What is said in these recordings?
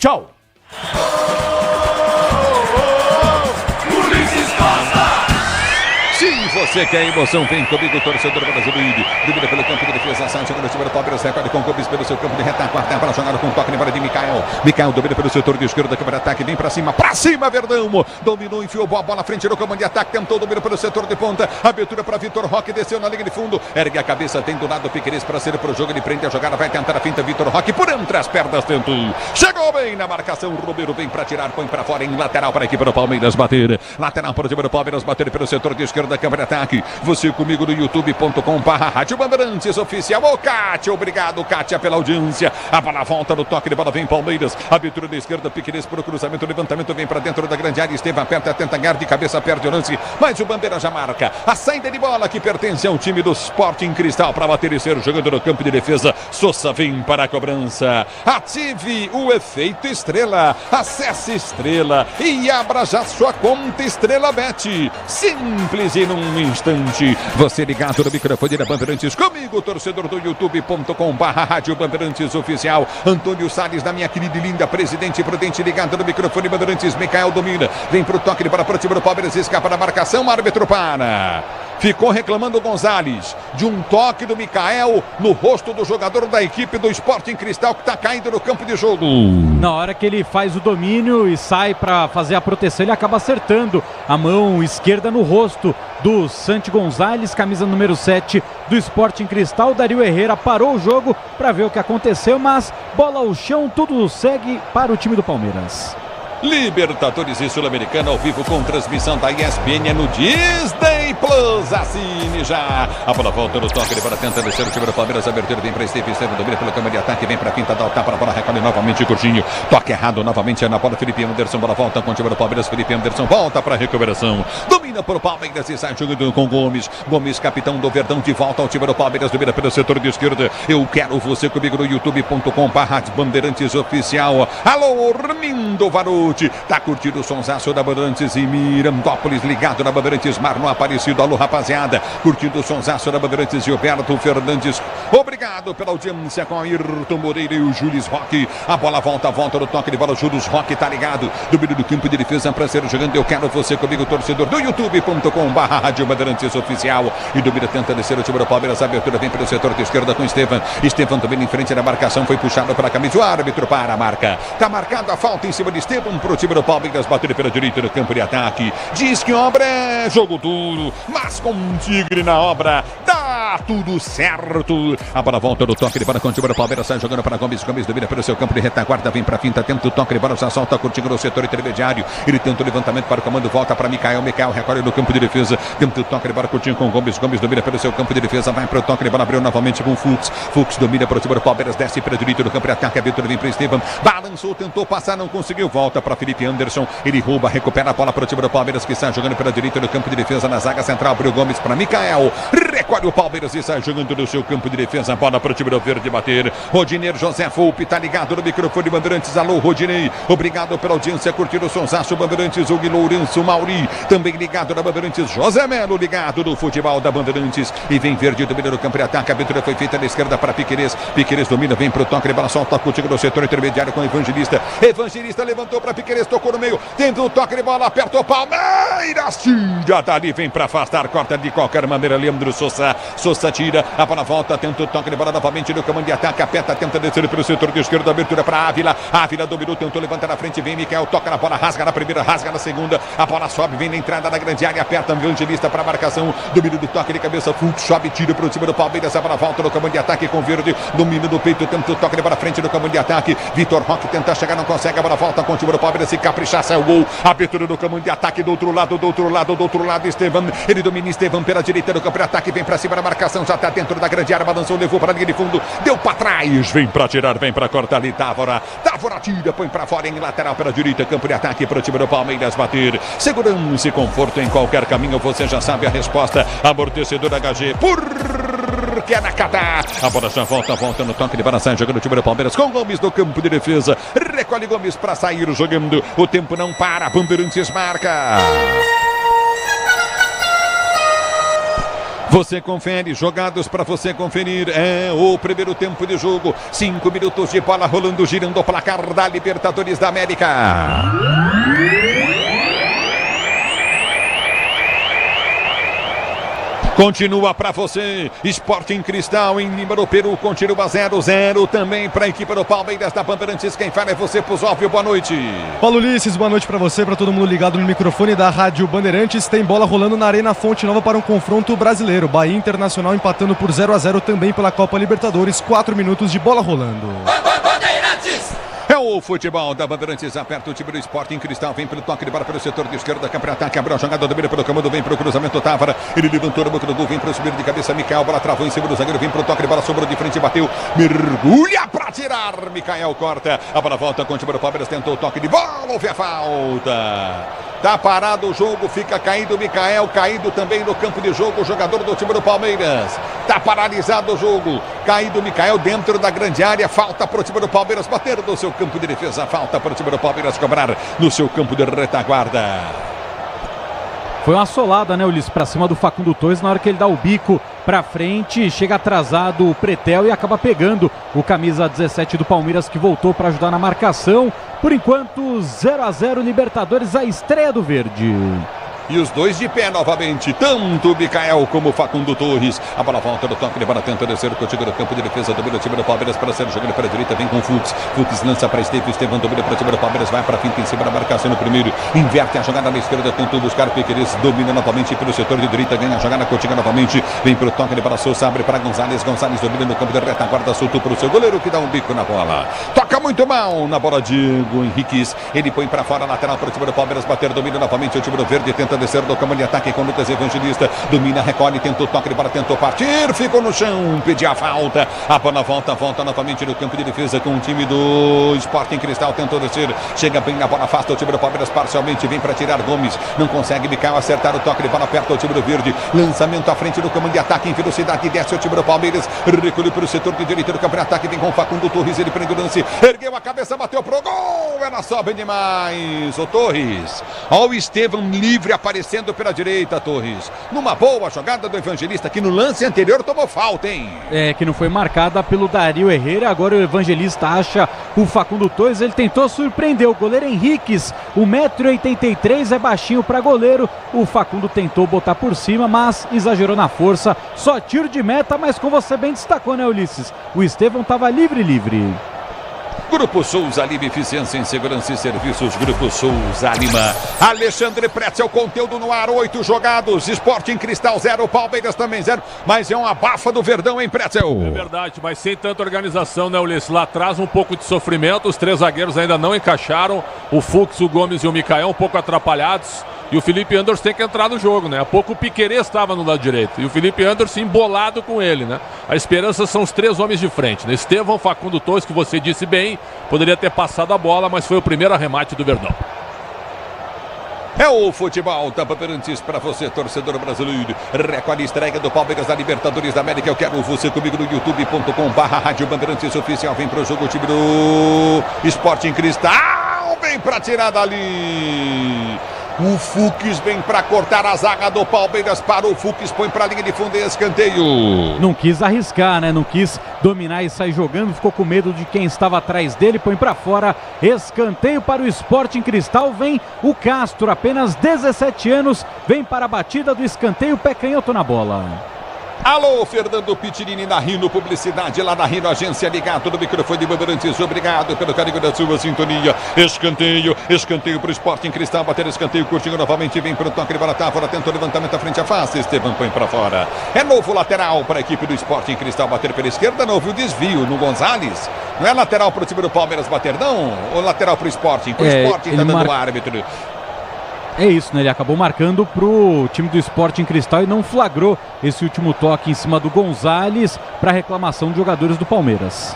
Tchau! Se você quer emoção, vem comigo, torcedor brasileiro. Dúvida pelo campo de defesa, sai jogando o time do Palmeiras, recolhe com Gomes pelo seu campo de retaguarda para jogar com toque de bola de Mikael. Mikael domina pelo setor de esquerda, câmera de ataque, vem pra cima, Verdão. Dominou, enfiou a bola à frente no comando de ataque, tentou domínio pelo setor de ponta. Abertura para Vitor Roque, desceu na linha de fundo, ergue a cabeça, tem do lado Piquerez para ser pro jogo, ele prende a jogada, vai tentar a finta, Vitor Roque por entre as pernas, tentou. Chegou bem na marcação, Romero vem para tirar, põe para fora em lateral para a equipe do Palmeiras bater. Lateral para o time do Palmeiras bater pelo setor de esquerda, câmera de ataque. Você comigo no youtube.com/Rádio Bandeirantes Oficial. Ô, Kátia, obrigado, Kátia, pela audiência. A bola volta no toque de bola, vem Palmeiras. Abertura da esquerda, Piquerez para o cruzamento, levantamento, vem para dentro da grande área. Estevam aperta, tenta ganhar de cabeça, perde o lance. Mas o Bandeira já marca. A saída de bola que pertence ao time do Sporting Cristal para bater e ser jogando no campo de defesa. Sousa vem para a cobrança. Ative o efeito Estrela. Acesse Estrela e abra já sua conta Estrela Bet. Simples e num instante. Você ligado no microfone da Bandeirantes comigo, torcedor do youtube.com/Rádio Bandeirantes Oficial. Antônio Salles, da minha querida e linda presidente prudente, ligado no microfone Bandeirantes. Mikael domina, vem pro toque de bola para o time do Palmeiras, escapa da marcação, árbitro para. Ficou reclamando o Gonzalez de um toque do Mikael no rosto do jogador da equipe do Sporting Cristal que está caindo no campo de jogo. Na hora que ele faz o domínio e sai para fazer a proteção, ele acaba acertando a mão esquerda no rosto do Santi Gonzalez, camisa número 7 do Sporting Cristal. Dario Herrera parou o jogo para ver o que aconteceu, mas bola ao chão, tudo segue para o time do Palmeiras. Libertadores e Sul-Americana ao vivo com transmissão da ESPN no Disney Plus. Assine já. A bola volta no toque de bola, tenta descer o time do Palmeiras. Abertura vem para Estevam, domina pelo câmera de ataque, vem para a quinta, dá o tapa na bola, recolhe novamente Coutinho. Toque errado novamente é na bola, Felipe Anderson. Bola volta com o time do Palmeiras. Felipe Anderson volta para a recuperação. Domina por Palmeiras e sai jogando com Gomes. Gomes, capitão do Verdão, de volta ao time do Palmeiras. Domina pelo setor de esquerda. Eu quero você comigo no youtube.com/Rádio Bandeirantes Oficial. Alô, Armindo Varucci. Tá curtindo o sonsaço da Bandeirantes em Mirandópolis, ligado na Bandeirantes Marno Aparecido. Alô, rapaziada, curtindo o sonsaço da Bandeirantes. Gilberto Fernandes, obrigado pela audiência com Ayrton Moreira e o Júlio Roque. A bola volta no toque de bola. O Júlio Roque tá ligado, domínio do campo de defesa para ser jogando. Eu quero você comigo, torcedor do youtube.com/Rádio Bandeirantes Oficial. E domina, tenta descer o time do Palmeiras. A abertura vem pelo setor de esquerda com Estevam. Estevam também em frente da marcação, foi puxado pela camisa. O árbitro para a marca. Tá marcada a falta em cima de Estevam pro time do Palmeiras, bateu pela direita no campo de ataque. Diz que obra é jogo duro, mas com um tigre na obra dá tudo certo. A bola volta no toque de bola com o time do Palmeiras, sai jogando para Gomes. Gomes domina pelo seu campo de retaguarda, vem para a finta, tenta o toque de bola, já solta curtindo no setor intermediário. Ele tenta o levantamento para o comando, volta para Mikael. Mikael recolhe no campo de defesa, tenta o toque de bola curtindo com Gomes. Gomes domina pelo seu campo de defesa, vai para o toque de bola, abriu novamente com Fux. Fux domina para o time do Palmeiras, desce para a direita no campo de ataque. A abertura vem para Estevam, balançou, tentou passar, não conseguiu, volta para Felipe Anderson. Ele rouba, recupera a bola para o time do Palmeiras, que está jogando pela direita no campo de defesa, na zaga central. Abriu Gomes para Mikael, recolhe o Palmeiras e sai jogando no seu campo de defesa. A bola para o time do Verde bater. Rodinei José Volpe tá ligado no microfone Bandeirantes. Alô, Rodinei, obrigado pela audiência, curtindo o sonsaço Bandeirantes. O Lourenço Mauri também ligado na Bandeirantes. José Melo ligado no futebol da Bandeirantes. E vem Verde, domina no campo de ataque. A abertura foi feita na esquerda para Piquerez. Piquerez domina, vem para o toque de bola, solta contigo no setor intermediário com Evangelista. Evangelista levantou para Piquerez, tocou no meio, tenta o toque de bola, apertou Palmeiras, tira dali, vem para afastar, corta de qualquer maneira, Leandro Sousa. Sousa tira, a bola volta, tenta o toque de bola novamente no comando de ataque, aperta, tenta descer pelo setor de esquerda, abertura para Ávila. Ávila dominou, tentou levantar na frente, vem Mikael, toca na bola, rasga na primeira, rasga na segunda, a bola sobe, vem na entrada da grande área, aperta Evangelista para a marcação, domínio do toque de cabeça, Fux sobe, tira para o time do Palmeiras, a bola volta no comando de ataque com Verde, domínio do peito, tenta o toque de bola frente no comando de ataque, Vitor Roque tenta chegar, não consegue, a bola volta com o time do Palmeiras, se caprichar, sai o gol, abertura do comando de ataque do outro lado, Estevam, ele domina Estevam pela direita do campo de ataque, vem para cima da marcação, já está dentro da grande área, balançou, levou para a linha de fundo, deu para trás, vem para tirar, vem para cortar ali, Távora tira, põe para fora em lateral pela direita, campo de ataque para o time do Palmeiras bater, segurança e conforto em qualquer caminho, você já sabe a resposta, amortecedor HG, porque é na Qatar, a bola já volta no toque de bola, sai jogando o time do Palmeiras com Gomes no campo de defesa, recolhe Gomes para sair jogando, o tempo não para, Bandeirantes marca. Você confere, jogados para você conferir. É o primeiro tempo de jogo. 5 minutos de bola rolando, girando o placar da Libertadores da América. Continua para você, Sporting Cristal em Lima do Peru, continua 0-0 também para a equipe do Palmeiras da Bandeirantes. Quem fala é você, Pusóvio, boa noite. Paulo Ulisses, boa noite para você, para todo mundo ligado no microfone da Rádio Bandeirantes. Tem bola rolando na Arena Fonte Nova para um confronto brasileiro. Bahia Internacional empatando por 0-0 também pela Copa Libertadores. 4 minutos de bola rolando. Bandeirantes! É o futebol da Bandeirantes, aperta o time do Sporting Cristal, vem pelo toque de bola pelo setor de esquerda, campo de ataque, abriu a jogada, domina pelo comando, vem pro cruzamento, Távora, ele levantou na boca do gol, vem pro subir de cabeça, Mikael, bola travou em cima do zagueiro, vem pro toque de bola, sobrou de frente, bateu, mergulha pra tirar, Mikael corta, a bola volta com o time do Palmeiras, tentou o toque de bola, houve a falta. Tá parado o jogo, fica caído o Mikael, caído também no campo de jogo, o jogador do time do Palmeiras. Tá paralisado o jogo, caído o Mikael dentro da grande área, falta pro time do Palmeiras bater no seu campo de defesa, falta pro time do Palmeiras cobrar no seu campo de retaguarda. Foi uma solada, né, Ulisses, pra cima do Facundo Torres, na hora que ele dá o bico pra frente, chega atrasado o Pretel e acaba pegando o camisa 17 do Palmeiras, que voltou para ajudar na marcação. Por enquanto, 0-0 Libertadores, a estreia do Verde. E os dois de pé novamente, tanto o Mikael como o Facundo Torres. A bola volta do toque de bola, tenta descer contigo no campo de defesa, domina o time do Palmeiras para ser jogando para a direita, vem com o Fux. Fux lança para Estevão, domina para o time do Palmeiras, vai para a finta em cima da marcação no primeiro, inverte a jogada na esquerda, tentou buscar Piqueires, domina novamente pelo setor de direita, ganha a jogada contigo novamente, vem para o toque de bola, Souza abre para Gonzalez domina no campo de retaguarda, soltou para o seu goleiro que dá um bico na bola. Toca muito mal na bola, Diego Henriques, ele põe para fora, lateral para o time do Palmeiras bater, domina novamente o time do Verde, tenta descer do campo de ataque com o Lucas Evangelista, domina, recolhe, tentou toque de bola, tentou partir, ficou no chão, pediu a falta, a bola volta novamente no campo de defesa com o time do Sporting Cristal, tentou descer, chega bem na bola, afasta o time do Palmeiras parcialmente, vem para tirar Gomes, não consegue Mikael acertar o toque de bola, perto o time do Verde, lançamento à frente do campo de ataque, em velocidade, desce o time do Palmeiras, recolhe para o setor de direita do campo de ataque, vem com o Facundo Torres, ele prende o lance, ergueu a cabeça, bateu pro gol, ela sobe demais, o Torres, ó o Estevão livre aparecendo pela direita, Torres, numa boa jogada do Evangelista, que no lance anterior tomou falta, hein? É, que não foi marcada pelo Dario Herrera, agora o Evangelista acha o Facundo Torres, ele tentou surpreender o goleiro Henriques, 1,83 m, é baixinho para goleiro, o Facundo tentou botar por cima, mas exagerou na força, só tiro de meta, mas como você bem destacou, né, Ulisses? O Estevão estava livre. Grupo Souza Lima, eficiência em segurança e serviços. Grupo Souza Lima. Alexandre Pretzel, conteúdo no ar, 8 jogados. Sporting Cristal 0, Palmeiras também 0. Mas é uma abafa do Verdão, hein, Pretzel? É verdade, mas sem tanta organização, né, Ulisses? Lá atrás um pouco de sofrimento. Os 3 zagueiros ainda não encaixaram. O Fux, o Gomes e o Mikael um pouco atrapalhados. E o Felipe Anderson tem que entrar no jogo, né? Há pouco o Piquerez estava no lado direito. E o Felipe Anderson embolado com ele, né? A esperança são os 3 homens de frente, né? Estevão, Facundo Torres, que você disse bem, poderia ter passado a bola, mas foi o primeiro arremate do Verdão. É o futebol da Bandeirantes para você, torcedor brasileiro. Recolhe a estreia do Palmeiras da Libertadores da América. Eu quero você comigo no youtube.com/Rádio Bandeirantes Oficial. Vem pro jogo o time do Sporting Cristal. Vem pra tirar dali. O Fux vem para cortar a zaga do Palmeiras, para o Fux, põe para a linha de fundo e escanteio. Não quis arriscar, né? Não quis dominar e sair jogando, ficou com medo de quem estava atrás dele, põe para fora, escanteio para o Sporting Cristal, vem o Castro, apenas 17 anos, vem para a batida do escanteio, pé canhoto na bola. Alô, Fernando Pitirini na Rino Publicidade, lá na Rino Agência, ligado no microfone de Bandeirantes, obrigado pelo carinho da sua sintonia. Escanteio para o Sporting Cristal, bater escanteio, curtinho novamente, vem para o toque de bola, Távora, tenta o levantamento à frente, a face, Estevão põe para fora. É novo lateral para a equipe do Sporting Cristal, bater pela esquerda, não viu desvio no Gonzalez. Não é lateral para o time do Palmeiras bater, não? Ou lateral para o Sporting? O Sporting está dando o árbitro. É isso, né? Ele acabou marcando pro time do Sporting Cristal e não flagrou esse último toque em cima do Gonzalez para reclamação de jogadores do Palmeiras.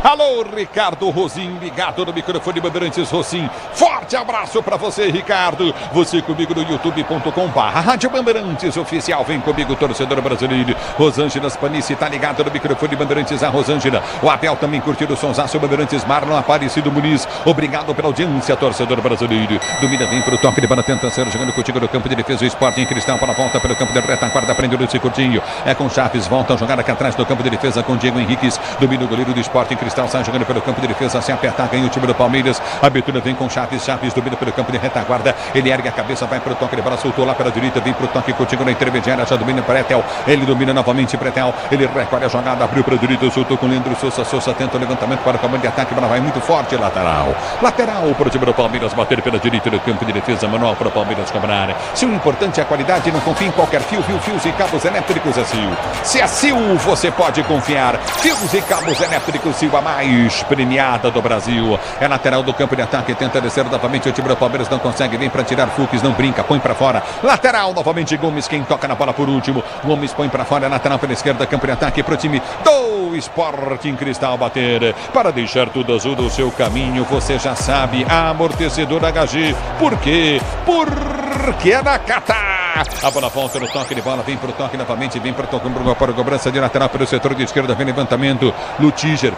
Alô, Ricardo Rosim, ligado no microfone Bandeirantes. Rosim, forte abraço pra você, Ricardo. Você comigo no youtube.com/Rádio Bandeirantes Oficial. Vem comigo, torcedor brasileiro. Rosângela Spanice tá ligado no microfone Bandeirantes. A Rosângela, o Abel também curtindo o sonsaço Bandeirantes. Marlon Aparecido Muniz, obrigado pela audiência, torcedor brasileiro. Domina, vem pro toque de bola, tenta ser jogando contigo no campo de defesa. O Sporting Cristal para a volta pelo campo de retaguarda, prende o Lúcio Coutinho. É com Chaves, volta a jogar aqui atrás do campo de defesa com Diego Henriques. Domina o goleiro do Sporting Cristal, sai jogando pelo campo de defesa, sem apertar, ganha o time do Palmeiras. A abertura vem com Chaves, Chaves domina pelo campo de retaguarda. Ele ergue a cabeça, vai pro toque de bola, soltou lá pela direita, vem pro toque Coutinho na intermediária, já domina Pretel. Ele domina novamente Pretel. Ele recolhe a jogada, abriu para a direita, soltou com Leandro Souza. Souza tenta o levantamento para o comando de ataque, bola vai muito forte, lateral. Lateral para o time do Palmeiras, bater pela direita do campo de defesa, manual para o Palmeiras cobrar. Se o importante é a qualidade, não confie em qualquer fio, fios e cabos elétricos é Sil. Se é Sil, você pode confiar. Fios e cabos elétricos Sil, a mais premiada do Brasil. É lateral do campo de ataque, tenta descer novamente, o time do Palmeiras não consegue, vem para tirar Fux, não brinca, põe para fora. Lateral novamente, Gomes, quem toca na bola por último. Gomes põe para fora, lateral pela esquerda, campo de ataque para o time do Sporting Cristal bater. Para deixar tudo azul do seu caminho, você já sabe, amortecedor HG. Por quê? Porque é na Qatar. A bola volta no toque de bola, vem para o toque novamente, vem para a cobrança de lateral pelo setor de esquerda, vem levantamento, Lutiger,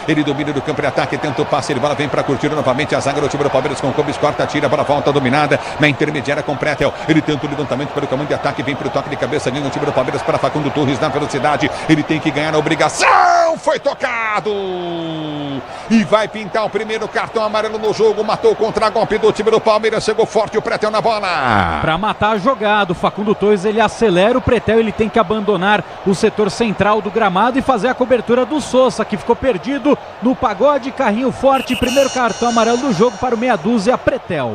ele domina do campo de ataque, tenta o passe, ele bola, vem para curtir novamente a zaga do time do Palmeiras com Gomes, corta, tira, a bola volta dominada, na intermediária com Pretel, ele tenta o levantamento pelo comando de ataque, vem para o toque de cabeça, ganha o time do Palmeiras para Facundo Torres na velocidade, ele tem que ganhar a obrigação, foi tocado, e vai pintar o primeiro cartão amarelo no jogo, matou o contra-golpe do time do Palmeiras, chegou forte o Pretel na bola. Para matar a jogada, o Facundo Torres, ele acelera o Pretel, ele tem que abandonar o setor central do gramado e fazer a cobertura do Souza, que ficou perdido no pagode, carrinho forte, primeiro cartão amarelo do jogo para o meia dúzia Pretel.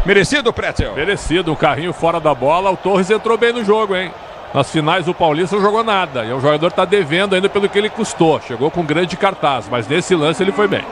Merecido, Pretel. Merecido, um carrinho fora da bola, o Torres entrou bem no jogo, hein? Nas finais o Paulista não jogou nada, e o jogador está devendo ainda pelo que ele custou, chegou com grande cartaz, mas nesse lance ele foi bem.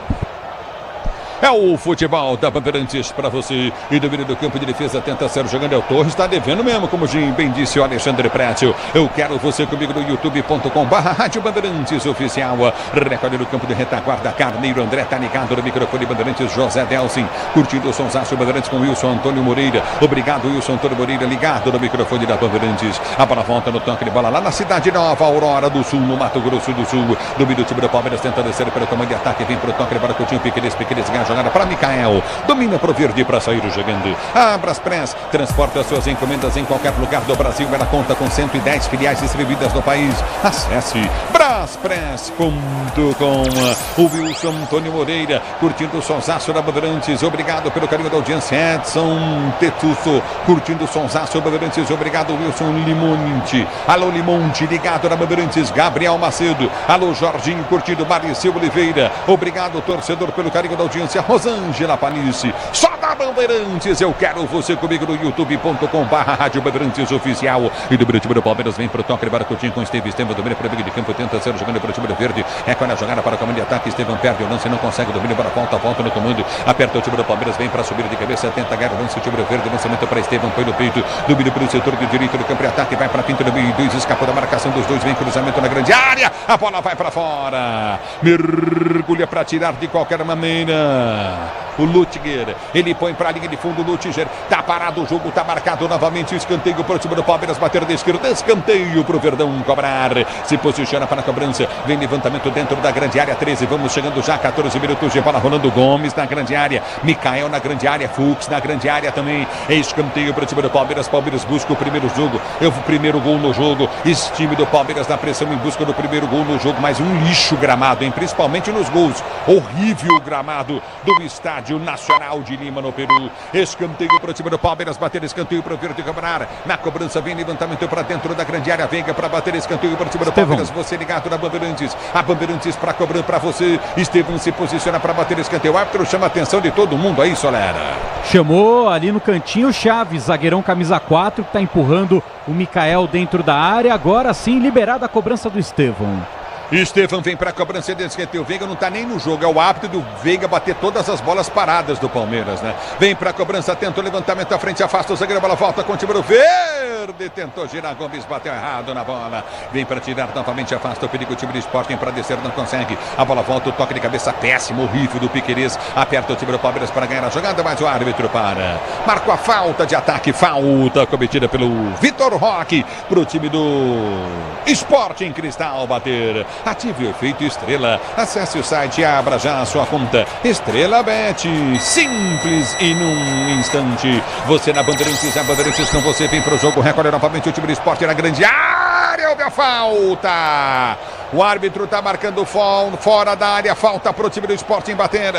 É o futebol da Bandeirantes para você. E domínio do campo de defesa, tenta ser jogando. É o Torres, está devendo mesmo, como bem disse o Alexandre Prétio. Eu quero você comigo no youtube.com/Rádio Bandeirantes Oficial. Recolhe no campo de retaguarda, Carneiro André, tá ligado no microfone Bandeirantes, José Delsin, curtindo o sonsaço Bandeirantes com Wilson Antônio Moreira. Obrigado, Wilson Antônio Moreira, ligado no microfone da Bandeirantes. A bola volta no toque de bola lá na Cidade Nova, Aurora do Sul, no Mato Grosso do Sul. Domínio do time do Palmeiras, tenta descer pelo comando de ataque, vem pro toque de bola, Coutinho, Piqueires, ganha jogada para Micael, domina pro verde para sair jogando. A Braspress transporta suas encomendas em qualquer lugar do Brasil. Ela conta com 110 filiais distribuídas no país. Acesse braspress.com. O Wilson Antônio Moreira curtindo o sonsaço da Bandeirantes. Obrigado pelo carinho da audiência. Edson Tetusso curtindo o sonsaço da Bandeirantes. Obrigado, Wilson Limonte. Alô, Limonte, ligado na Bandeirantes. Gabriel Macedo. Alô, Jorginho curtindo. Mariceu Oliveira. Obrigado, torcedor, pelo carinho da audiência. Rosângela Panice, só da Bandeirantes, eu quero você comigo no youtube.com/Rádio Bandeirantes Oficial. E do time do Palmeiras vem pro toque de bola, Coutinho com Estevam, domina para o meio de campo, tenta ser jogando para o time do verde, é quando a jogada para o comando de ataque, Estevam perde o lance, não consegue, domina para volta no comando, aperta o time do Palmeiras, vem para subir de cabeça, tenta ganhar o lance, o time do verde, lançamento para Estevam, põe no peito, domina para o setor de direito do campo de ataque, vai para a pinta do meio, dois, escapou da marcação dos dois, vem cruzamento na grande área, a bola vai para fora, mergulha para tirar de qualquer maneira. O Lutiger, ele põe para a linha de fundo, o Lutiger, tá parado o jogo, tá marcado novamente, escanteio para o time do Palmeiras, bater de esquerda, escanteio para o Verdão cobrar, se posiciona para a cobrança, vem levantamento dentro da grande área, 13, vamos chegando já, 14 minutos de bola rolando, Gomes na grande área, Micael na grande área, Fux na grande área também, escanteio para o time do Palmeiras, Palmeiras busca o primeiro jogo, o primeiro gol no jogo, esse time do Palmeiras na pressão em busca do primeiro gol no jogo, mas um lixo gramado, hein? Principalmente nos gols, horrível o gramado do estádio Nacional de Lima, no Peru. Escanteio para o time do Palmeiras, bater escanteio para o Verde Cobrar. Na cobrança vem levantamento para dentro da grande área, Veiga para bater escanteio para o time do Palmeiras. Você ligado na Bandeirantes, a Bandeirantes para cobrar para você. Estevam se posiciona para bater escanteio. O árbitro chama a atenção de todo mundo aí, Solera. Chamou ali no cantinho Chaves, zagueirão camisa 4, que está empurrando o Micael dentro da área. Agora sim, liberada a cobrança do Estevam. Estevam vem para a cobrança de escanteio. O Veiga não está nem no jogo. É o hábito do Veiga bater todas as bolas paradas do Palmeiras, né? Vem para a cobrança, tenta o levantamento à frente, afasta o zagueiro, a bola volta com o time do verde. Verde, tentou girar, Gomes bateu errado na bola. Vem para tirar novamente, afasta o perigo, o time do Sporting para descer, não consegue. A bola volta, o toque de cabeça péssimo, horrível do Piquerez. Aperta o time do Palmeiras para ganhar a jogada, mas o árbitro para. Marcou a falta de ataque, falta cometida pelo Vitor Roque para o time do Sporting Cristal bater. Ative o efeito Estrela. Acesse o site e abra já a sua conta. Estrela Bet. Simples e num instante. Você na Bandeirantes, a Bandeirantes com você. Vem para o jogo, recolhe novamente o time do Sporting na grande área. Houve a falta. O árbitro está marcando fora da área. Falta para o time do Sporting bater.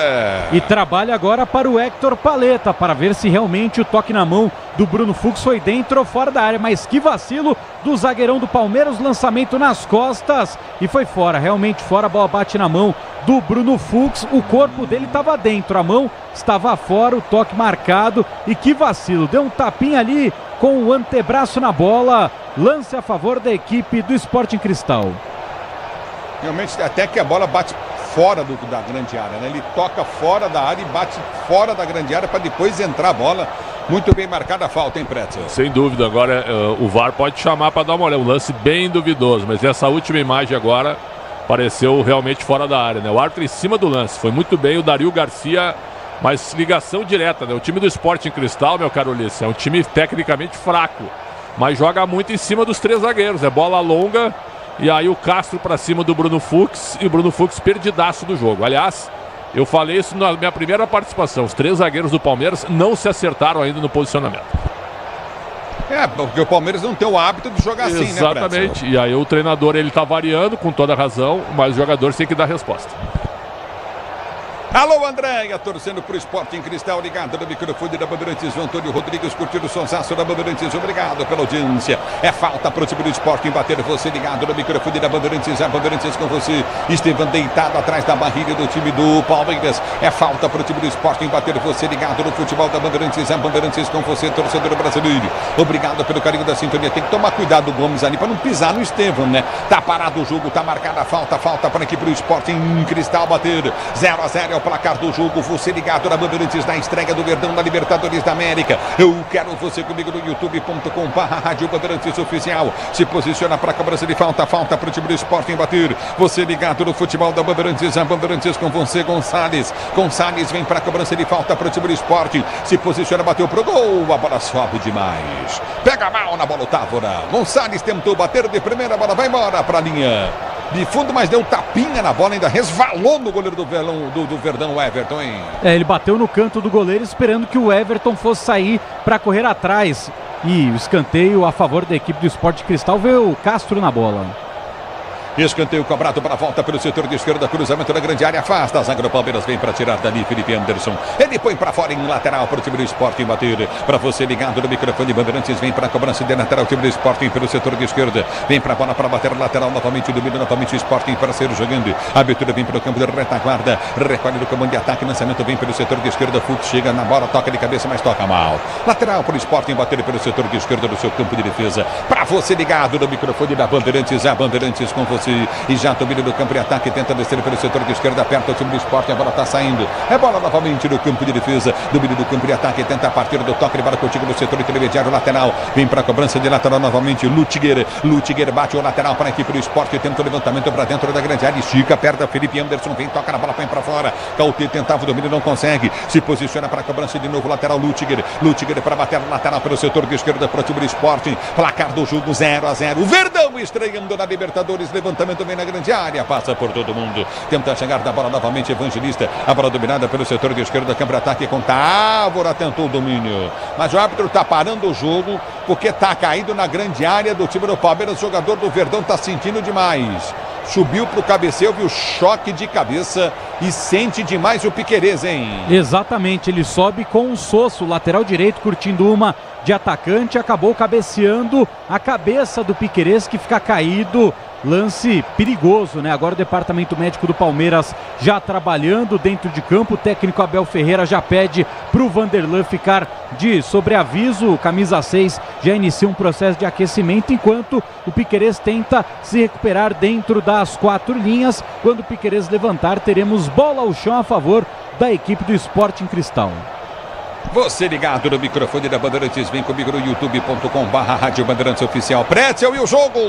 E trabalha agora para o Héctor Paletta, para ver se realmente o toque na mão do Bruno Fux foi dentro ou fora da área. Mas que vacilo do zagueirão do Palmeiras. Lançamento nas costas e foi fora. Realmente fora, a bola bate na mão do Bruno Fux. O corpo dele estava dentro, a mão estava fora, o toque marcado. E que vacilo. Deu um tapinha ali com o antebraço na bola. Lance a favor da equipe do Sporting Cristal. Realmente, até que a bola bate fora da grande área, né? Ele toca fora da área e bate fora da grande área para depois entrar a bola. Muito bem marcada a falta, hein, Pretzel? Sem dúvida, agora o VAR pode chamar para dar uma olhada. Um lance bem duvidoso, mas essa última imagem agora pareceu realmente fora da área, né? O árbitro em cima do lance, foi muito bem o Dario Garcia, mas ligação direta, né? O time do Sporting Cristal, meu caro Ulisses, é um time tecnicamente fraco, mas joga muito em cima dos três zagueiros, é bola longa. E aí o Castro para cima do Bruno Fux e o Bruno Fux perdidaço do jogo. Aliás, eu falei isso na minha primeira participação. Os três zagueiros do Palmeiras não se acertaram ainda no posicionamento. Porque o Palmeiras não tem o hábito de jogar assim, né, exatamente. E aí o treinador, ele tá variando com toda a razão, mas os jogadores têm que dar resposta. Alô, Andréia, torcendo pro Sporting Cristal, ligado no microfone da Bandeirantes, o Antônio Rodrigues curtindo o sonsaço da Bandeirantes, obrigado pela audiência. É falta pro time do Sporting bater, você ligado no microfone da Bandeirantes, a Bandeirantes com você. Estevam deitado atrás da barriga do time do Palmeiras. É falta pro time do Sporting bater, você ligado no futebol da Bandeirantes, a Bandeirantes com você, torcedor brasileiro. Obrigado pelo carinho da sintonia. Tem que tomar cuidado o Gomes ali para não pisar no Estevam, né? Tá parado o jogo, tá marcada a falta para aqui pro Sporting Cristal bater. 0-0 o placar do jogo, você ligado na Bandeirantes na estreia do Verdão na Libertadores da América. Eu quero você comigo no youtube.com/Rádio Bandeirantes Oficial. Se posiciona para a cobrança de falta para o time do Sporting bater. Você ligado no futebol da Bandeirantes, a Bandeirantes com você, Gonçalves. Gonçalves vem para a cobrança de falta para o time do Sporting. Se posiciona, bateu pro gol, a bola sobe demais. Pega mal na bola o Távora. Gonçalves tentou bater de primeira, a bola vai embora para a linha de fundo, mas deu um tapinha na bola, ainda resvalou no goleiro do Verdão, o Everton, hein? Ele bateu no canto do goleiro esperando que o Everton fosse sair para correr atrás. E o escanteio a favor da equipe do Sporting Cristal, veio o Castro na bola. Escanteio cobrado para a volta pelo setor de esquerda, cruzamento na grande área, afasta a zaga do Palmeiras, vem para tirar dali Felipe Anderson. Ele põe para fora em lateral para o time do Sporting bater. Para você ligado no microfone Bandeirantes, vem para a cobrança de lateral, o time do Sporting pelo setor de esquerda. Vem para a bola para bater lateral novamente, domina novamente o Sporting para ser jogando. A abertura vem pelo campo de retaguarda, recolhe do comando de ataque, lançamento vem pelo setor de esquerda, Fux chega na bola, toca de cabeça, mas toca mal. Lateral para o Sporting bater pelo setor de esquerda do seu campo de defesa. Para você ligado no microfone da Bandeirantes, a Bandeirantes com você. E já domina do campo de ataque, tenta descer pelo setor de esquerda, aperta o time do Sporting, a bola está saindo. É bola novamente no campo de defesa, domina do campo de ataque, tenta a partir do toque de bola contigo no setor intermediário lateral. Vem para a cobrança de lateral novamente, Luttiger bate o lateral para a equipe do Sporting, tenta o levantamento para dentro da grande área, estica, aperta Felipe Anderson, vem, toca na bola, põe para fora. Cauê tentava o domínio, não consegue. Se posiciona para a cobrança de novo, lateral Luttiger para bater no lateral pelo setor de esquerda para o time do Sporting. Placar do jogo 0-0. O Verdão estreando na Libertadores, levantamento vem na grande área, passa por todo mundo, tenta chegar da bola novamente, Evangelista, a bola dominada pelo setor de esquerda, campo de ataque com Távora, tentou o domínio, mas o árbitro está parando o jogo, porque está caído na grande área do time do Palmeiras, o jogador do Verdão está sentindo demais, subiu para o cabeceio, viu choque de cabeça e sente demais o Piquerez, hein? Exatamente, ele sobe com o Sosso, lateral direito, curtindo uma de atacante, acabou cabeceando a cabeça do Piquerez, que fica caído. Lance perigoso, né? Agora o departamento médico do Palmeiras já trabalhando dentro de campo. O técnico Abel Ferreira já pede para o Vanderlan ficar de sobreaviso. Camisa 6 já inicia um processo de aquecimento, enquanto o Piquerez tenta se recuperar dentro das 4 linhas. Quando o Piquerez levantar, teremos bola ao chão a favor da equipe do Sporting Cristal. Você ligado no microfone da Bandeirantes, vem comigo no youtube.com/Rádio Bandeirantes Oficial. Pretzel e o jogo!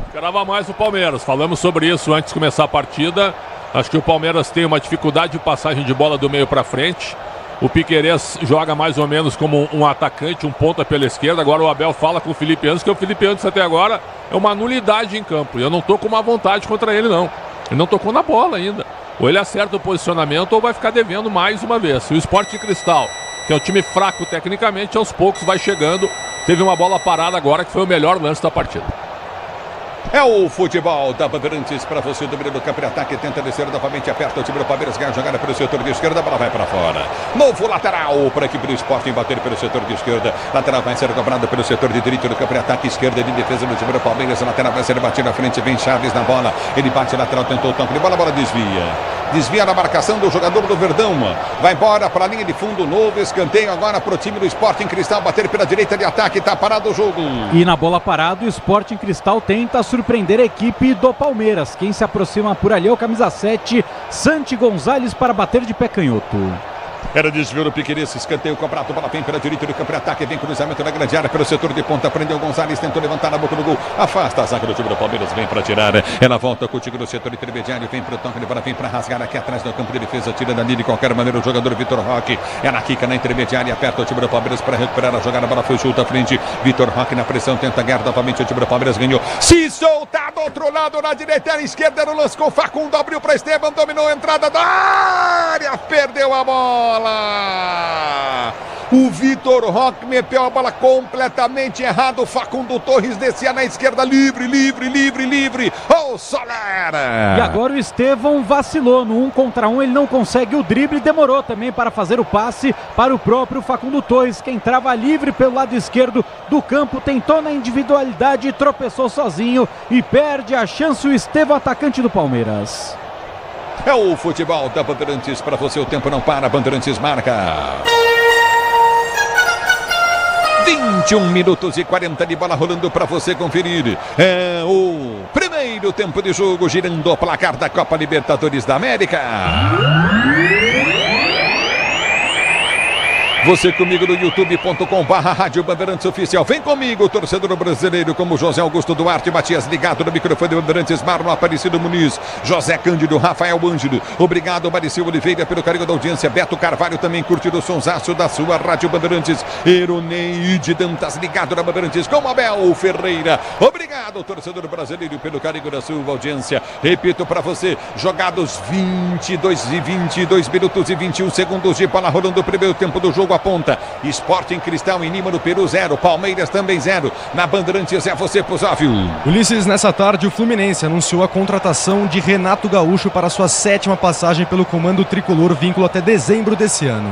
Esperava mais o Palmeiras. Falamos sobre isso antes de começar a partida. Acho que o Palmeiras tem uma dificuldade de passagem de bola do meio para frente. O Piquerez joga mais ou menos como um atacante, um ponta pela esquerda. Agora o Abel fala com o Felipe Anderson, que o Felipe Anderson até agora é uma nulidade em campo. E eu não estou com uma vontade contra ele, não. Ele não tocou na bola ainda. Ou ele acerta o posicionamento ou vai ficar devendo mais uma vez. E o Sport Cristal, que é um time fraco tecnicamente, aos poucos vai chegando. Teve uma bola parada agora, que foi o melhor lance da partida. É o futebol da Bandeirantes para você, domínio do campo de ataque, tenta descer novamente, aperta o time do Palmeiras, ganha a jogada pelo setor de esquerda, a bola vai para fora. Novo lateral para a equipe do Sport, bater pelo setor de esquerda, lateral vai ser cobrado pelo setor de direito do campo de ataque, esquerda de defesa do time do Palmeiras, lateral vai ser batido à frente, vem Chaves na bola, ele bate lateral, tentou o toque de bola, a bola desvia na marcação do jogador do Verdão, vai embora para a linha de fundo, novo escanteio agora para o time do Sport em Cristal, bater pela direita de ataque, está parado o jogo. E na bola parada, o Sport em Cristal tenta surpreender a equipe do Palmeiras. Quem se aproxima por ali é o camisa 7, Santi Gonzalez, para bater de pé canhoto. Era desvio do Piquerez, escanteio cobrado, bola vem pela direita do campo de ataque, vem cruzamento na grande área pelo setor de ponta, prendeu o Gonzalez, tentou levantar na boca do gol, afasta a zaga do time do Palmeiras, vem para tirar, ela volta contigo no setor intermediário, vem para o toque de bola, vem para rasgar aqui atrás do campo de defesa, tira dali de qualquer maneira o jogador Vitor Roque, ela quica na intermediária, aperta o time do Palmeiras para recuperar a jogada, a bola foi chuta à frente, Vitor Roque na pressão, tenta ganhar novamente, o time do Palmeiras ganhou, se soltar do outro lado, na direita, na esquerda, no lance com o Facundo, abriu para Esteban, dominou a entrada da área, perdeu a bola. O Vitor Roque meteu a bola completamente errado. Facundo Torres descia na esquerda, livre. Oh, Soler! E agora o Estevão vacilou no 1 contra 1. Ele não consegue o drible, demorou também para fazer o passe para o próprio Facundo Torres, que entrava livre pelo lado esquerdo do campo, tentou na individualidade, tropeçou sozinho e perde a chance o Estevão, atacante do Palmeiras. É o futebol da Bandeirantes para você, o tempo não para, Bandeirantes marca. 21 minutos e 40 de bola rolando para você conferir. É o primeiro tempo de jogo, girando o placar da Copa Libertadores da América. Você comigo no youtube.com/Rádio Bandeirantes Oficial. Vem comigo, torcedor brasileiro, como José Augusto Duarte, Matias ligado no microfone do Bandeirantes, Marlon Aparecido Muniz, José Cândido, Rafael Ângelo. Obrigado, Maricil Oliveira, pelo carinho da audiência. Beto Carvalho também curtindo o sonsaço da sua Rádio Bandeirantes. Ironeide Dantas ligado na Bandeirantes com Abel Ferreira. Obrigado, torcedor brasileiro, pelo carinho da sua audiência. Repito para você, jogados 22 minutos e 21 segundos de bola rolando o primeiro tempo do jogo. Aponta, Sport em Cristal em Lima, no Peru 0, Palmeiras também 0, na Bandeirantes é você, Pusóvio. Ulisses, nessa tarde o Fluminense anunciou a contratação de Renato Gaúcho para sua 7ª passagem pelo comando tricolor, vínculo até dezembro desse ano.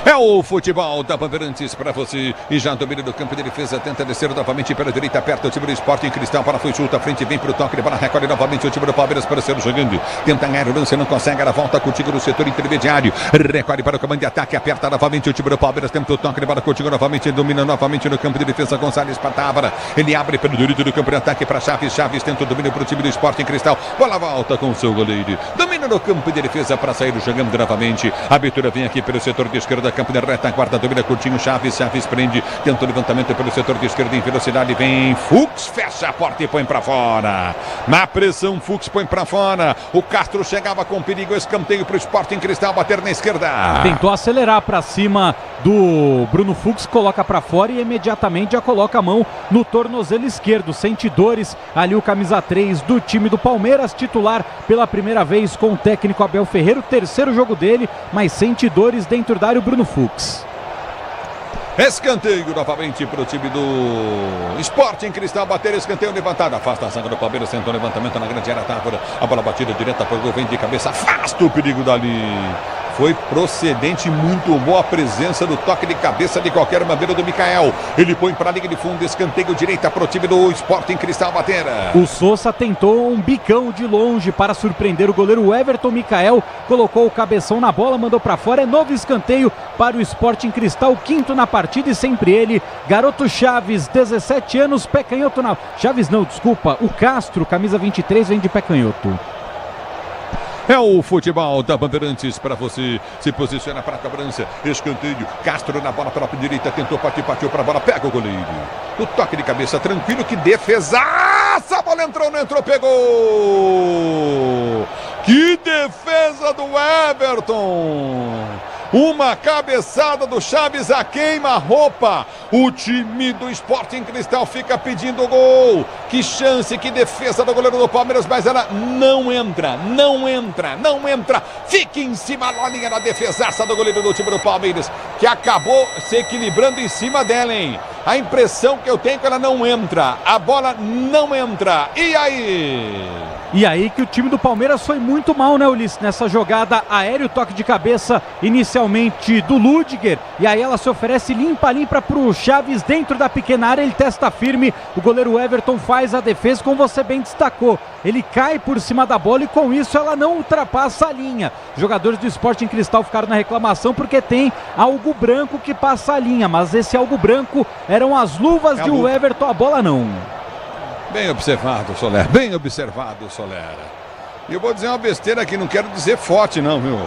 É o futebol da Bandeirantes para você. E já domina do campo de defesa, tenta descer novamente pela direita, aperta o time do Sport em Cristal, para foi chuta à frente, vem para o toque de bola, recolhe novamente o time do Palmeiras para ser jogando, tenta ganhar o lance, não consegue, ela volta contigo no setor intermediário, recolhe para o comando de ataque, aperta novamente o time do Palmeiras, tenta o toque de bola contigo novamente, domina novamente no campo de defesa, Gonçalves Patábara, ele abre pelo direito do campo de ataque para Chaves, Chaves tenta o domínio para o time do Sport em Cristal, bola volta com o seu goleiro, domina no campo de defesa para sair jogando novamente, a abertura vem aqui pelo setor de esquerda, campo de retaguarda, domina curtinho, Chaves prende, tenta o levantamento pelo setor de esquerda em velocidade, vem Fux, fecha a porta e põe pra fora, na pressão Fux põe pra fora, o Castro chegava com perigo, escanteio pro Sport em Cristal, bater na esquerda, tentou acelerar pra cima do Bruno Fux, coloca pra fora e imediatamente já coloca a mão no tornozelo esquerdo, sente dores ali o camisa 3 do time do Palmeiras, titular pela primeira vez com o técnico Abel Ferreira, o terceiro jogo dele, mas sente dores dentro da área o Bruno Fux. Escanteio novamente para o time do Sport em Cristal, bater, escanteio levantado, afasta a zaga do Palmeiras, tentou levantamento na grande área, Távora, a bola batida direta para o gol, vem de cabeça, afasta o perigo dali. Foi procedente, muito boa a presença do toque de cabeça de qualquer maneira do Mikael. Ele põe para a linha de fundo, escanteio direita para o time do Sport em Cristal bater. O Sousa tentou um bicão de longe para surpreender o goleiro Everton. Mikael colocou o cabeção na bola, mandou para fora. É novo escanteio para o Sport em Cristal, 5º na partida e sempre ele, garoto Chaves, 17 anos, pé canhoto na... Chaves não, desculpa, o Castro, camisa 23, vem de pé canhoto. É o futebol da Bandeirantes para você. Se posiciona para a cobrança. Escanteio. Castro na bola pela direita. Tentou partir, partiu para a bola. Pega o goleiro. O toque de cabeça tranquilo. Que defesaça. A bola entrou, não entrou, pegou. Que defesa do Everton. Uma cabeçada do Chaves a queima-roupa. O time do Sporting Cristal fica pedindo gol. Que chance, que defesa do goleiro do Palmeiras, mas ela não entra. Fica em cima da linha da defesaça do goleiro do time do Palmeiras, que acabou se equilibrando em cima dela, hein? A impressão que eu tenho é que ela não entra. A bola não entra. E aí? E aí que o time do Palmeiras foi muito mal, né, Ulisses? Nessa jogada aérea, o toque de cabeça inicialmente do Lüdiger. E aí ela se oferece limpa para o Chaves dentro da pequena área. Ele testa firme. O goleiro Everton faz a defesa, como você bem destacou. Ele cai por cima da bola e com isso ela não ultrapassa a linha. Jogadores do Sporting Cristal ficaram na reclamação porque tem algo branco que passa a linha. Mas esse algo branco eram as luvas de Everton, a bola não. Bem observado, Soler. Bem observado, Soler. E eu vou dizer uma besteira aqui, não quero dizer forte não, viu?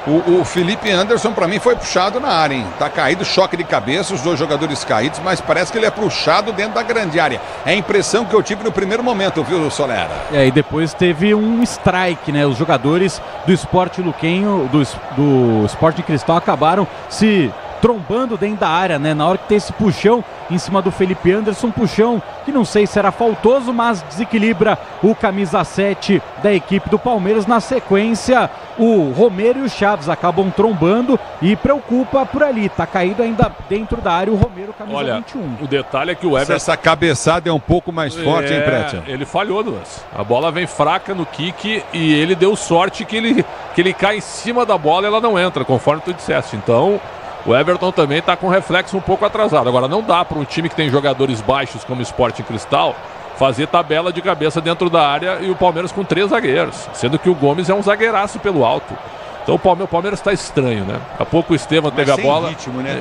O Felipe Anderson, pra mim, foi puxado na área, hein? Tá caído, choque de cabeça, os dois jogadores caídos, mas parece que ele é puxado dentro da grande área. É a impressão que eu tive no primeiro momento, viu, Solera? E depois teve um strike, né? Os jogadores do Sport Luquenho, do Sporting Cristal, acabaram se trombando dentro da área, né? Na hora que tem esse puxão em cima do Felipe Anderson, puxão que não sei se era faltoso, mas desequilibra o camisa 7 da equipe do Palmeiras. Na sequência, o Romero e o Chaves acabam trombando e preocupa por ali, tá caído ainda dentro da área o Romero, camisa 21. O detalhe é que o Everton... Essa cabeçada é um pouco mais forte, hein, Pretia? Ele falhou no lance. A bola vem fraca no kick e ele deu sorte que ele cai em cima da bola e ela não entra, conforme tu disseste. Então... o Everton também está com reflexo um pouco atrasado. Agora, não dá para um time que tem jogadores baixos como o Sporting Cristal fazer tabela de cabeça dentro da área e o Palmeiras com 3 zagueiros, sendo que o Gomes é um zagueiraço pelo alto. Então o Palmeiras está estranho, né? Há pouco o Estevam teve a bola. Ritmo, né?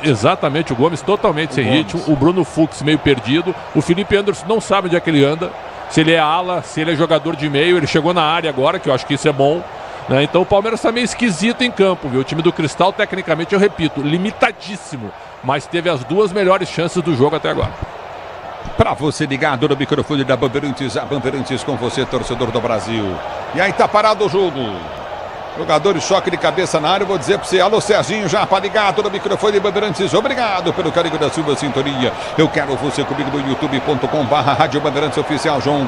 Exatamente, o Gomes totalmente sem ritmo. O Bruno Fux meio perdido. O Felipe Anderson não sabe onde é que ele anda. Se ele é ala, se ele é jogador de meio. Ele chegou na área agora, que eu acho que isso é bom. Né? Então o Palmeiras está meio esquisito em campo, viu? O time do Cristal, tecnicamente, eu repito, limitadíssimo, mas teve as 2 melhores chances do jogo até agora. Para você ligado no microfone da Bandeirantes, a Bandeirantes com você, torcedor do Brasil. E aí tá parado o jogo. Jogadores, choque de cabeça na área, eu vou dizer para você, alô Serginho, já para ligado no microfone de Bandeirantes, obrigado pelo carinho da sua sintonia. Eu quero você comigo no youtube.com/Rádio Bandeirantes Oficial, João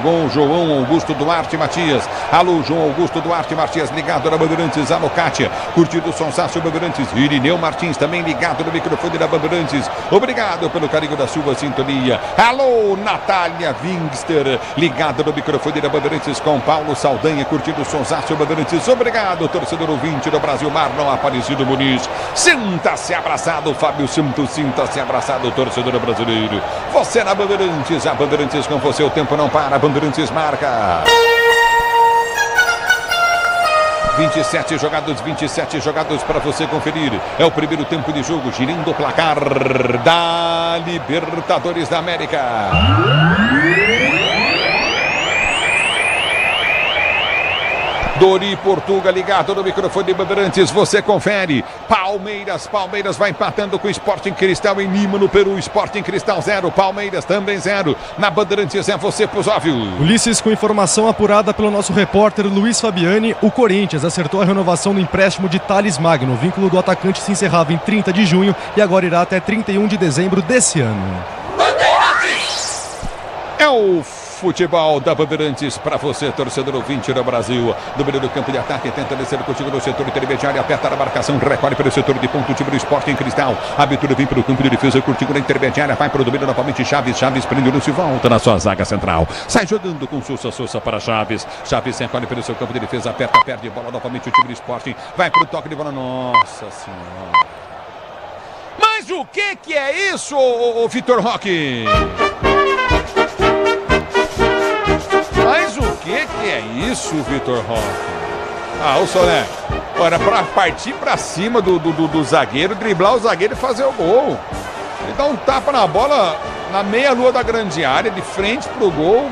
Augusto Duarte Matias. Alô, João Augusto Duarte Matias, ligado na Bandeirantes, alô Kátia, curtido o Sonsácio Bandeirantes, Irineu Martins, também ligado no microfone da Bandeirantes, obrigado pelo carinho da sua sintonia. Alô, Natália Wingster, ligado no microfone da Bandeirantes com Paulo Saldanha, curtido o Sonsácio Bandeirantes, obrigado, torcedor ouvinte do Brasil, Marlon Aparecido Muniz. Sinta-se abraçado, Fábio Santos, sinta-se abraçado, torcedor brasileiro. Você na Bandeirantes, a Bandeirantes com você, o tempo não para, a Bandeirantes marca. 27 jogados para você conferir. É o primeiro tempo de jogo, girando o placar da Libertadores da América. Dori Portuga ligado no microfone de Bandeirantes, você confere. Palmeiras vai empatando com o Sporting Cristal em Lima, no Peru. Sporting Cristal 0, Palmeiras também 0. Na Bandeirantes é você, Pusóvio. Ulisses, com informação apurada pelo nosso repórter Luiz Fabiani, o Corinthians acertou a renovação do empréstimo de Thales Magno. O vínculo do atacante se encerrava em 30 de junho e agora irá até 31 de dezembro desse ano. É o futebol da Bandeirantes para você, torcedor ouvinte do Brasil. No meio do campo de ataque, tenta descer contigo no setor intermediário, aperta a marcação, recolhe pelo setor de ponto, time do Sporting Cristal. A abertura vem pelo campo de defesa, contigo na intermediária, vai para o domínio novamente, Chaves prende no se volta na sua zaga central. Sai jogando com Sousa para Chaves recolhe pelo seu campo de defesa, aperta, perde bola novamente o time do Sporting, vai para o toque de bola, nossa senhora. Mas o que é isso, o Vitor Roque? Mas o que é isso, Vitor Roque? O Soler, olha, para partir para cima do zagueiro, driblar o zagueiro e fazer o gol. Ele dá um tapa na bola na meia-lua da grande área, de frente pro gol.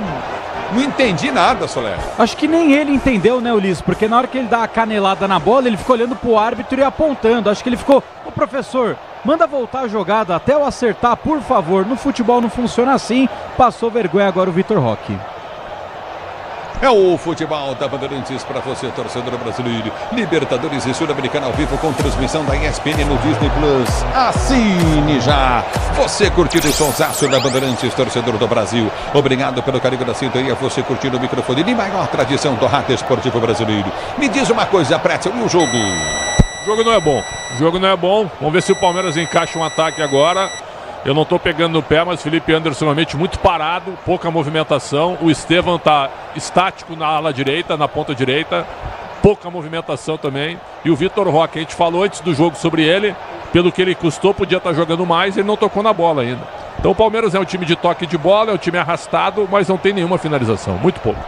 Não entendi nada, Soler. Acho que nem ele entendeu, né, Ulisses? Porque na hora que ele dá a canelada na bola, ele ficou olhando pro árbitro e apontando. Acho que ele ficou, ô professor, manda voltar a jogada até eu acertar, por favor. No futebol não funciona assim. Passou vergonha agora o Vitor Roque. É o futebol da Bandeirantes para você, torcedor brasileiro. Libertadores e Sul-Americana ao vivo com transmissão da ESPN no Disney Plus. Assine já! Você curtindo o sonsaço da Bandeirantes, torcedor do Brasil. Obrigado pelo carinho da sintonia. Você curtindo o microfone de maior tradição do rádio esportivo brasileiro. Me diz uma coisa, Pretzel, e o jogo? O jogo não é bom. O jogo não é bom. Vamos ver se o Palmeiras encaixa um ataque agora. Eu não estou pegando no pé, mas o Felipe Anderson realmente muito parado, pouca movimentação. O Estevam está estático na ala direita, na ponta direita, pouca movimentação também. E o Vitor Roque, a gente falou antes do jogo sobre ele, pelo que ele custou, podia estar jogando mais, ele não tocou na bola ainda. Então o Palmeiras é um time de toque de bola, é um time arrastado, mas não tem nenhuma finalização, muito pouco.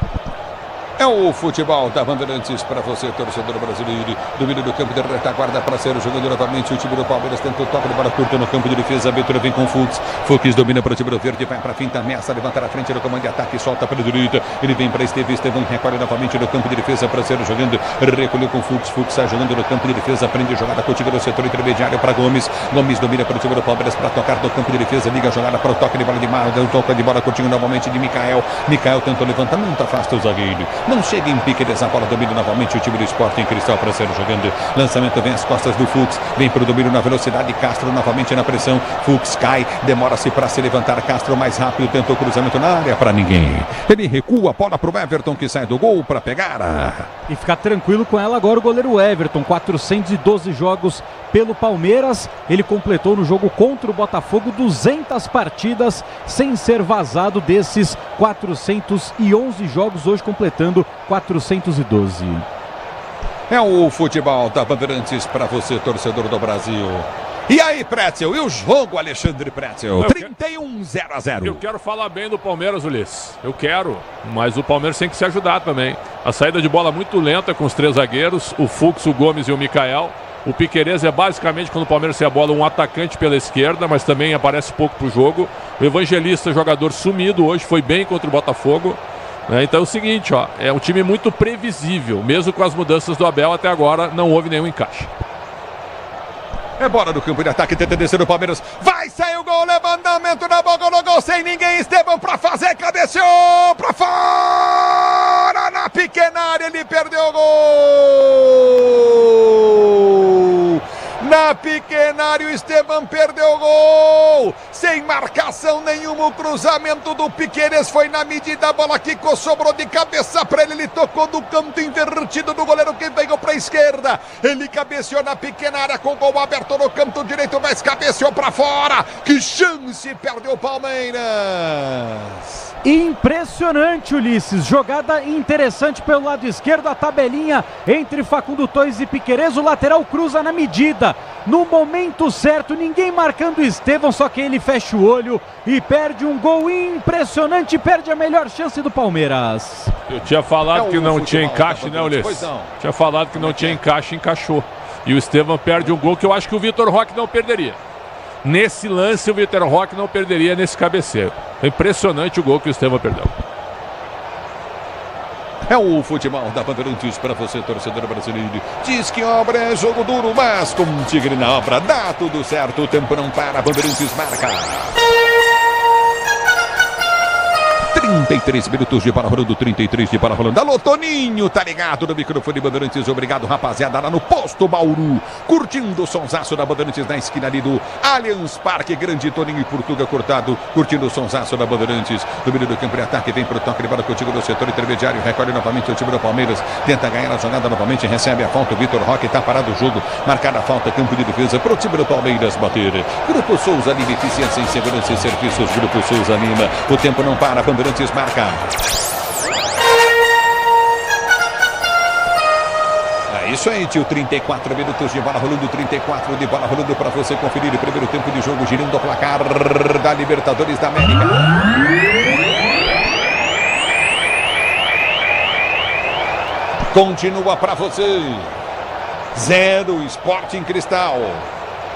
É o futebol da Bandeirantes para você, torcedor brasileiro. Domínio do campo de retaguarda para ser jogando novamente. O time do Palmeiras tenta o toque de bola curta no campo de defesa. A abertura vem com o Fux. Fux domina para o time do verde, vai para a finta, ameaça levantar a frente no comando de ataque, solta para a direita. Ele vem para Estevam. Estevam recolhe novamente no campo de defesa para ser jogando. Recolheu com o Fux. Fux sai jogando no campo de defesa. Prende a jogada contigo no setor intermediário para Gomes. Gomes domina para o time do Palmeiras para tocar no campo de defesa. Liga a jogada para o toque de bola de Mar. Toca de bola contigo novamente de Mikael. Mikael tenta o levantamento, afasta o zagueiro. Não chega em pique dessa bola, domina novamente o time do Sporting Cristal para ser jogando. Lançamento vem às costas do Fux, vem para o domínio na velocidade. Castro novamente na pressão. Fux cai, demora-se para se levantar. Castro mais rápido, tentou cruzamento na área para ninguém. Ele recua a bola para o Everton que sai do gol para pegar. E ficar tranquilo com ela agora o goleiro Everton. 412 jogos pelo Palmeiras. Ele completou no jogo contra o Botafogo 200 partidas sem ser vazado desses 411 jogos, hoje completando 412. É o futebol da Bandeirantes para você, torcedor do Brasil. E aí, Pretzel, e o jogo, Alexandre Pretzel? 31-0-0. Eu quero falar bem do Palmeiras, Ulisses. Eu quero, mas o Palmeiras tem que se ajudar também. A saída de bola muito lenta com os três zagueiros, o Fux, o Gomes e o Mikael. O Piquerez é basicamente, quando o Palmeiras tem a bola, um atacante pela esquerda, mas também aparece pouco pro jogo. O Evangelista, jogador sumido hoje, foi bem contra o Botafogo. Então é o seguinte, ó, é um time muito previsível. Mesmo com as mudanças do Abel, até agora não houve nenhum encaixe. É bola no campo de ataque, tenta descer o Palmeiras. Vai sair o gol, levantamento na boca no gol, sem ninguém. Estevam pra fazer, cabeceou pra fora, na pequena área, ele perdeu o gol. Na pequena área, o Estevam perdeu o gol. Sem marcação nenhuma, o cruzamento do Piquerez foi na medida. A bola quicou, sobrou de cabeça para ele. Ele tocou do canto invertido do goleiro que veio para a esquerda. Ele cabeceou na pequena área com o gol aberto no canto direito, mas cabeceou para fora. Que chance perdeu o Palmeiras. Impressionante, Ulisses. Jogada interessante pelo lado esquerdo. A tabelinha entre Facundo Torres e Piquerez. O lateral cruza na medida. No momento certo, ninguém marcando o Estevam, só que ele fecha o olho e perde um gol impressionante. Perde a melhor chance do Palmeiras. Eu tinha falado que não tinha encaixe, né, Ulisses? Tinha falado que não tinha encaixe, encaixou. E o Estevam perde um gol que eu acho que o Vitor Roque não perderia. Nesse lance, o Vitor Roque não perderia nesse cabeceio. É impressionante o gol que o Estevam perdeu. É o futebol da Bandeirantes para você, torcedor brasileiro. Diz que obra é jogo duro, mas com um tigre na obra dá tudo certo. O tempo não para, Bandeirantes marca. 33 minutos de bola rolando, 33 de bola rolando. Alô, Toninho, tá ligado no microfone Bandeirantes. Obrigado, rapaziada, lá no posto Bauru. Curtindo o sonsaço da Bandeirantes na esquina ali do Allianz Parque. Grande Toninho e Portuga cortado. Curtindo o sonsaço da Bandeirantes. Domínio do campo de ataque, vem pro toque de bola contigo no setor intermediário. Recolhe novamente o time do Palmeiras. Tenta ganhar a jogada novamente, recebe a falta. O Vitor Roque tá parado o jogo. Marcada a falta, campo de defesa pro time do Palmeiras bater. Grupo Souza Lima, eficiência em segurança e serviços. Grupo Souza Lima. O tempo não para, Bandeirantes marca. É isso aí, tio. 34 minutos de bola rolando, 34 de bola rolando para você conferir o primeiro tempo de jogo, girando o placar da Libertadores da América. Continua para você. 0 Sporting Cristal.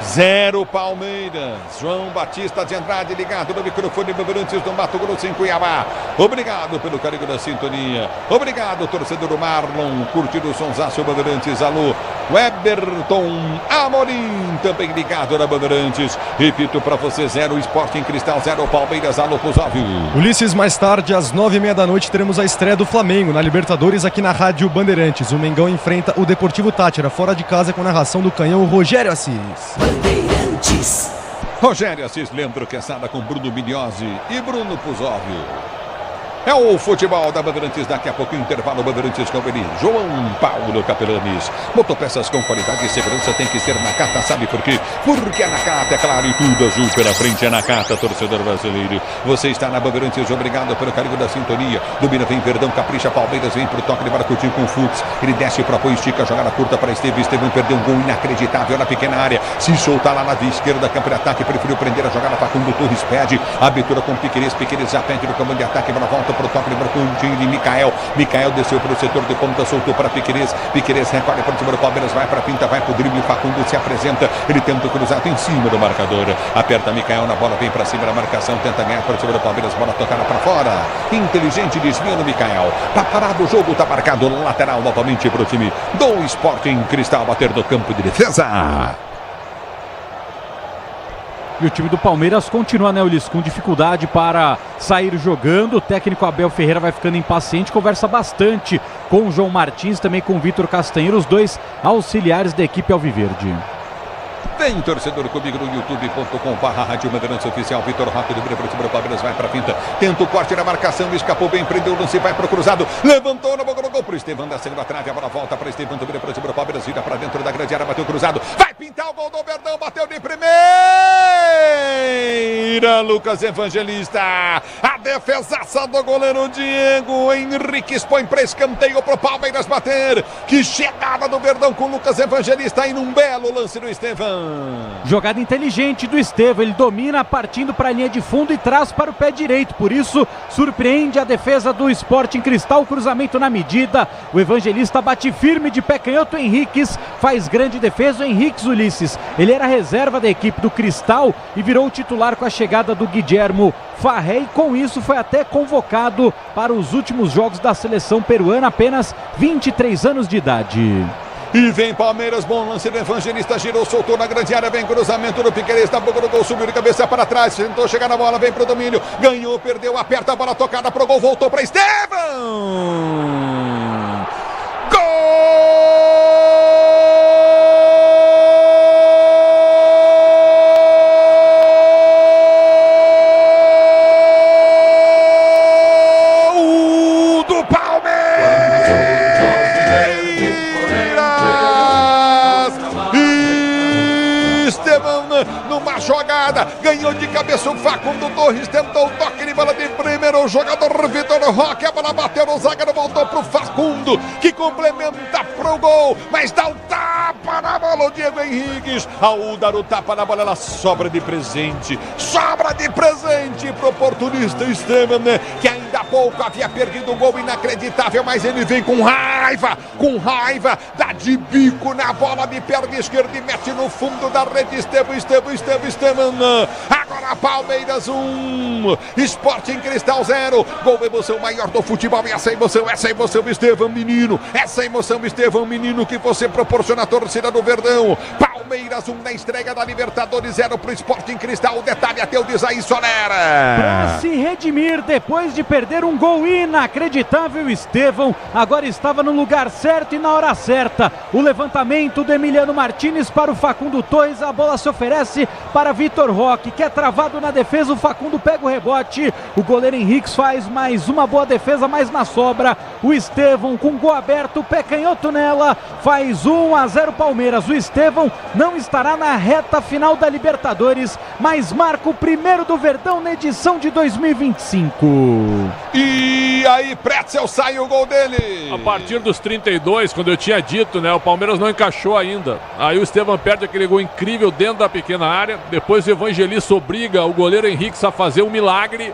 0 Palmeiras. João Batista de Andrade ligado no microfone Bandeirantes do Mato Grosso em Cuiabá. Obrigado pelo carinho da sintonia. Obrigado, torcedor do Marlon. Curtindo o Sonsaço Bandeirantes. Alô, Weberton Amorim, também ligado na Bandeirantes. Repito para você, 0 Sporting Cristal, 0 Palmeiras. Alô, Pusóvio. Ulisses, mais tarde, às 9h30 da noite, teremos a estreia do Flamengo na Libertadores aqui na Rádio Bandeirantes. O Mengão enfrenta o Deportivo Táchira, fora de casa, com narração do canhão Rogério Assis. Bandeirantes. Rogério Assis, Leandro Quesada com Bruno Mignozzi e Bruno Pusóvio. É o futebol da Bandeirantes, daqui a pouco intervalo Bandeirantes com ele, João Paulo Capelanes. Motopeças com qualidade e segurança tem que ser Nakata, sabe por quê? Porque a Nakata, é claro, e tudo azul pela frente, é Nakata, torcedor brasileiro. Você está na Bandeirantes, obrigado pelo carinho da sintonia. Domina, vem Verdão, capricha, Palmeiras, vem pro toque de Baracutinho com o Fux. Ele desce para apoio, estica, jogada curta para Estevam. Estevam perdeu um gol inacreditável na pequena área. Se soltar lá na via esquerda, campo de ataque, preferiu prender a jogada para Facundo Torres, pede. Abertura com Piquerez, Piquerez já pede no campo de ataque, para volta pro toque de Baracutinho de Mikael. Mikael desceu para o setor de ponta, soltou para Piquerez. Piquerez recolhe para cima do Palmeiras, vai para a pinta, vai pro drible. Facundo se apresenta, ele tenta o cruzado em cima do marcador. Aperta Mikael na bola, vem para cima da marcação, tenta ganhar para cima do Palmeiras, bola tocada para fora. Inteligente desvio no Mikael. Tá parado o jogo, tá marcado lateral novamente para o time do Sporting Cristal, bater do campo de defesa. E o time do Palmeiras continua, né, Ulisses, com dificuldade para sair jogando. O técnico Abel Ferreira vai ficando impaciente, conversa bastante com o João Martins, também com o Vitor Castanheira, os dois auxiliares da equipe alviverde. Vem, torcedor, comigo no youtube.com/Rádio Bandeirantes Oficial. Vitor Roque do Brasil, Palmeiras vai para a finta, tenta o corte na marcação, escapou bem, prendeu o lance, vai para o cruzado, levantou na boca do gol para o Estevam, da segunda trave, a bola volta para Estevam, do Brasil, Palmeiras vira para dentro da grande área, bateu o cruzado, vai pintar o gol do Verdão, bateu de primeira, Lucas Evangelista, a defesaça do goleiro Diego Henrique expõe para escanteio para o Palmeiras bater. Que chegada do Verdão com Lucas Evangelista aí num belo lance do Estevam. Jogada inteligente do Estevam, ele domina partindo para a linha de fundo e traz para o pé direito, por isso surpreende a defesa do Sporting Cristal, cruzamento na medida, o Evangelista bate firme de pé canhoto, Henriques faz grande defesa. O Henriques, Ulisses, ele era reserva da equipe do Cristal e virou titular com a chegada do Guillermo Farré, e com isso foi até convocado para os últimos jogos da seleção peruana, apenas 23 anos de idade. E vem Palmeiras, bom lance do Evangelista, girou, soltou na grande área, vem cruzamento do Piquerez, na boca do gol, subiu de cabeça para trás, tentou chegar na bola, vem pro domínio, ganhou, perdeu, aperta a bola tocada pro gol, voltou para Estevam! Gol! Numa jogada, ganhou de cabeça o Facundo Torres, tentou o toque de bola de primeiro, o jogador Vitor Roque, a bola bateu no zagueiro, voltou pro Facundo, que complementa pro gol, mas dá o tapa na bola o Diego Henriques, ao dar o tapa na bola, ela sobra de presente pro oportunista Estevam, né? Que ainda há pouco havia perdido um gol inacreditável, mas ele vem com raiva, dá de bico na bola de perna esquerda e mete no fundo da rede. Estevam, agora Palmeiras 1, Sporting Cristal 0, gol, emoção maior do futebol, e essa emoção Estevam menino, que você proporciona a torcida do Verdão. Palmeiras 1 na estreia da Libertadores, 0 pro Sporting Cristal, o detalhe até o Desaí Soler. Para se redimir depois de perder um gol inacreditável, Estevam agora estava no lugar certo e na hora certa. O levantamento do Emiliano Martínez para o Facundo Torres, a bola se oferece para Vitor Roque, que é travado na defesa, o Facundo pega o rebote, o goleiro Henriques faz mais uma boa defesa, mas na sobra o Estevam com gol aberto, pé canhoto nela, faz 1-0 Palmeiras. O Estevam não estará na reta final da Libertadores, mas marca o primeiro do Verdão na edição de 2025. E aí, Pretzel, sai o gol dele. A partir dos 32, quando eu tinha dito, né, o Palmeiras não encaixou ainda. Aí o Estevam perde aquele gol incrível dentro da pequena área. Depois o Evangelista obriga o goleiro Henriques a fazer um milagre.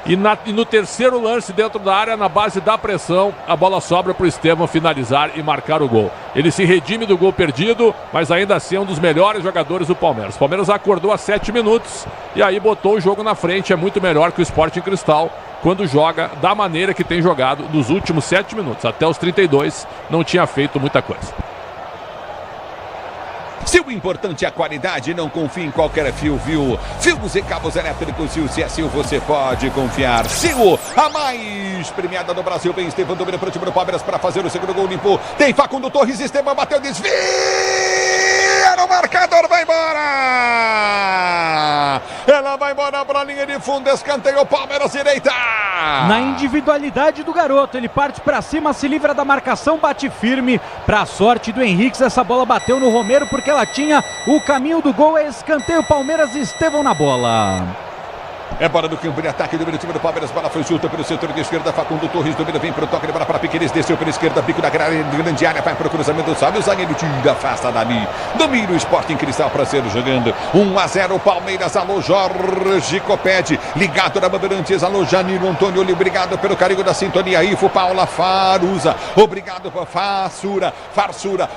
E no terceiro lance dentro da área, na base da pressão, a bola sobra para o Estevão finalizar e marcar o gol. Ele se redime do gol perdido, mas ainda assim é um dos melhores jogadores do Palmeiras. O Palmeiras acordou a 7 minutos e aí botou o jogo na frente. É muito melhor que o Sporting Cristal quando joga da maneira que tem jogado nos últimos 7 minutos. Até os 32 não tinha feito muita coisa. Se o importante é a qualidade, não confie em qualquer fio, viu? Fios e cabos elétricos e o Sil você pode confiar. Sil, a mais premiada do Brasil. Vem Estevão, domina para o time do Palmeiras para fazer o segundo gol, limpou. Tem Facundo Torres, Estevão bateu, desvia no marcador, vai embora! Ela vai embora para a linha de fundo, escanteio, Palmeiras direita! Na individualidade do garoto, ele parte para cima, se livra da marcação, bate firme. Para a sorte do Henrique, essa bola bateu no Romero porque ela tinha o caminho do gol. É escanteio, Palmeiras e Estevão na bola. É bola do campo de ataque, domina o time do Palmeiras, bola foi junta pelo setor de esquerda, Facundo Torres domina, vem pro toque de bola para Piqueires, desceu pela esquerda, bico da grande área, vai pro cruzamento, sabe o zagueiro, tira, afasta dali, domina o Sporting Cristal para ser jogando, 1-0 Palmeiras, alô Jorge Copete, ligado na Bandeirantes, alô Janino Antônio, obrigado pelo carinho da sintonia, Ifo Paula Faruza, obrigado por Farsura,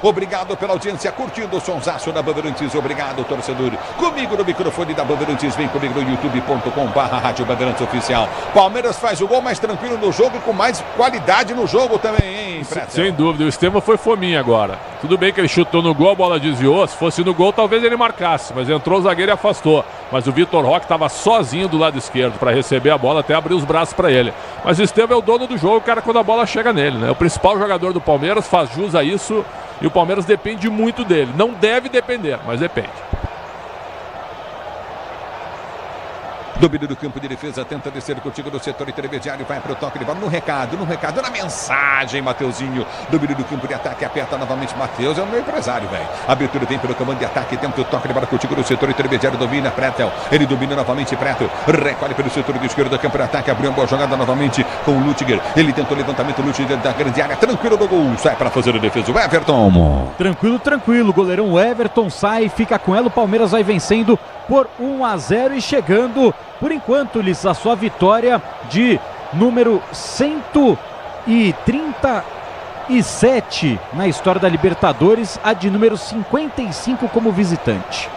obrigado pela audiência, curtindo o sonsaço da Bandeirantes, obrigado torcedor, comigo no microfone da Bandeirantes, vem comigo no youtube.com/Rádio Bandeirantes Oficial. Palmeiras faz o gol mais tranquilo no jogo, com mais qualidade no jogo também, hein, Pretel? Sem dúvida, o Estevão foi fominha agora. Tudo bem que ele chutou no gol, a bola desviou. Se fosse no gol, talvez ele marcasse, mas entrou o zagueiro e afastou. Mas o Vitor Roque estava sozinho do lado esquerdo para receber a bola, até abrir os braços para ele. Mas o Estevão é o dono do jogo, cara, quando a bola chega nele, né? O principal jogador do Palmeiras, faz jus a isso, e o Palmeiras depende muito dele. Não deve depender, mas depende. Domínio do campo de defesa, tenta descer contigo no setor intermediário, vai para o toque de bola, no recado, na mensagem, Mateuzinho. Domínio do campo de ataque, aperta novamente, Mateus é o meu empresário, velho. Abertura vem pelo comando de ataque, tenta o toque de bola contigo no setor intermediário, domina Pretel. Ele domina novamente, Pretel, recolhe pelo setor de esquerda, campo de ataque, abriu uma boa jogada novamente com o Luttiger. Ele tentou levantamento, Luttiger da grande área, tranquilo do gol, sai para fazer a defesa, o Everton. Tranquilo, goleirão Everton sai, fica com ela, o Palmeiras vai vencendo por 1-0 e chegando, por enquanto, Liz, a sua vitória de número 137 na história da Libertadores, a de número 55 como visitante.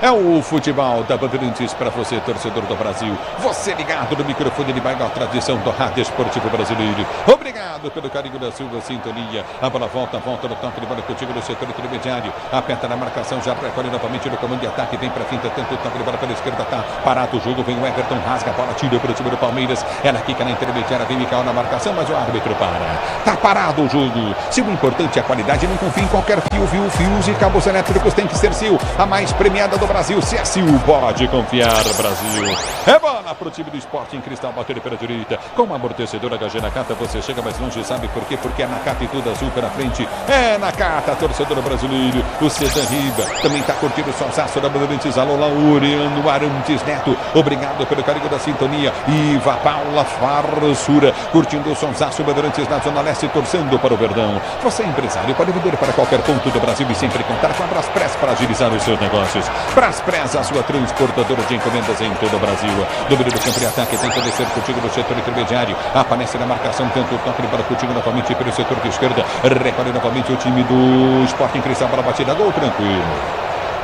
É o futebol da Bandeirantes para você, torcedor do Brasil. Você ligado no microfone de maior tradição do rádio esportivo brasileiro. Obrigado pelo carinho da sua sintonia. A bola volta no toque de bola contigo no setor intermediário. Aperta na marcação, já recolhe novamente no comando de ataque. Vem para a finta, tenta o toque de bola pela esquerda. Tá parado o jogo, vem o Everton, rasga a bola, tira para o time do Palmeiras. Ela quica na intermediária, vem Micael na marcação, mas o árbitro para. Tá parado o jogo. Se o importante é a qualidade, não confie em qualquer fio, viu? Fios e cabos elétricos tem que ser Sil, a mais premiada do Brasil. Se é Sil, pode confiar, Brasil. É bola pro time do Sporting Cristal, bater pela direita. Com uma amortecedora HG Nakata, você chega mais longe, sabe por quê? Porque é Nakata e tudo azul pela frente. É Nakata, torcedor brasileiro. O Cezan Riba também tá curtindo o sonsaço da Bandeirantes. Alô, Laureano Arantes Neto. Obrigado pelo carinho da sintonia. Iva Paula Farsura, curtindo o sonsaço Bandeirantes na Zona Leste, torcendo para o Verdão. Você é empresário, pode vender para qualquer ponto do Brasil e sempre contar com a Braspress para agilizar os seus negócios. Braspress, a sua transportadora de encomendas em todo o Brasil. Domínio do campo de ataque, tenta descer contigo no setor intermediário. Aparece na marcação, tenta o toque de bola contigo novamente pelo setor de esquerda. Recolhe novamente o time do Sporting Cristal para a batida. Gol tranquilo.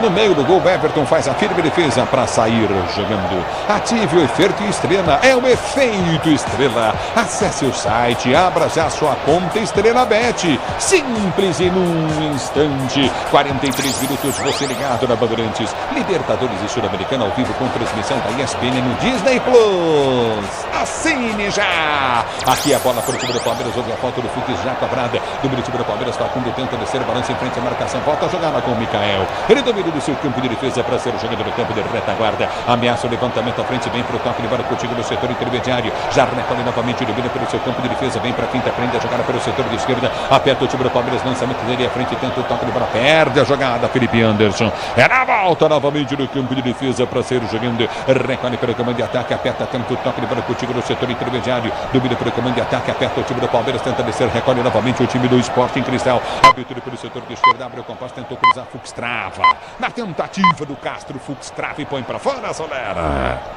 No meio do gol, Everton faz a firme defesa para sair jogando. Ative o efeito Estrela. É o efeito Estrela. Acesse o site, abra já sua conta Estrela Bet. Simples e num instante. 43 minutos, você ligado na Bandeirantes. Libertadores e Sul-Americana ao vivo com transmissão da ESPN no Disney Plus. Assine já! Aqui a bola para o time do Palmeiras. Houve a falta do Fux já cobrada. Do time do Palmeiras, Facundo tenta descer, balança em frente à marcação. Volta a jogar com o Micael. Ele domina do seu campo de defesa para ser jogado no campo de retaguarda. Ameaça o levantamento à frente, vem para o toque de bola contigo no setor intermediário. Já recolhe novamente, domina pelo seu campo de defesa, vem para a quinta, prende a jogada pelo setor de esquerda. Aperta o time do Palmeiras, lançamento dele à frente, tenta o toque de bola, perde a jogada, Felipe Anderson. É na volta novamente no campo de defesa para ser jogando. Recolhe pelo comando de ataque, aperta, tenta o toque de bola contigo no setor intermediário. Domina pelo comando de ataque, aperta o time do Palmeiras, tenta descer, recolhe novamente o time do Sporting Cristal. Abertura pelo setor de esquerda, abre o compasso, tentou cruzar, Fux trava. Na tentativa do Castro, Fux trava e põe pra fora, Soler.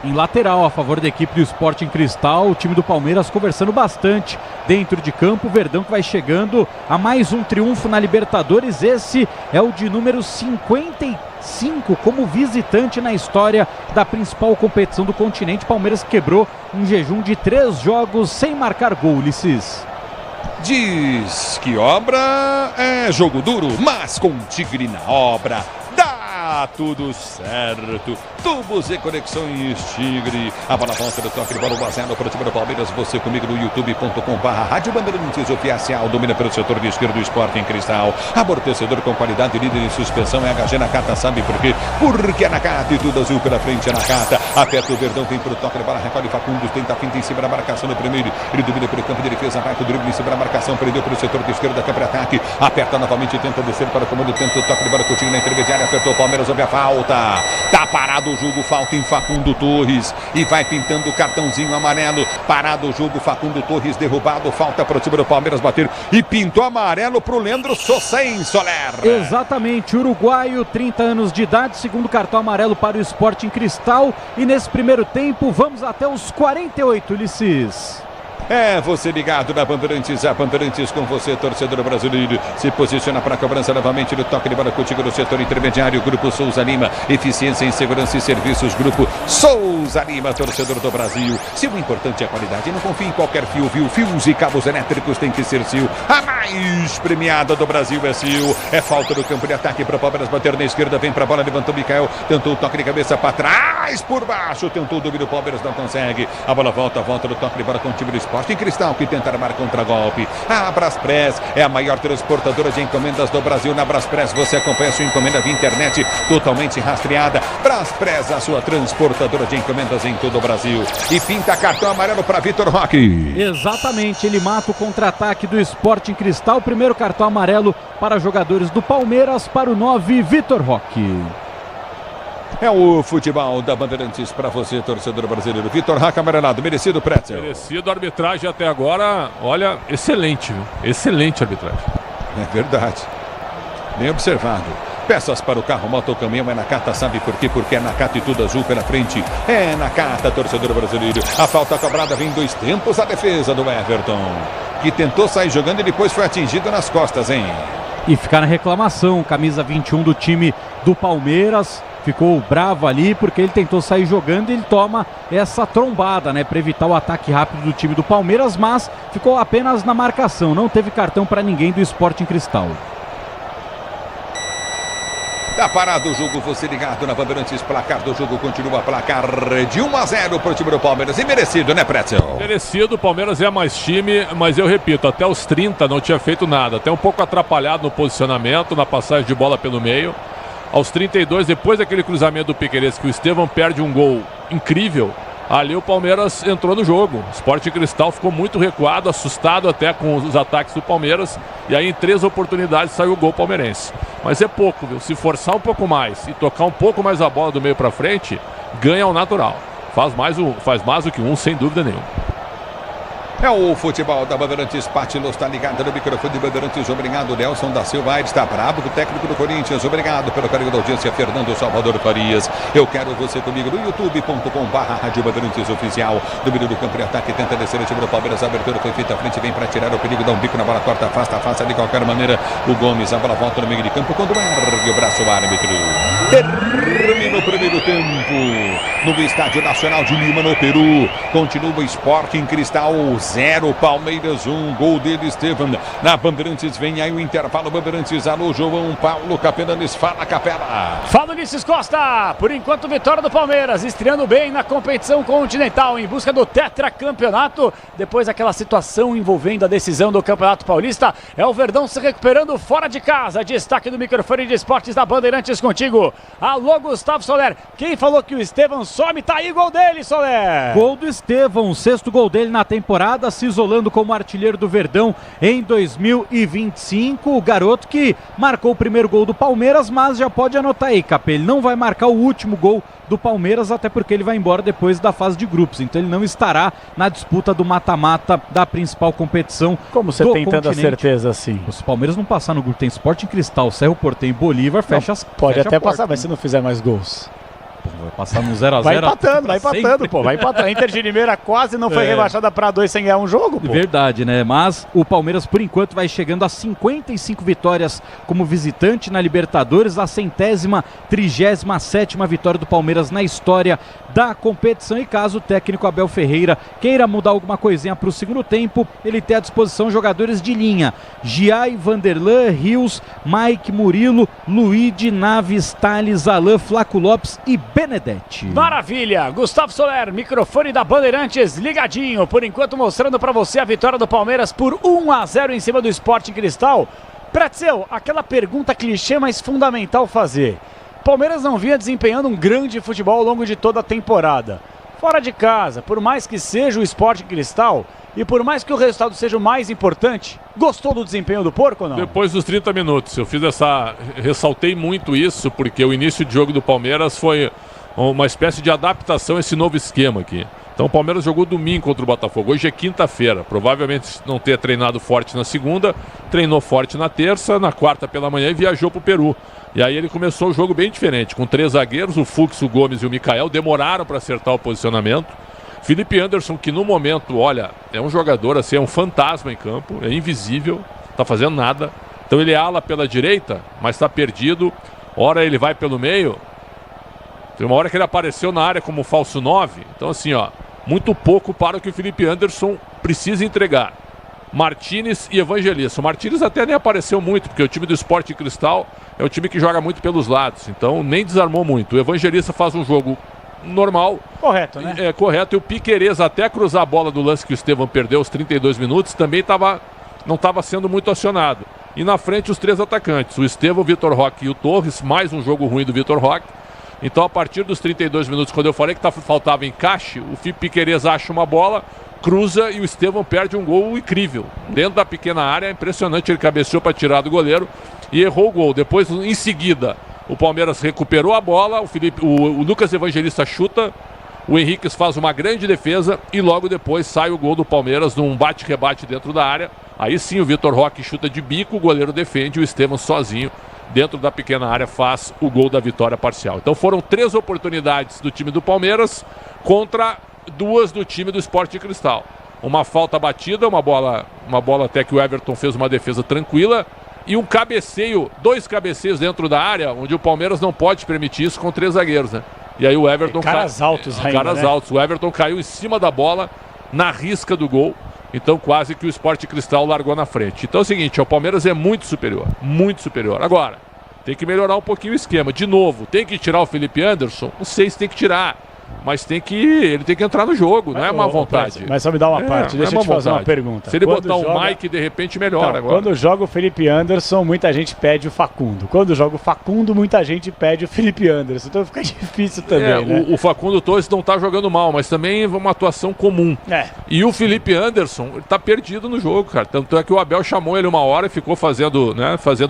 Em lateral, a favor da equipe do Sporting Cristal, o time do Palmeiras conversando bastante dentro de campo. O Verdão que vai chegando a mais um triunfo na Libertadores. Esse é o de número 55 como visitante na história da principal competição do continente. Palmeiras quebrou um jejum de 3 jogos sem marcar gol, Ulisses. Diz que obra é jogo duro, mas com Tigre na obra dá tudo certo. Tubos e Conexões Tigre. A bola volta do toque de bola, 1-0 para o time do Palmeiras. Você comigo no youtube.com/Rádio Bandeirantes Oficial. Domina pelo setor de esquerdo do Sporting Cristal. Amortecedor com qualidade, líder em suspensão é HG Nakata. Sabe por quê? Porque é Nakata e tudo azul pela frente é Nakata. Aperta o Verdão, vem pro toque de bola, recolhe Facundo, tenta a finta em cima da marcação no primeiro. Ele domina pelo campo de defesa, vai pro drible em cima da marcação, prendeu pelo setor de esquerda, câmara ataque. Aperta novamente, tenta descer para o comando, tenta o toque de bola, Coutinho na intermediária, apertou o Palmeiras, houve a falta. Tá parado o jogo, falta em Facundo Torres. E vai pintando o cartãozinho amarelo. Parado o jogo, Facundo Torres derrubado. Falta para o time do Palmeiras bater. E pintou amarelo pro Leandro Sossém, Soler. Exatamente, uruguaio, 30 anos de idade, segundo cartão amarelo para o Sporting Cristal. E nesse primeiro tempo, vamos até os 48, Ulisses. É, você ligado na Bandeirantes, a Bandeirantes com você, torcedor brasileiro. Se posiciona para a cobrança novamente do toque de bola contigo no setor intermediário. Grupo Souza Lima, eficiência em segurança e serviços. Grupo Souza Lima, torcedor do Brasil. Se o importante é a qualidade, não confie em qualquer fio, viu? Fios e cabos elétricos tem que ser Sil. A mais premiada do Brasil é Sil. É falta do campo de ataque para o Palmeiras bater na esquerda. Vem para a bola, levantou o Micael. Tentou o toque de cabeça para trás, por baixo. Tentou o domínio, o Palmeiras não consegue. A bola volta do toque de bola com o time do Sporting Cristal que tenta armar contra-golpe. A Braspress é a maior transportadora de encomendas do Brasil. Na Braspress você acompanha sua encomenda via internet totalmente rastreada. Braspress, a sua transportadora de encomendas em todo o Brasil. E pinta cartão amarelo para Vitor Roque. Exatamente, ele mata o contra-ataque do Sporting Cristal. Primeiro cartão amarelo para jogadores do Palmeiras, para o 9, Vitor Roque. É o futebol da Bandeirantes para você, torcedor brasileiro. Vitor Roque amarelado, merecido, Pretzel. Merecido, a arbitragem até agora, olha, excelente, viu? Excelente arbitragem. É verdade. Bem observado. Peças para o carro, moto, caminhão, é Nakata, sabe por quê? Porque é Nakata e tudo azul pela frente. É Nakata, torcedor brasileiro. A falta cobrada vem 2 tempos, a defesa do Everton, que tentou sair jogando e depois foi atingido nas costas, hein? E ficar na reclamação, camisa 21 do time do Palmeiras. Ficou bravo ali porque ele tentou sair jogando e ele toma essa trombada, né, para evitar o ataque rápido do time do Palmeiras, mas ficou apenas na marcação, não teve cartão para ninguém do Sporting Cristal. Tá parado o jogo, você ligado na Bandeirantes, placar do jogo continua, placar de 1-0 para o time do Palmeiras, e merecido, né, Pretzel? Merecido, o Palmeiras é mais time, mas eu repito, até os 30 não tinha feito nada, até um pouco atrapalhado no posicionamento, na passagem de bola pelo meio. Aos 32, depois daquele cruzamento do Piquerez, que o Estevão perde um gol incrível, ali o Palmeiras entrou no jogo. O Sporting Cristal ficou muito recuado, assustado até com os ataques do Palmeiras. E aí em 3 oportunidades saiu o gol palmeirense. Mas é pouco, viu? Se forçar um pouco mais e tocar um pouco mais a bola do meio para frente, ganha ao natural. Faz mais do que um, sem dúvida nenhuma. É o futebol da Bandeirantes. Pátilos está ligado no microfone de Bandeirantes. Obrigado, Nelson da Silva. Ele está bravo com o técnico do Corinthians. Obrigado pelo carinho da audiência, Fernando Salvador Farias. Eu quero você comigo no youtube.com/Rádio Bandeirantes Oficial. Domínio do campo de ataque, tenta descer o time do Palmeiras. A abertura foi feita à frente, vem para tirar o perigo, dá um bico na bola, corta, afasta de qualquer maneira. O Gomes, a bola volta no meio de campo quando ergue o braço, o árbitro. Termina o primeiro tempo no Estádio Nacional de Lima, no Peru. Continua o Sporting Cristal 0, Palmeiras 1, gol dele, Estevão. Na Bandeirantes vem aí o intervalo. Bandeirantes, alô, João Paulo Capelanes, fala, Capela. Fala, Ulisses Costa. Por enquanto, vitória do Palmeiras, estreando bem na competição continental, em busca do tetracampeonato. Depois daquela situação envolvendo a decisão do Campeonato Paulista, é o Verdão se recuperando fora de casa. Destaque do microfone de esportes da Bandeirantes contigo. Alô, Gustavo Soler. Quem falou que o Estevão some? Tá aí, gol dele, Soler. Gol do Estevão, o 6º gol dele na temporada. temporada, se isolando como artilheiro do Verdão em 2025. O garoto que marcou o primeiro gol do Palmeiras, mas já pode anotar aí, Capê, ele não vai marcar o último gol do Palmeiras, até porque ele vai embora depois da fase de grupos, então ele não estará na disputa do mata-mata da principal competição. Como você tem tanta certeza assim? Se o Palmeiras não passar no grupo, tem Sporting Cristal, Cerro Porteño e Bolívar, fecha as pode fecha até a porta, passar, mas se não fizer mais gols. Vai passar no 0x0. Vai empatando, pô. Vai empatando. A Inter de Limeira quase não foi rebaixada para 2 sem ganhar um jogo, pô. Verdade, né? Mas o Palmeiras, por enquanto, vai chegando a 55 vitórias como visitante na Libertadores, a 137ª vitória do Palmeiras na história da competição. E caso o técnico Abel Ferreira queira mudar alguma coisinha para o segundo tempo, ele tem à disposição jogadores de linha: Giai, Vanderlan, Rios, Mike, Murilo, Luigi, Naves, Thales, Alain, Flaco Lopes e Benedetti. Maravilha! Gustavo Soler, microfone da Bandeirantes ligadinho, por enquanto mostrando para você a vitória do Palmeiras por 1-0 em cima do Sporting Cristal. Pretzel, aquela pergunta clichê, mas fundamental fazer. Palmeiras não vinha desempenhando um grande futebol ao longo de toda a temporada. Fora de casa, por mais que seja o Sporting Cristal e por mais que o resultado seja o mais importante, gostou do desempenho do Porco ou não? Depois dos 30 minutos, eu ressaltei muito isso, porque o início de jogo do Palmeiras foi uma espécie de adaptação a esse novo esquema aqui. Então o Palmeiras jogou domingo contra o Botafogo, hoje é quinta-feira, provavelmente não ter treinado forte na segunda, treinou forte na terça, na quarta pela manhã e viajou para o Peru. E aí ele começou o jogo bem diferente, com 3 zagueiros, o Fux, o Gomes e o Micael, demoraram para acertar o posicionamento. Felipe Anderson, que no momento, olha, é um jogador assim, é um fantasma em campo, é invisível, tá fazendo nada. Então ele ala pela direita, mas está perdido. Ora ele vai pelo meio. Tem uma hora que ele apareceu na área como falso 9. Então assim, ó, muito pouco para o que o Felipe Anderson precisa entregar. Martínez e Evangelista. O Martínez até nem apareceu muito, porque o time do Sporting Cristal é um time que joga muito pelos lados, então nem desarmou muito. O Evangelista faz um jogo normal. Correto, né? É correto. E o Piquerez, até cruzar a bola do lance que o Estevão perdeu aos 32 minutos, também não estava sendo muito acionado. E na frente os 3 atacantes, o Estevão, o Vitor Roque e o Torres, mais um jogo ruim do Vitor Roque. Então a partir dos 32 minutos, quando eu falei que faltava encaixe, o Piquerez acha uma bola, cruza e o Estevão perde um gol incrível. Dentro da pequena área, é impressionante, ele cabeceou para tirar do goleiro e errou o gol. Depois, em seguida, o Palmeiras recuperou a bola, o Lucas Evangelista chuta, o Henriques faz uma grande defesa e logo depois sai o gol do Palmeiras num bate-rebate dentro da área. Aí sim o Vitor Roque chuta de bico, o goleiro defende, o Estevão sozinho dentro da pequena área faz o gol da vitória parcial. Então foram 3 oportunidades do time do Palmeiras contra 2 do time do Sporting Cristal. Uma falta batida, uma bola até que o Everton fez uma defesa tranquila e um cabeceio, 2 cabeceios dentro da área, onde o Palmeiras não pode permitir isso com 3 zagueiros, né? E aí o Everton... Caras altos ainda, caras altos. O Everton caiu em cima da bola, na risca do gol. Então quase que o Sporting Cristal largou na frente. Então é o seguinte, o Palmeiras é muito superior. Muito superior. Agora, tem que melhorar um pouquinho o esquema. De novo, tem que tirar o Felipe Anderson? Não sei se tem que tirar. Mas ele tem que entrar no jogo, não é má vontade. Mas só me dá uma parte, deixa eu te fazer uma pergunta. Se ele botar o Mike, de repente melhora agora. Quando joga o Felipe Anderson, muita gente pede o Facundo. Quando joga o Facundo, muita gente pede o Felipe Anderson. Então fica difícil também, né? O Facundo Torres não tá jogando mal, mas também é uma atuação comum. E o Felipe Anderson, ele tá perdido no jogo, cara. Tanto é que o Abel chamou ele uma hora e ficou fazendo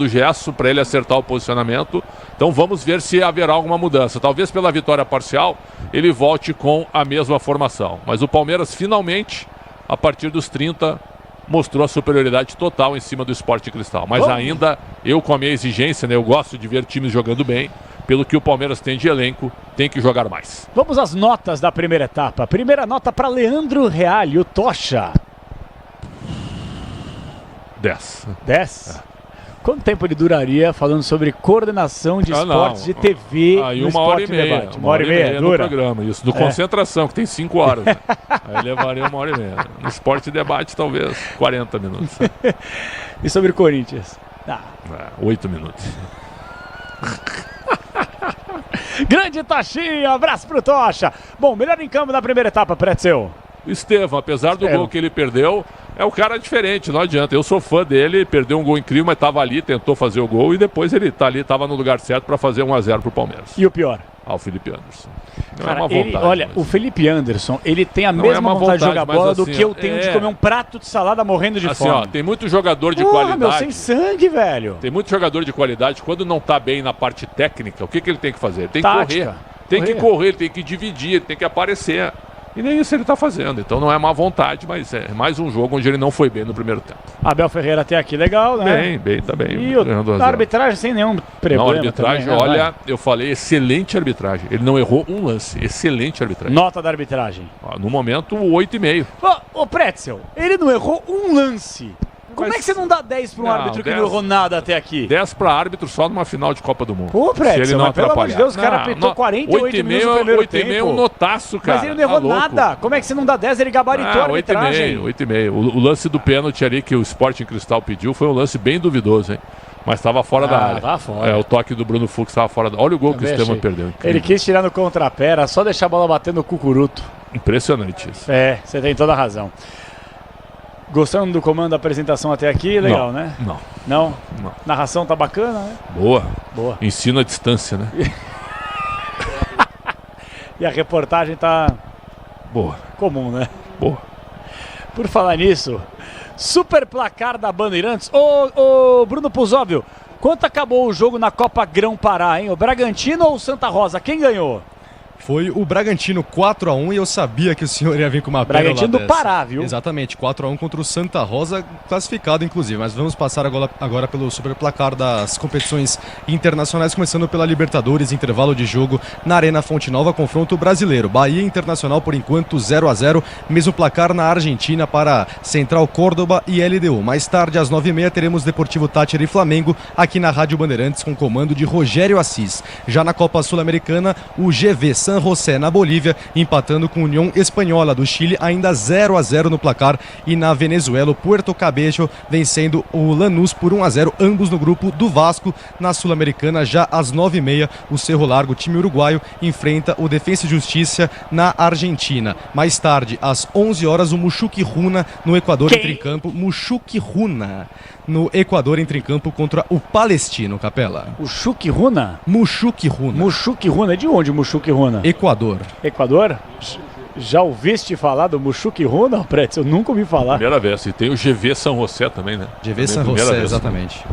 gesto para ele acertar o posicionamento. Então vamos ver se haverá alguma mudança. Talvez pela vitória parcial, ele volte com a mesma formação. Mas o Palmeiras finalmente, a partir dos 30, mostrou a superioridade total em cima do Sporting Cristal. Mas ainda, eu com a minha exigência, né, eu gosto de ver times jogando bem. Pelo que o Palmeiras tem de elenco, tem que jogar mais. Vamos às notas da primeira etapa. Primeira nota para Leandro Reale, o Tocha. 10. 10? Quanto tempo ele duraria falando sobre coordenação de esportes de TV no Esporte Debate? Uma hora e meia no programa, isso. Do Concentração, que tem 5 horas. Né? Aí levaria 1h30. No Esporte Debate, talvez 40 minutos. E sobre Corinthians? 8 minutos. Grande Tachinha, abraço pro Tocha. Bom, melhor em campo da primeira etapa, Pretzel. O Estevão, apesar do gol que ele perdeu, É o cara diferente, não adianta. Eu sou fã dele, perdeu um gol incrível, mas estava ali, tentou fazer o gol e depois ele tá ali, estava no lugar certo para fazer 1-0 pro Palmeiras. E o pior? O Felipe Anderson. Não cara, é uma vontade. Olha, o Felipe Anderson, ele tem a mesma vontade de jogar bola do que eu tenho de comer um prato de salada morrendo de fome. Ó, tem muito jogador de qualidade. Meu, sem sangue, velho. Tem muito jogador de qualidade, quando não tá bem na parte técnica, o que ele tem que fazer? Ele tem que correr. Que correr, ele tem que dividir, ele tem que aparecer. E nem isso ele está fazendo. Então não é má vontade, mas é mais um jogo onde ele não foi bem no primeiro tempo. Abel Ferreira até aqui legal, né? Bem, tá bem. E a arbitragem sem nenhum problema. Não, a arbitragem, também, olha, eu falei, excelente arbitragem. Ele não errou um lance. Excelente arbitragem. Nota da arbitragem. No momento, 8,5. Ô Pretzel, ele não errou um lance. Como é que você não dá 10 para um árbitro que não errou nada até aqui? 10 para árbitro só numa final de Copa do Mundo. Pô, Pretzel, se ele não pelo amor de Deus, o cara apitou 48 minutos no primeiro tempo. 8,5 é um notaço, cara. Mas ele não errou nada. Como é que você não dá 10? Ele gabaritou a arbitragem. 8,5. O lance do pênalti ali que o Sporting Cristal pediu foi um lance bem duvidoso, hein? Mas estava fora da área. Tava fora. O toque do Bruno Fux estava fora da área. Olha o gol que o Estevam perdeu. Incrível. Ele quis tirar no contrapé, era só deixar a bola bater no cucuruto. Impressionante isso. Você tem toda a razão. Gostando do comando da apresentação até aqui? Legal, né? Não? Narração tá bacana, né? Boa. Ensino à distância, né? E a reportagem tá... Boa. Comum, né? Boa. Por falar nisso, super placar da Bandeirantes. Ô Bruno Puzóvio, quanto acabou o jogo na Copa Grão-Pará, hein? O Bragantino ou o Santa Rosa? Quem ganhou? Foi o Bragantino 4-1 e eu sabia que o senhor ia vir com uma pérola Bragantino do Pará, viu? Exatamente, 4-1 contra o Santa Rosa, classificado inclusive. Mas vamos passar agora pelo super placar das competições internacionais, começando pela Libertadores, intervalo de jogo na Arena Fonte Nova, confronto brasileiro. Bahia Internacional por enquanto 0-0, mesmo placar na Argentina para Central Córdoba e LDU. Mais tarde às 9h30 teremos Deportivo Táchira e Flamengo aqui na Rádio Bandeirantes com comando de Rogério Assis. Já na Copa Sul-Americana, o GV San José na Bolívia, empatando com a União Espanhola do Chile, ainda 0-0 no placar, e na Venezuela, o Puerto Cabello vencendo o Lanús por 1-0, ambos no grupo do Vasco. Na Sul-Americana, já às 9h30, o Cerro Largo, time uruguaio, enfrenta o Defensa e Justiça na Argentina. Mais tarde, às 11 horas, o Muxuque Runa no Equador entra em campo. Muxuque Runa no Equador entra em campo contra o Palestino, Capela. Muxuque Runa? Muxuque Runa. Muxuque Runa? De onde Muxuque Runa? Equador. Equador? Já ouviste falar do Muxuque Runa, Pretz? Eu nunca ouvi falar. Primeira vez. E tem o GV São José também, né? GV São José, exatamente.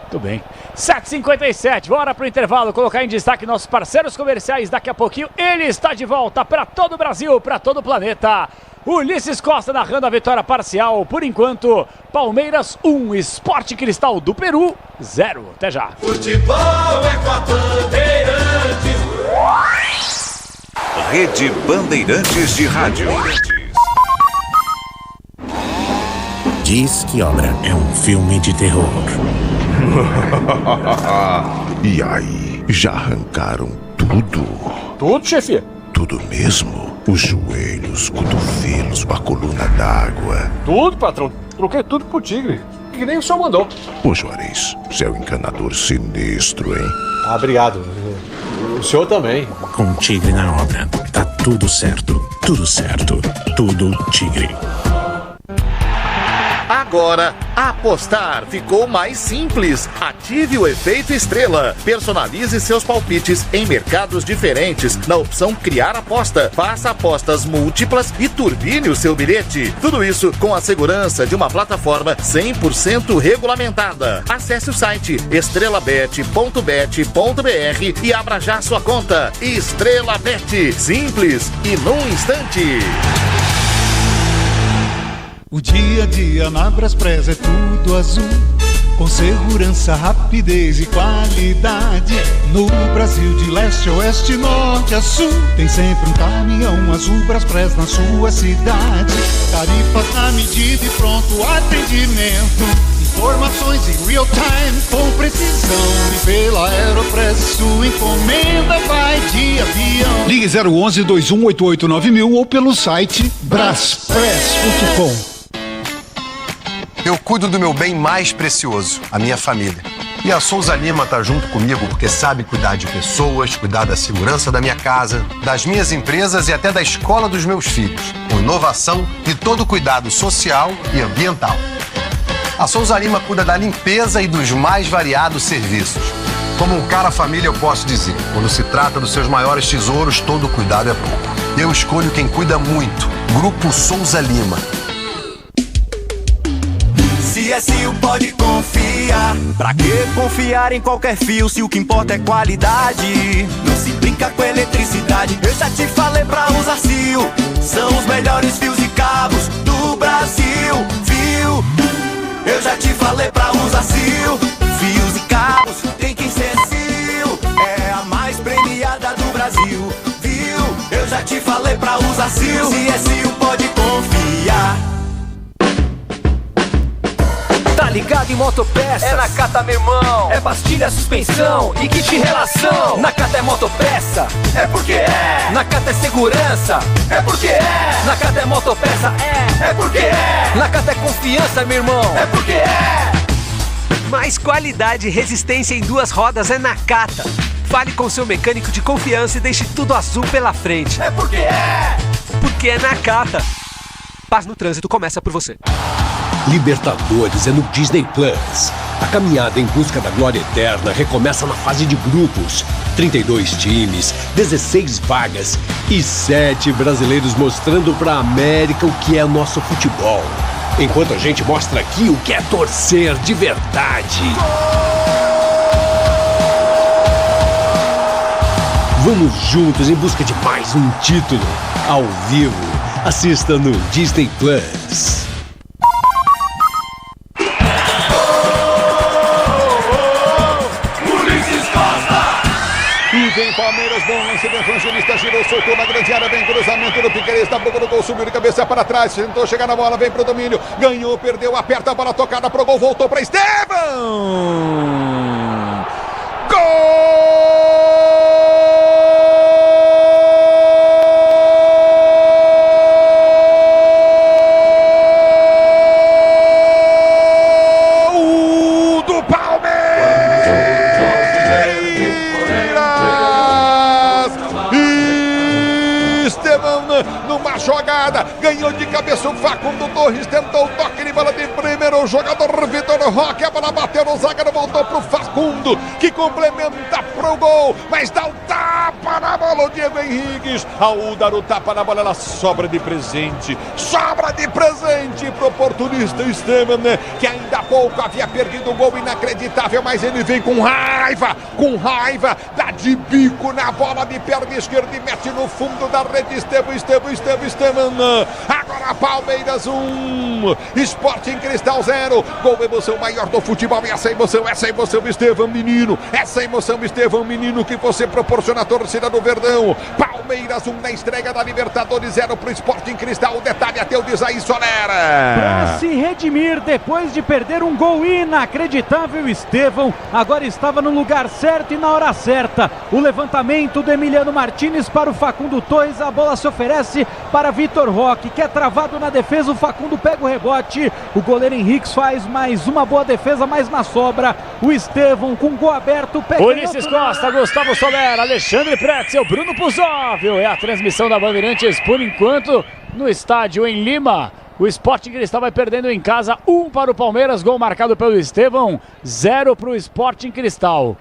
Muito bem. 7h57, bora pro intervalo, colocar em destaque nossos parceiros comerciais. Daqui a pouquinho ele está de volta para todo o Brasil, para todo o planeta. Ulisses Costa narrando a vitória parcial. Por enquanto, Palmeiras 1, Sport Cristal do Peru 0. Até já. Futebol é com a Bandeirantes. Rede Bandeirantes de Rádio. Diz que Obra é um filme de terror. E aí, já arrancaram tudo? Tudo, chefia? Tudo mesmo? Os joelhos, cotovelos, a coluna d'água. Tudo, patrão. Troquei tudo pro Tigre. Que nem o senhor mandou. Ô, Juarez, você é um encanador sinistro, hein? Ah, obrigado. O senhor também. Com Tigre na obra, tá tudo certo. Tudo certo. Tudo Tigre. Agora, apostar ficou mais simples. Ative o efeito estrela. Personalize seus palpites em mercados diferentes na opção Criar Aposta. Faça apostas múltiplas e turbine o seu bilhete. Tudo isso com a segurança de uma plataforma 100% regulamentada. Acesse o site estrelabet.bet.br e abra já sua conta. Estrela Bet. Simples e num instante. O dia a dia na Braspress é tudo azul, com segurança, rapidez e qualidade. No Brasil de leste a oeste, norte a sul, tem sempre um caminhão azul Braspress na sua cidade. Tarifas na medida e pronto atendimento. Informações em real time com precisão. E pela Aeropress sua encomenda vai de avião. Ligue 011-2188-9000 ou pelo site braspress.com. Eu cuido do meu bem mais precioso, a minha família. E a Souza Lima tá junto comigo porque sabe cuidar de pessoas, cuidar da segurança da minha casa, das minhas empresas e até da escola dos meus filhos, com inovação e todo o cuidado social e ambiental. A Souza Lima cuida da limpeza e dos mais variados serviços. Como um cara família, eu posso dizer, quando se trata dos seus maiores tesouros, todo cuidado é pouco. Eu escolho quem cuida muito. Grupo Souza Lima. CSU pode confiar. Pra que confiar em qualquer fio se o que importa é qualidade? Não se brinca com eletricidade. Eu já te falei pra usar Sil. São os melhores fios e cabos do Brasil. Viu? Eu já te falei pra usar Sil. Fios e cabos tem que ser Sil. É a mais premiada do Brasil. Viu? Eu já te falei pra usar Sil. CSU pode confiar. Tá ligado em motopeças? É na Cata, meu irmão. É pastilha, suspensão e kit relação. Na Cata é motopeça? É porque é. Na Cata é segurança? É porque é. Na Cata é motopeça? É porque é. Na Cata é confiança, meu irmão? É porque é. Mais qualidade e resistência em duas rodas é na Cata. Fale com seu mecânico de confiança e deixe tudo azul pela frente. É porque é. Porque é na Cata. Paz no trânsito começa por você. Libertadores é no Disney Plus. A caminhada em busca da glória eterna recomeça na fase de grupos. 32 times, 16 vagas e 7 brasileiros mostrando pra América o que é nosso futebol. Enquanto a gente mostra aqui o que é torcer de verdade. Vamos juntos em busca de mais um título. Ao vivo, assista no Disney Plus. E vem Palmeiras, bom lance do Evangelista, girou, soltou na grande área, vem cruzamento do Piqueires, da boca do gol, subiu de cabeça para trás, tentou chegar na bola, vem pro domínio, ganhou, perdeu, aperta a bola tocada pro gol, voltou para Estevão! Gol! Numa jogada, ganhou de cabeça o Facundo Torres, tentou o toque de bola de primeiro, o jogador Vitor Roque, a bola bateu no zagueiro, voltou pro Facundo, que complementa pro gol, mas dá um tapa na bola o Diego Henriques, ao dar o tapa na bola, ela sobra de presente pro oportunista Esteban, que ainda há pouco havia perdido um gol inacreditável, mas ele vem com raiva, dá de bico na bola de perna esquerda e mete no fundo da rede. Esteban, agora Palmeiras 1, Sporting Cristal 0, gol, emoção maior do futebol, e essa emoção Estevam Menino, que você proporciona à torcida do Verdão. Palmeiras 1 na estreia da Libertadores, 0 pro Sporting Cristal, o detalhe até o diz aí, Soler. Para se redimir depois de perder um gol inacreditável, Estevão agora estava no lugar certo e na hora certa. O levantamento do Emiliano Martínez para o Facundo Torres, a bola se oferece para Vitor Roque, que é travado na defesa, o Facundo pega o rebote, o goleiro Henriques faz mais uma boa defesa, mas na sobra o Estevão com gol aberto, Ulisses Costa, Gustavo Soler, Alexandre Pretzel, Bruno Puzóvio, é a transmissão da Bandeirantes por enquanto no estádio em Lima. O Sporting Cristal vai perdendo em casa, 1 para o Palmeiras, gol marcado pelo Estevão, 0 para o Sporting Cristal.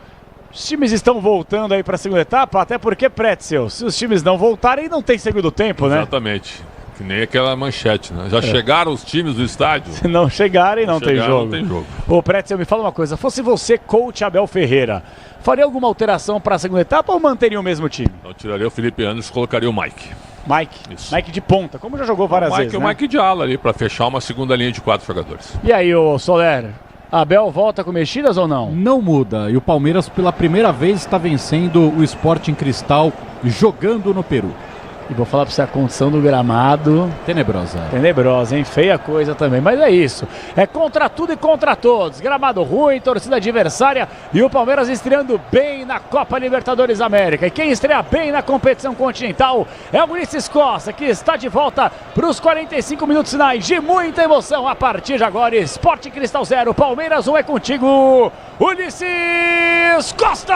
Os times estão voltando aí para a segunda etapa, até porque, Pretzel, se os times não voltarem, não tem segundo tempo, né? Exatamente. Que nem aquela manchete, né? Já chegaram os times do estádio? Se não chegarem, não tem jogo. Não tem jogo. Ô, Pretzel, me fala uma coisa. Fosse você, coach Abel Ferreira, faria alguma alteração para a segunda etapa ou manteria o mesmo time? Eu tiraria o Felipe Anderson e colocaria o Mike. Mike de ponta, como já jogou várias vezes, né? O Mike de ala ali, para fechar uma segunda linha de 4 jogadores. E aí, ô Soler? Abel volta com mexidas ou não? Não muda. E o Palmeiras, pela primeira vez, está vencendo o Sporting Cristal jogando no Peru. E vou falar pra você, a condição do gramado... Tenebrosa. Tenebrosa, hein? Feia coisa também. Mas é isso. É contra tudo e contra todos. Gramado ruim, torcida adversária e o Palmeiras estreando bem na Copa Libertadores América. E quem estreia bem na competição continental é o Ulisses Costa, que está de volta para os 45 minutos finais de muita emoção. A partir de agora, Sport Cristal 0, Palmeiras 1 é contigo, Ulisses Costa!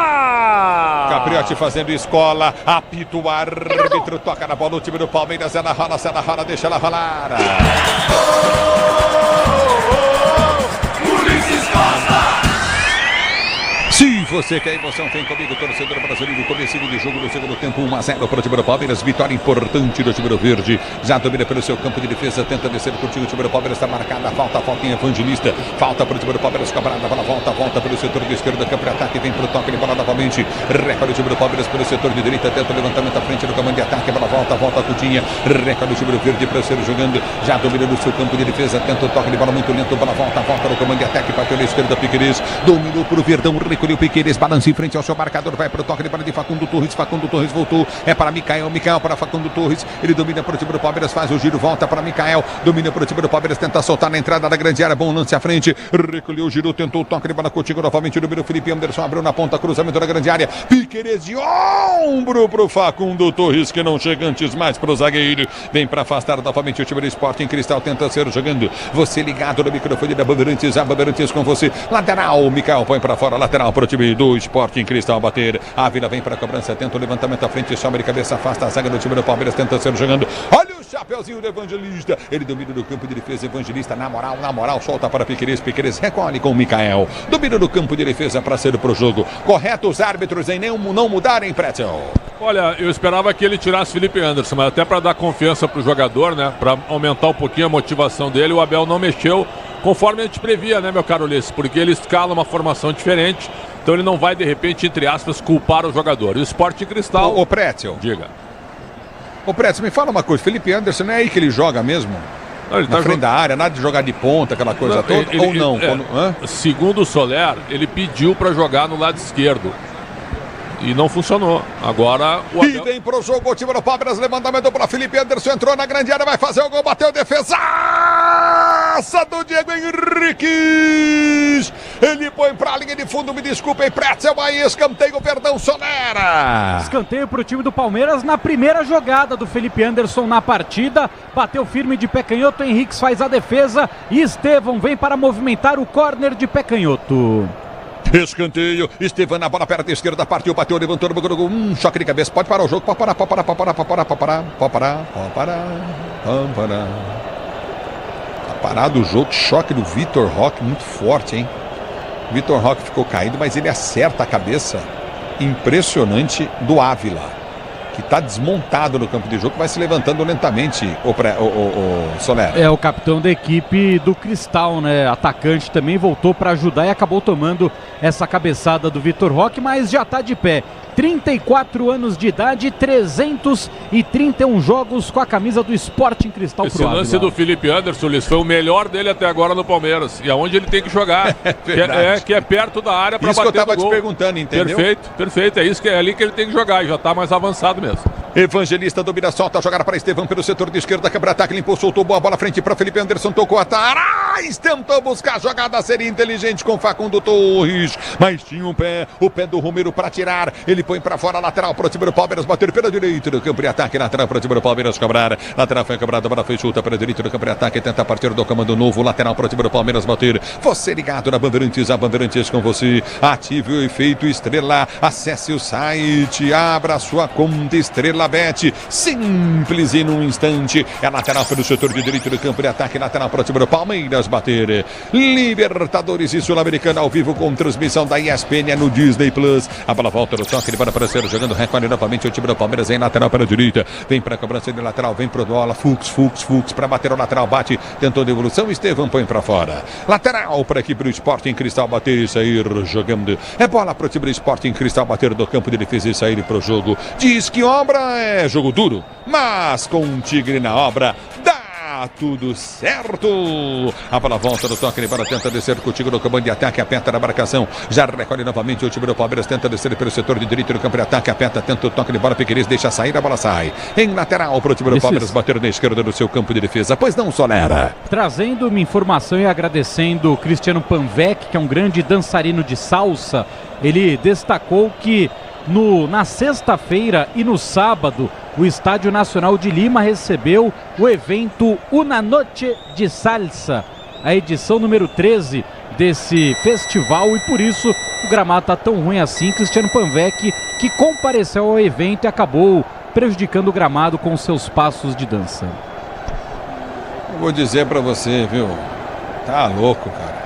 Capriotti fazendo escola, apita o árbitro, toca na bola, o time do Palmeiras, ela rola, deixa ela rolar. Ulisses Costa! Se você quer emoção, vem comigo, torcedor brasileiro. Comecinho de jogo no segundo tempo, 1-0 para o time do Palmeiras. Vitória importante do time do Verde. Já domina pelo seu campo de defesa, tenta descer contigo. O time do Palmeiras está marcada. Faltinha Evangelista. Falta para o time do Palmeiras. Cobrada, bola volta pelo setor de esquerda. Campo de ataque, vem para o toque de bola novamente. Recorde o time do Palmeiras pelo setor de direita. Tenta o levantamento à frente do comando de ataque. Bola volta a Coutinho. Recorde o time do Verde para ser jogando. Já domina no seu campo de defesa. Tenta o toque de bola muito lento. Bola volta no comando de ataque. Bateu na esquerda, Piquerez. Dominou para o Verdão. Recolheu o Piquerez. Balança em frente ao seu marcador. Vai para o toque de bola de Facundo Torres. Facundo Torres voltou. É para Micael para Facundo Torres. Ele domina para o time do Palmeiras. Faz o giro. Volta para Micael. Domina para o time do Palmeiras. Tenta soltar na entrada da grande área. Bom lance à frente. Recolheu, girou. Tentou o toque de bola. Coutinho novamente. Domina o Felipe Anderson. Abriu na ponta. Cruzamento da grande área. Piquerez de ombro para o Facundo Torres, que não chega antes mais para o zagueiro. Vem para afastar novamente o time do Sporting Cristal. Tenta ser jogando. Você ligado no microfone da Bandeirantes. A Bandeirantes com você. Lateral. Micael põe para fora. Lateral para o time do Sporting Cristal bater. Ávila vem para a cobrança. Tenta o levantamento à frente. Sobe de cabeça. Afasta a zaga do time do Palmeiras. Tenta ser jogando. Olha o chapeuzinho do Evangelista. Ele domina no campo de defesa. Evangelista na moral. Solta para Piquerez. Piquerez recolhe com o Micael. Domina no campo de defesa para ser pro jogo. Correto os árbitros em não mudarem, Pretzel. Olha, eu esperava que ele tirasse Felipe Anderson, mas até para dar confiança pro jogador, né? Para aumentar um pouquinho a motivação dele, o Abel não mexeu conforme a gente previa, né, meu caro Ulisses? Porque ele escala uma formação diferente, então ele não vai, de repente, entre aspas, culpar o jogador. E o Sporting Cristal... Ô Pretzel. Diga. Ô Pretzel, me fala uma coisa. Felipe Anderson, não é aí que ele joga mesmo? Não, ele na frente da área, nada de jogar de ponta, aquela coisa toda, ou não? Segundo o Soler, ele pediu para jogar no lado esquerdo. E não funcionou. Agora o Abel... E vem pro jogo o time do Palmeiras. Levantamento para Felipe Anderson. Entrou na grande área, vai fazer o gol. Bateu defesaça do Diego Henrique. Ele põe pra linha de fundo. Me desculpem, Pretzel. Aí escanteio, Verdão Solera. Escanteio pro time do Palmeiras na primeira jogada do Felipe Anderson na partida. Bateu firme de pé canhoto. Henrique faz a defesa. E Estevão vem para movimentar o córner de pé canhoto. Escanteio, Estevan na bola perto esquerda, partiu, bateu, levantou, choque de cabeça, pode parar o jogo, pode parar. Tá parado o jogo, choque do Vitor Roque, muito forte, hein? Vitor Roque ficou caído, mas ele acerta a cabeça, impressionante, do Ávila, que está desmontado no campo de jogo, vai se levantando lentamente, o Soler. É o capitão da equipe do Cristal, né? Atacante também voltou para ajudar e acabou tomando essa cabeçada do Vitor Roque, mas já está de pé. 34 anos de idade, 331 jogos com a camisa do Sporting Cristal. Esse lance do Felipe Anderson, foi o melhor dele até agora no Palmeiras. E aonde ele tem que jogar. que é perto da área para bater. Isso que eu estava te perguntando, entendeu? Perfeito. É isso que é ali que ele tem que jogar. E já está mais avançado mesmo. Evangelista domina, solta, jogar para Estevão pelo setor de esquerda, quebra-ataque, limpou, soltou, boa bola frente para Felipe Anderson, tocou atrás, tentou buscar a jogada, seria inteligente com Facundo Torres, mas tinha o pé do Romero para tirar, ele põe para fora, lateral para o time do Palmeiras, bater pela direita do campo de ataque, lateral para o time do Palmeiras cobrar, lateral foi cobrado, bola foi chuta para a direita do campo de ataque, tenta partir do comando novo, lateral para o time do Palmeiras bater, você ligado na Bandeirantes, a Bandeirantes com você, ative o efeito Estrela, acesse o site, abra sua conta Estrela Bet, simples e num instante, é lateral pelo setor de direito do campo de ataque, lateral para o time do Palmeiras bater, Libertadores e Sul-Americana ao vivo com transmissão da ESPN no Disney Plus, a bola volta no toque, ele vai aparecer jogando, recolhe novamente o time do Palmeiras em lateral para a direita, vem para a cobrança de lateral, vem pro bola, Fux para bater o lateral, bate, tentou devolução, Estevão põe para fora, lateral para aqui pro Sporting Cristal bater e sair jogando, é bola pro time do Sporting Cristal bater do campo de defesa e sair pro jogo, diz que obra é jogo duro, mas com o Tigre na obra, dá Tá tudo certo. A bola volta no toque de bola, tenta descer contigo no comando de ataque, aperta na marcação, já recolhe novamente o time do Palmeiras, tenta descer pelo setor de direito no campo de ataque, aperta, tenta o toque de bola, Piquerez deixa sair, a bola sai. Em lateral para o time do Palmeiras, bater na esquerda do seu campo de defesa. Pois não, Solera. Trazendo uma informação e agradecendo o Cristiano Panvec, que é um grande dançarino de salsa, ele destacou que na sexta-feira e no sábado, o Estádio Nacional de Lima recebeu o evento Una Noche de Salsa, a edição número 13 desse festival, e por isso o gramado está tão ruim assim. Cristiano Panvec, que compareceu ao evento e acabou prejudicando o gramado com seus passos de dança. Eu vou dizer pra você, viu? Tá louco, cara.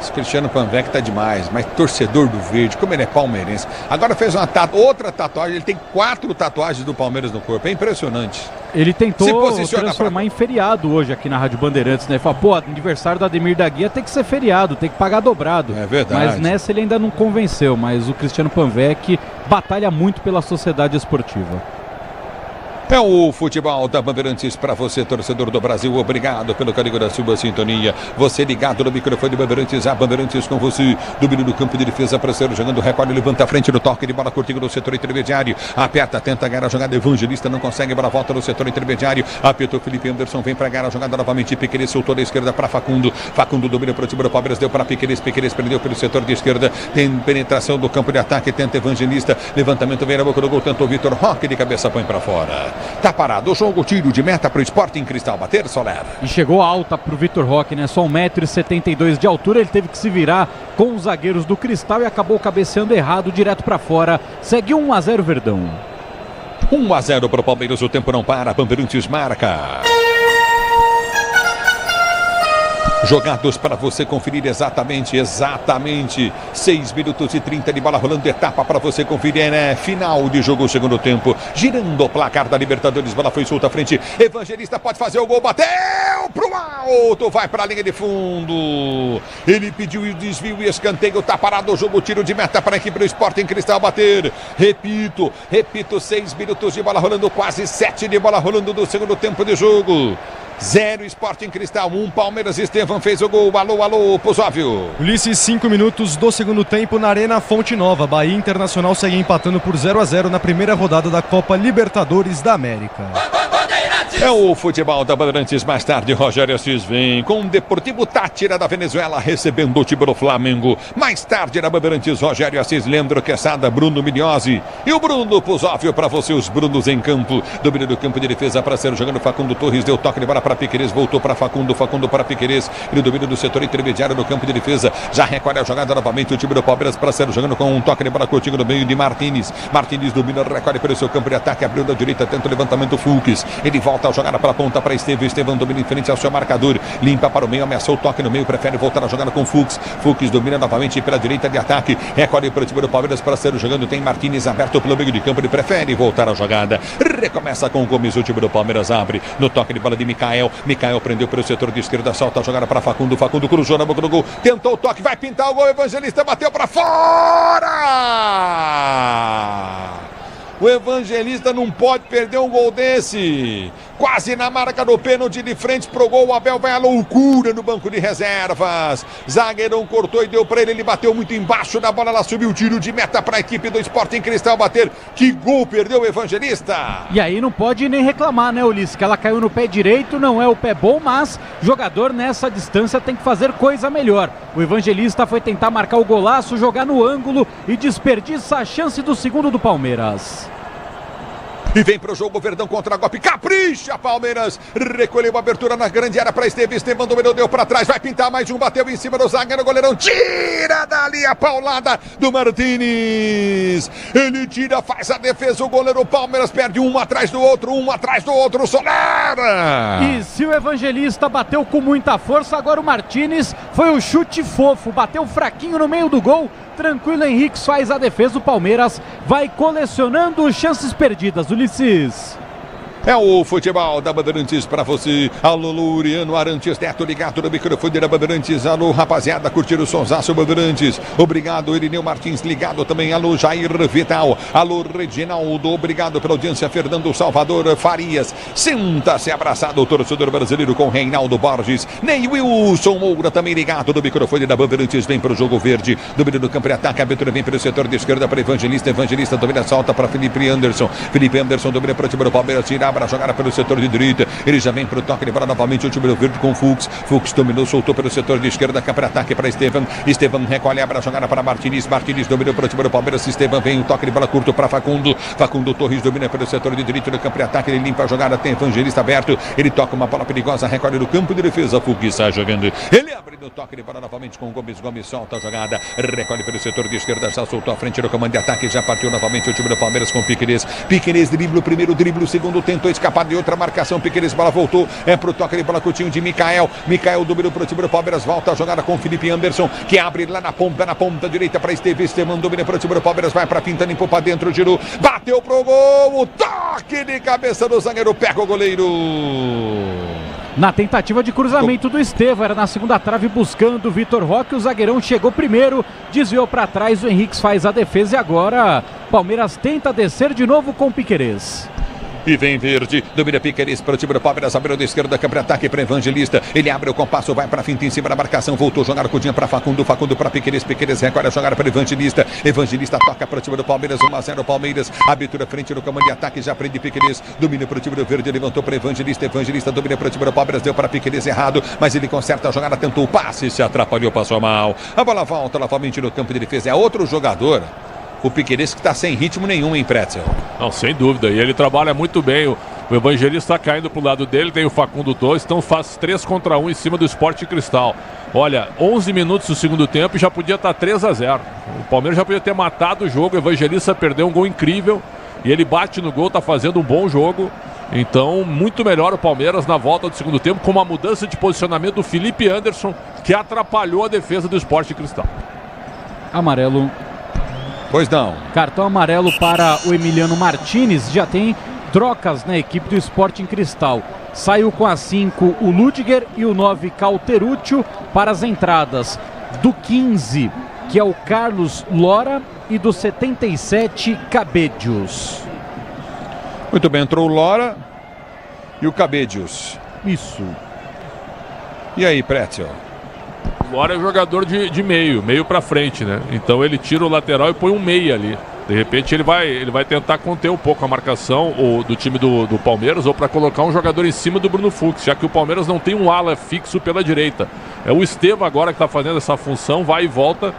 Esse Cristiano Panvec tá demais, mas torcedor do Verde, como ele é palmeirense. Agora fez outra tatuagem, ele tem 4 tatuagens do Palmeiras no corpo, é impressionante. Ele tentou transformar em feriado hoje aqui na Rádio Bandeirantes, né? Ele falou, pô, aniversário do Ademir da Guia tem que ser feriado, tem que pagar dobrado. É verdade. Mas nessa ele ainda não convenceu, mas o Cristiano Panvec batalha muito pela sociedade esportiva. É o futebol da Bandeirantes para você, torcedor do Brasil. Obrigado pelo carinho da sua sintonia. Você ligado no microfone Bandeirantes, a Bandeirantes com você. Domínio do campo de defesa para ser jogando, recolhe, levanta a frente no toque de bola curtinho no setor intermediário. Aperta, tenta ganhar a jogada. Evangelista não consegue, bola volta no setor intermediário. Apertou Felipe Anderson, vem para ganhar a jogada novamente. Piquerez soltou da esquerda para Facundo. Facundo domina para o time do Palmeiras, deu para Piquerez. Piquerez prendeu pelo setor de esquerda. Tem penetração do campo de ataque, tenta Evangelista. Levantamento vem na boca do gol, tentou Vitor Roque de cabeça, põe para fora. Tá parado o jogo, tiro de meta para o Sporting Cristal bater, Solera. E chegou alta para o Vitor Roque, né? Só 1,72 m de altura, ele teve que se virar com os zagueiros do Cristal e acabou cabeceando errado, direto para fora. Segue 1-0 Verdão. 1-0 para o Palmeiras, o tempo não para, Bandeirantes marca. Jogados para você conferir exatamente 6 minutos e 30 de bola rolando, etapa para você conferir, né? Final de jogo, segundo tempo, girando o placar da Libertadores, bola foi solta à frente, Evangelista pode fazer o gol, bateu pro alto, vai para a linha de fundo, ele pediu o desvio e escanteio, tá parado o jogo, tiro de meta para a equipe do Sporting Cristal bater, repito, 6 minutos de bola rolando, quase 7 de bola rolando do segundo tempo de jogo. 0 Sporting Cristal, 1 Palmeiras. Estevam fez o gol. Alô, Pozóvio. Ulisses, 5 minutos do segundo tempo na Arena Fonte Nova. Bahia Internacional segue empatando por 0-0 na primeira rodada da Copa Libertadores da América. É o futebol da Bandeirantes. Mais tarde, Rogério Assis vem com o Deportivo Táchira da Venezuela recebendo o time do Flamengo. Mais tarde na Bandeirantes, Rogério Assis, Leandro Quesada, Bruno Migliozzi e o Bruno Pozóvio para você, os Brunos em campo. Domínio do campo de defesa para ser jogando Facundo Torres, deu toque de bola para Piquerez, voltou para Facundo para Piquerez, e o domínio do setor intermediário no campo de defesa, já recolhe a jogada novamente o time do Palmeiras para ser jogando com um toque de bola curtinho no meio de Martínez. Martínez domina, recolhe pelo seu campo de ataque, abriu da direita, tenta o levantamento Fulques, ele volta a jogada para a ponta para Estevão domina em frente ao seu marcador, limpa para o meio, ameaçou o toque no meio, prefere voltar a jogada com Fulques domina novamente pela direita de ataque, recolhe para o time do Palmeiras para ser jogando, tem Martínez aberto pelo meio de campo, ele prefere voltar a jogada, recomeça com o Gomes, o time do Palmeiras abre, no toque de bola de Mikael prendeu pelo setor de esquerda, solta a jogada para Facundo cruzou na boca do gol, tentou o toque, vai pintar o gol, Evangelista bateu para fora! O Evangelista não pode perder um gol desse. Quase na marca do pênalti, de frente pro gol. O Abel vai à loucura no banco de reservas. Zagueirão cortou e deu para ele. Ele bateu muito embaixo da bola. Ela subiu o tiro de meta para a equipe do Sporting Cristal bater. Que gol perdeu o Evangelista. E aí não pode nem reclamar, né, Ulisses? Que ela caiu no pé direito, não é o pé bom, mas jogador nessa distância tem que fazer coisa melhor. O Evangelista foi tentar marcar o golaço, jogar no ângulo e desperdiça a chance do segundo do Palmeiras. E vem pro jogo, Verdão contra a golpe, capricha Palmeiras, recolheu a abertura na grande área para Estevão dominou, deu para trás, vai pintar mais um, bateu em cima do zagueiro, goleirão tira dali a paulada do Martínez, ele tira, faz a defesa, o goleiro Palmeiras perde um atrás do outro, Solera! E se o Evangelista bateu com muita força, agora o Martínez foi o chute fofo, bateu fraquinho no meio do gol, tranquilo, Henrique faz a defesa, o Palmeiras vai colecionando chances perdidas, Ulisses. É o futebol da Bandeirantes para você. Alô, Luriano Arantes Neto, ligado no microfone da Bandeirantes. Alô, rapaziada, curtir o sonsaço Bandeirantes. Obrigado, Irineu Martins, ligado também. Alô, Jair Vital. Alô, Reginaldo, obrigado pela audiência. Fernando Salvador Farias. Sinta-se abraçado, o torcedor brasileiro, com Reinaldo Borges. Ney Wilson Moura também ligado no microfone da Bandeirantes. Vem para o jogo verde. Domínio do campo de ataque. A abertura vem pelo setor de esquerda para Evangelista. Evangelista domina, solta para Felipe Anderson. Felipe Anderson domina para o time do Palmeiras. Tira para jogar pelo setor de direita. Ele já vem para o toque de bola novamente. O time do verde com Fux. Fux dominou, soltou pelo setor de esquerda. Campo de ataque para Estevam. Estevam recolhe a jogada para Martins. Martins dominou para o time do Palmeiras. Estevam vem, um toque de bola curto para Facundo. Facundo Torres domina pelo setor de direita no campo de ataque. Ele limpa a jogada. Tem Evangelista aberto. Ele toca uma bola perigosa. Recolhe no campo de defesa. Fux sai jogando. Ele abre no toque de bola novamente com Gomes. Gomes solta a jogada. Recolhe pelo setor de esquerda. Já soltou a frente no comando de ataque. Já partiu novamente o time do Palmeiras com Piquerez. Piquerez dribla o primeiro, dribla o segundo. Tentou escapar de outra marcação. Piquerez, bola voltou. É pro toque de bola curtinho de Mikael. Mikael dominou pro time do Palmeiras. Volta a jogada com Felipe Anderson, que abre lá na ponta direita para Estevam. Estevam domina pro time do Palmeiras. Vai pra pinta, limpou pra dentro. Girou. Bateu pro gol. O toque de cabeça do zagueiro. Pega o goleiro. Na tentativa de cruzamento do Estevam, era na segunda trave buscando o Vitor Roque, o zagueirão chegou primeiro, desviou para trás, o Henrique faz a defesa e agora Palmeiras tenta descer de novo com o Piquerez. E vem verde, domina Piquerez para o time do Palmeiras, abriu da esquerda, campo de ataque para Evangelista, ele abre o compasso, vai para a finta em cima da marcação, voltou a jogar o Cudinha para Facundo, Facundo para Piquerez, Piquerez recolhe a jogada para Evangelista, Evangelista toca para o time do Palmeiras, 1-0 Palmeiras, abertura frente no comando de ataque, já prende Piquerez, domina para o time do verde, levantou para Evangelista, Evangelista domina para o time do Palmeiras, deu para Piquerez errado, mas ele conserta a jogada, tentou o passe, se atrapalhou, passou mal, a bola volta novamente no campo de defesa, é outro jogador. O Piquerez que está sem ritmo nenhum, hein, Pretzel? Não, sem dúvida. E ele trabalha muito bem. O Evangelista está caindo pro lado dele, tem o Facundo 2, então faz 3 contra 1 em cima do Sport Cristal. Olha, 11 minutos do segundo tempo e já podia estar 3-0. O Palmeiras já podia ter matado o jogo. O Evangelista perdeu um gol incrível e ele bate no gol, está fazendo um bom jogo. Então, muito melhor o Palmeiras na volta do segundo tempo, com uma mudança de posicionamento do Felipe Anderson, que atrapalhou a defesa do Sport Cristal. Amarelo. Pois não. Cartão amarelo para o Emiliano Martínez. Já tem trocas na equipe do Sporting Cristal. Saiu com a 5 o Ludger e o 9 Cauterúcio para as entradas do 15, que é o Carlos Lora, e do 77 Cabedios. Muito bem, entrou o Lora e o Cabedios. Isso. E aí, Pretzel? Lora é jogador de meio para frente, né? Então ele tira o lateral e põe um meia ali. De repente ele vai tentar conter um pouco a marcação do time do Palmeiras, ou para colocar um jogador em cima do Bruno Fux, já que o Palmeiras não tem um ala fixo pela direita. É o Estevam agora que está fazendo essa função, vai e volta,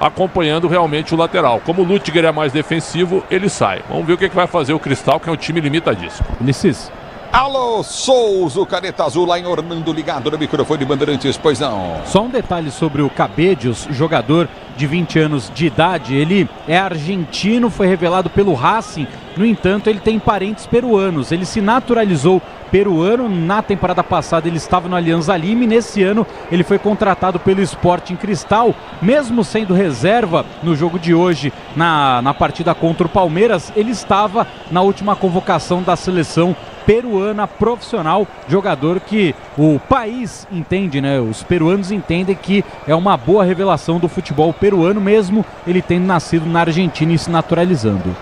acompanhando realmente o lateral. Como o Lutger é mais defensivo, ele sai. Vamos ver o que vai fazer o Cristal, que é um time limitadíssimo. Ulisses. Alô, Souza, o caneta azul lá em Orlando, ligado no microfone de Bandeirantes, pois não. Só um detalhe sobre o Cabedios, jogador de 20 anos de idade. Ele é argentino, foi revelado pelo Racing. No entanto, ele tem parentes peruanos. Ele se naturalizou peruano. Na temporada passada ele estava no Alianza Lima e nesse ano ele foi contratado pelo Sporting Cristal. Mesmo sendo reserva no jogo de hoje, na partida contra o Palmeiras, ele estava na última convocação da seleção peruana profissional, jogador que o país entende, né? Os peruanos entendem que é uma boa revelação do futebol peruano, mesmo ele tendo nascido na Argentina e se naturalizando.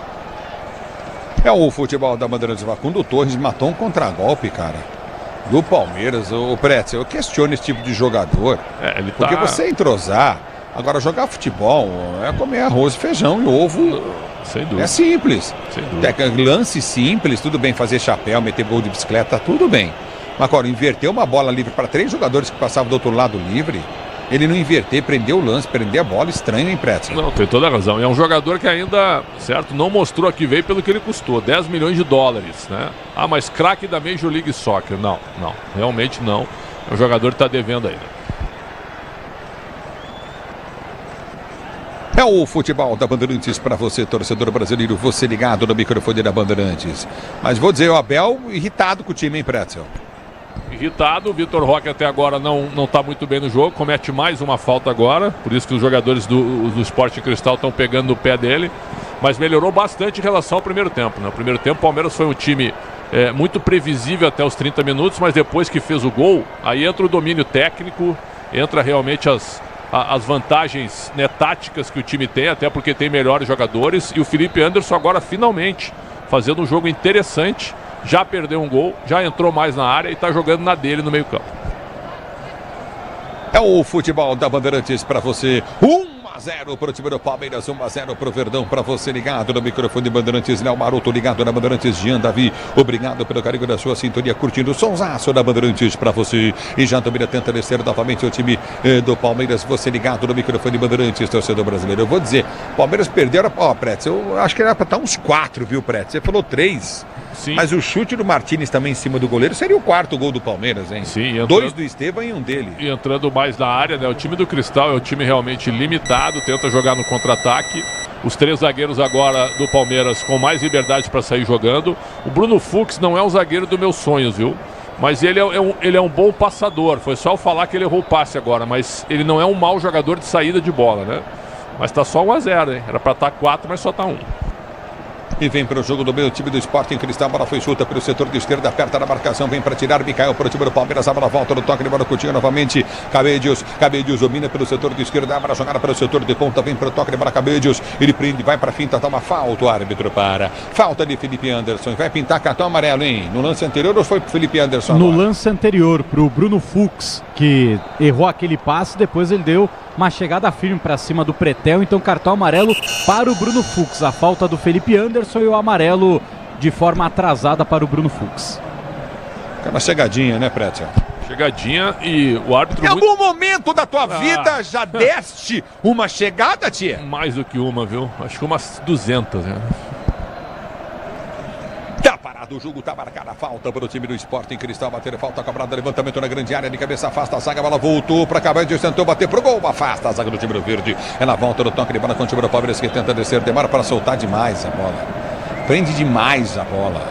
É o futebol da Bandeirantes. Facundo Torres matou um contragolpe, cara, do Palmeiras. O Pretzel, eu questiono esse tipo de jogador, porque você entrosar, agora jogar futebol é comer arroz, feijão e ovo. Sem dúvida. É simples. Sem dúvida. Lance simples, tudo bem, fazer chapéu, meter gol de bicicleta, tudo bem. Mas agora, inverter uma bola livre para 3 jogadores que passavam do outro lado livre, ele não inverter, prender o lance, prender a bola, estranho, hein, Pretzel? Não, tem toda a razão. E é um jogador que ainda, certo, não mostrou a que veio pelo que ele custou, 10 milhões de dólares, né? Ah, mas craque da Major League Soccer. Não, realmente não. É um jogador que está devendo ainda. É o futebol da Bandeirantes para você, torcedor brasileiro, você ligado no microfone da Bandeirantes. Mas vou dizer, o Abel irritado com o time, hein, Pretzel? Irritado, o Vitor Roque até agora não está muito bem no jogo, comete mais uma falta agora, por isso que os jogadores do Sporting Cristal estão pegando no pé dele, mas melhorou bastante em relação ao primeiro tempo, né? No primeiro tempo o Palmeiras foi um time muito previsível até os 30 minutos, mas depois que fez o gol, aí entra o domínio técnico, entra realmente as vantagens, né, táticas que o time tem, até porque tem melhores jogadores, e o Felipe Anderson agora finalmente fazendo um jogo interessante, já perdeu um gol, já entrou mais na área e está jogando na dele no meio campo. É o futebol da Bandeirantes para você. 1-0 para o time do Palmeiras, 1-0 para o Verdão, para você ligado no microfone Bandeirantes, Léo Maroto ligado na Bandeirantes, Jean Davi, obrigado pelo carinho da sua sintonia, curtindo o sonsaço da Bandeirantes para você, e já domina, tenta descer novamente o time do Palmeiras, você ligado no microfone Bandeirantes, torcedor brasileiro. Eu vou dizer, Palmeiras perdeu, Pretz, eu acho que era para estar uns 4, viu, Pretz? Você falou 3. Sim. Mas o chute do Martínez também em cima do goleiro seria o 4º gol do Palmeiras, hein? Sim, entrando, 2 do Estevam e 1 dele. E entrando mais na área, né? O time do Cristal é um time realmente limitado, tenta jogar no contra-ataque. Os 3 zagueiros agora do Palmeiras com mais liberdade para sair jogando. O Bruno Fux não é um zagueiro dos meus sonhos, viu? Mas ele é um bom passador. Foi só eu falar que ele errou o passe agora, mas ele não é um mau jogador de saída de bola, né? Mas tá só 1-0, hein? Era para estar 4, mas só tá 1. E vem para o jogo do meio time do Sporting Cristal. A bola foi chuta pelo setor de esquerda, aperta na marcação, vem para tirar. Micael para o time do Palmeiras. A bola volta no toque de bola, Coutinho novamente. Cabedios domina pelo setor de esquerda, abre a jogada para o setor de ponta, vem para o toque de bola. Cabedios, ele prende, vai para a finta, toma falta. O árbitro para. Falta de Felipe Anderson. Vai pintar cartão amarelo, hein? No lance anterior ou foi para Felipe Anderson? No lance anterior, para o Bruno Fux, que errou aquele passe, depois ele deu uma chegada firme para cima do Pretel, então cartão amarelo para o Bruno Fux. A falta do Felipe Anderson e o amarelo de forma atrasada para o Bruno Fux. Aquela chegadinha, né, Pretel? Chegadinha e o árbitro... Em algum momento da tua vida já deste uma chegada, tia? Mais do que uma, viu? Acho que umas 200, né? Tá parado o jogo, tá marcada a falta para o time do Sporting Cristal. Bater falta cobrada, levantamento na grande área, de cabeça afasta a zaga, a bola voltou para Cabedios, tentou bater pro gol, afasta a zaga do time do Verde. Ela volta no toque de bola com o time do Palmeiras, que tenta descer, demora para soltar demais a bola. Prende demais a bola.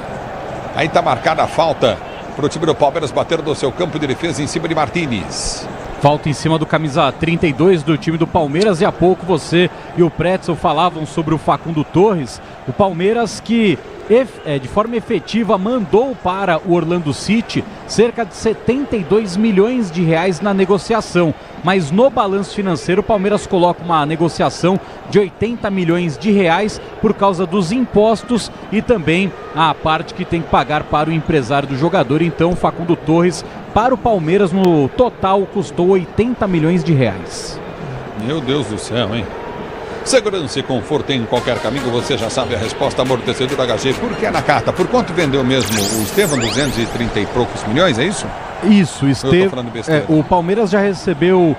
Aí tá marcada a falta para o time do Palmeiras bater no seu campo de defesa em cima de Martínez. Falta em cima do camisa 32 do time do Palmeiras. E há pouco você e o Pretzel falavam sobre o Facundo Torres. O Palmeiras que de forma efetiva mandou para o Orlando City cerca de 72 milhões de reais na negociação. Mas no balanço financeiro o Palmeiras coloca uma negociação de 80 milhões de reais por causa dos impostos e também a parte que tem que pagar para o empresário do jogador. Então Facundo Torres para o Palmeiras no total custou 80 milhões de reais. Meu Deus do céu, hein? Segurança e conforto em qualquer caminho, você já sabe a resposta. Amortecedor HG, por que é na carta? Por quanto vendeu mesmo o Estevam? 230 e poucos milhões, é isso? Isso, Estevam. O Palmeiras já recebeu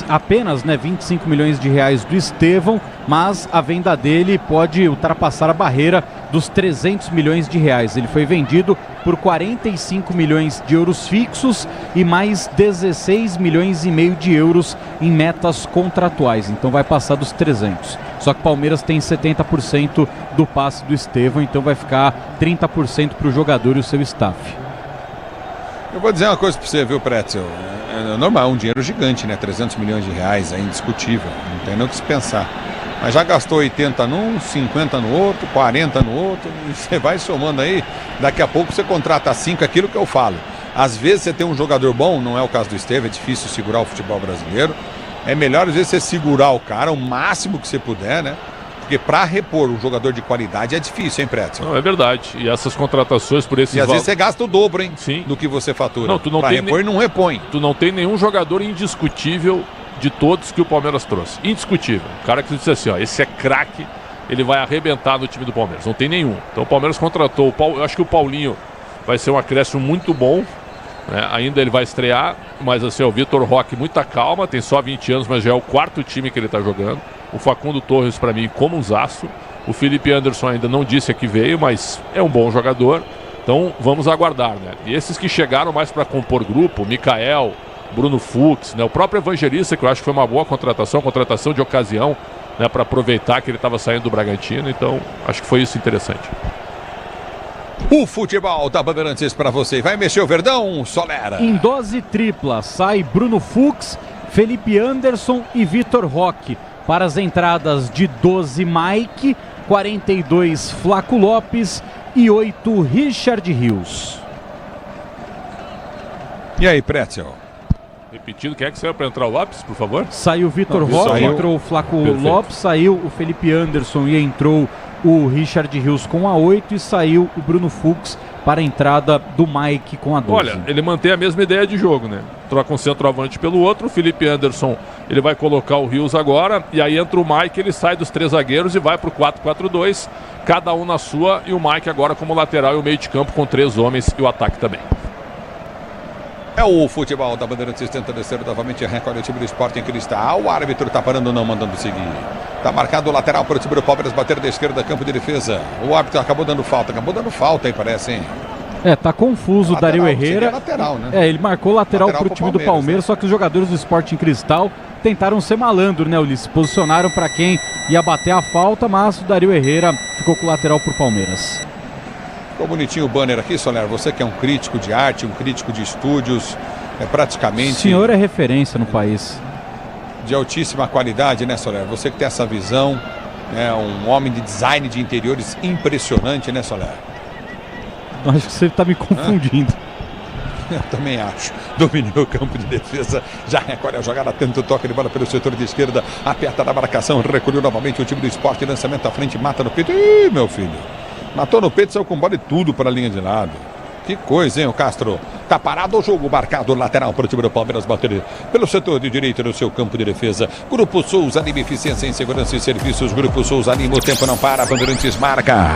apenas 25 milhões de reais do Estevam, mas a venda dele pode ultrapassar a barreira dos 300 milhões de reais. Ele foi vendido por 45 milhões de euros fixos e mais 16 milhões e meio de euros em metas contratuais. Então vai passar dos 300. Só que o Palmeiras tem 70% do passe do Estevam, então vai ficar 30% para o jogador e o seu staff. Eu vou dizer uma coisa para você, viu, Pretzel? É normal, um dinheiro gigante, né? 300 milhões de reais, é indiscutível. Não tem nem o que se pensar. Mas já gastou 80 num, 50 no outro, 40 no outro, e você vai somando aí, daqui a pouco você contrata 5, aquilo que eu falo. Às vezes você tem um jogador bom, não é o caso do Estevam, é difícil segurar o futebol brasileiro. É melhor às vezes você segurar o cara o máximo que você puder, né? Porque para repor um jogador de qualidade é difícil, hein, Pretzel? Não, é verdade. E essas contratações por esses... E às vezes você gasta o dobro, hein? Sim. Do que você fatura. Não, tu não pra tem repor e não repõe. Tu não tem nenhum jogador indiscutível de todos que o Palmeiras trouxe. Indiscutível. O cara que tu disse assim, ó, esse é craque, ele vai arrebentar no time do Palmeiras. Não tem nenhum. Então o Palmeiras contratou o Paulo. Eu acho que o Paulinho vai ser um acréscimo muito bom, né? Ainda ele vai estrear, mas assim, o Vitor Roque, muita calma, tem só 20 anos, mas já é o 4º time que ele tá jogando. O Facundo Torres, para mim, como um zaço. O Felipe Anderson ainda não disse que veio, mas é um bom jogador. Então vamos aguardar, né? E esses que chegaram mais para compor grupo, Micael, Bruno Fux, né? O próprio Evangelista, que eu acho que foi uma boa contratação de ocasião, né? Para aproveitar que ele estava saindo do Bragantino. Então acho que foi isso interessante. O futebol da Bandeirantes para você. Vai mexer o Verdão, Solera. Em dose tripla sai Bruno Fux, Felipe Anderson e Vitor Roque. Para as entradas de 12, Mike, 42, Flaco Lopes, e 8, Richard Rios. E aí, Pretzel? Repetindo, quem é que saiu para entrar o Lopes, por favor? Saiu o Vitor Roque, entrou o Flaco Lopes, saiu o Felipe Anderson e entrou o Richard Rios com a 8 e saiu o Bruno Fux para a entrada do Mike com a 12. Olha, ele mantém a mesma ideia de jogo, né? Troca um centroavante pelo outro, o Felipe Anderson, ele vai colocar o Rios agora, e aí entra o Mike, ele sai dos 3 zagueiros e vai para o 4-4-2, cada um na sua, e o Mike agora como lateral e o meio de campo com 3 homens e o ataque também. É o futebol da Bandeirantes, tenta descer novamente, recolhe o time do Sporting Cristal. O árbitro tá parando, não mandando seguir. Tá marcado o lateral para o time do Palmeiras bater da esquerda, campo de defesa. O árbitro acabou dando falta aí, parece, hein? Tá confuso o Dario Herrera. Lateral, né? Ele marcou lateral para o time do Palmeiras, só que os jogadores do Sporting Cristal tentaram ser malandro, né? Eles se posicionaram para quem ia bater a falta, mas o Dario Herrera ficou com o lateral para o Palmeiras. Ficou bonitinho o banner aqui, Soler. Você que é um crítico de arte, um crítico de estúdios, praticamente... O senhor é referência no país. De altíssima qualidade, né, Soler? Você que tem essa visão, um homem de design de interiores impressionante, né, Soler? Acho que você está me confundindo. Eu também acho. Dominou o campo de defesa, já recolhe a jogada, tenta o toque de bola pelo setor de esquerda, aperta na marcação, recolheu novamente o time do Sport, lançamento à frente, mata no peito. Ih, meu filho! Matou no peito, saiu com bola e tudo para a linha de lado. Que coisa, hein, o Castro? Tá parado o jogo, marcado lateral para o time do Palmeiras bater pelo setor de direita no seu campo de defesa. Grupo Souza Lima, eficiência em segurança e serviços. Grupo Souza Lima, o tempo não para, Bandeirantes marca.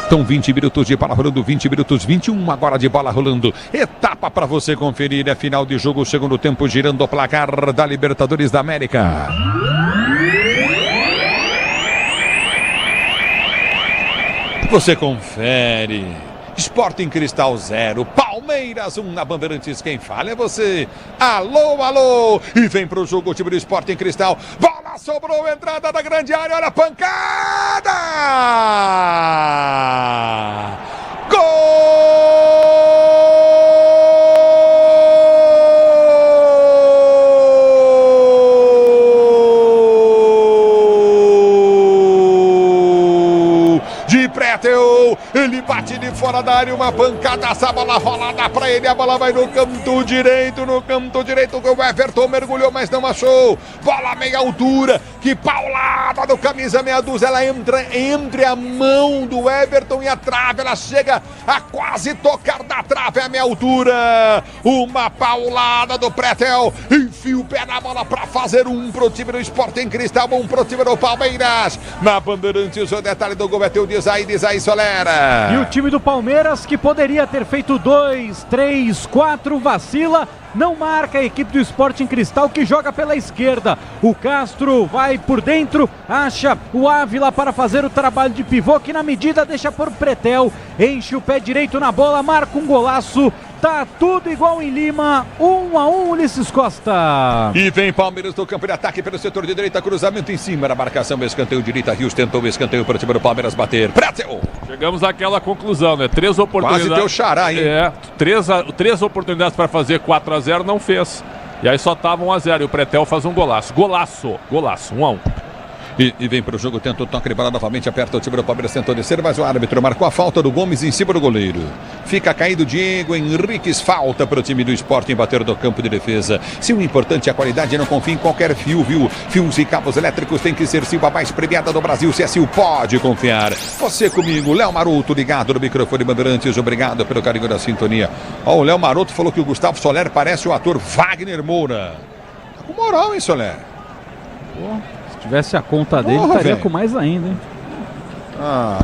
Então 20 minutos de bola rolando, 20 minutos, 21 agora de bola rolando. Etapa para você conferir, é final de jogo, segundo tempo, girando o placar da Libertadores da América. Você confere. Sporting Cristal 0, Palmeiras 1 na Bandeirantes. Quem fala é você. Alô, alô. E vem pro jogo o time do Sporting Cristal. Bola sobrou, entrada da grande área. Olha a pancada. Gol! Pretzel, ele bate de fora da área, uma pancada, essa bola rolada pra ele, a bola vai no canto direito, o Everton mergulhou, mas não achou, bola meia altura, que paulada do camisa meia dúzia, ela entra entre a mão do Everton e a trave, ela chega a quase tocar da trave a meia altura, uma paulada do Pretzel, enfia o pé na bola pra fazer um pro time do Sporting Cristal, um pro time do Palmeiras, na Bandeirantes, o detalhe do gol é teu diz aí, Solera. E o time do Palmeiras, que poderia ter feito 2, 3, 4, vacila, não marca a equipe do Sporting Cristal, que joga pela esquerda. O Castro vai por dentro, acha o Ávila para fazer o trabalho de pivô, que na medida deixa por Pretel, enche o pé direito na bola, marca um golaço. Tá tudo igual em Lima, 1-1, Ulisses Costa. E vem Palmeiras no campo de ataque pelo setor de direita, cruzamento em cima da marcação, escanteio direita, Rios tentou o escanteio para o time do Palmeiras bater. Pretzel! Chegamos àquela conclusão, né? 3 oportunidades. Quase deu xará, hein? 3 oportunidades para fazer 4-0, não fez. E aí só tava 1-0 e o Pretel faz um golaço. Golaço, 1-1. E vem para o jogo, tenta o toque de bola novamente, aperta o time do Palmeiras, tentou descer, mas o árbitro marcou a falta do Gomes em cima do goleiro. Fica caído Diego Henriques, falta para o time do Sporting bater do campo de defesa. Se o importante é a qualidade, não confia em qualquer fio, viu? Fios e cabos elétricos tem que ser Silva, mais premiada do Brasil, se é Sil, pode confiar. Você comigo, Léo Maroto, ligado no microfone Bandeirantes, obrigado pelo carinho da sintonia. O Léo Maroto falou que o Gustavo Soler parece o ator Wagner Moura. Tá com moral, hein, Soler? Se tivesse a conta dele, estaria com mais ainda, hein?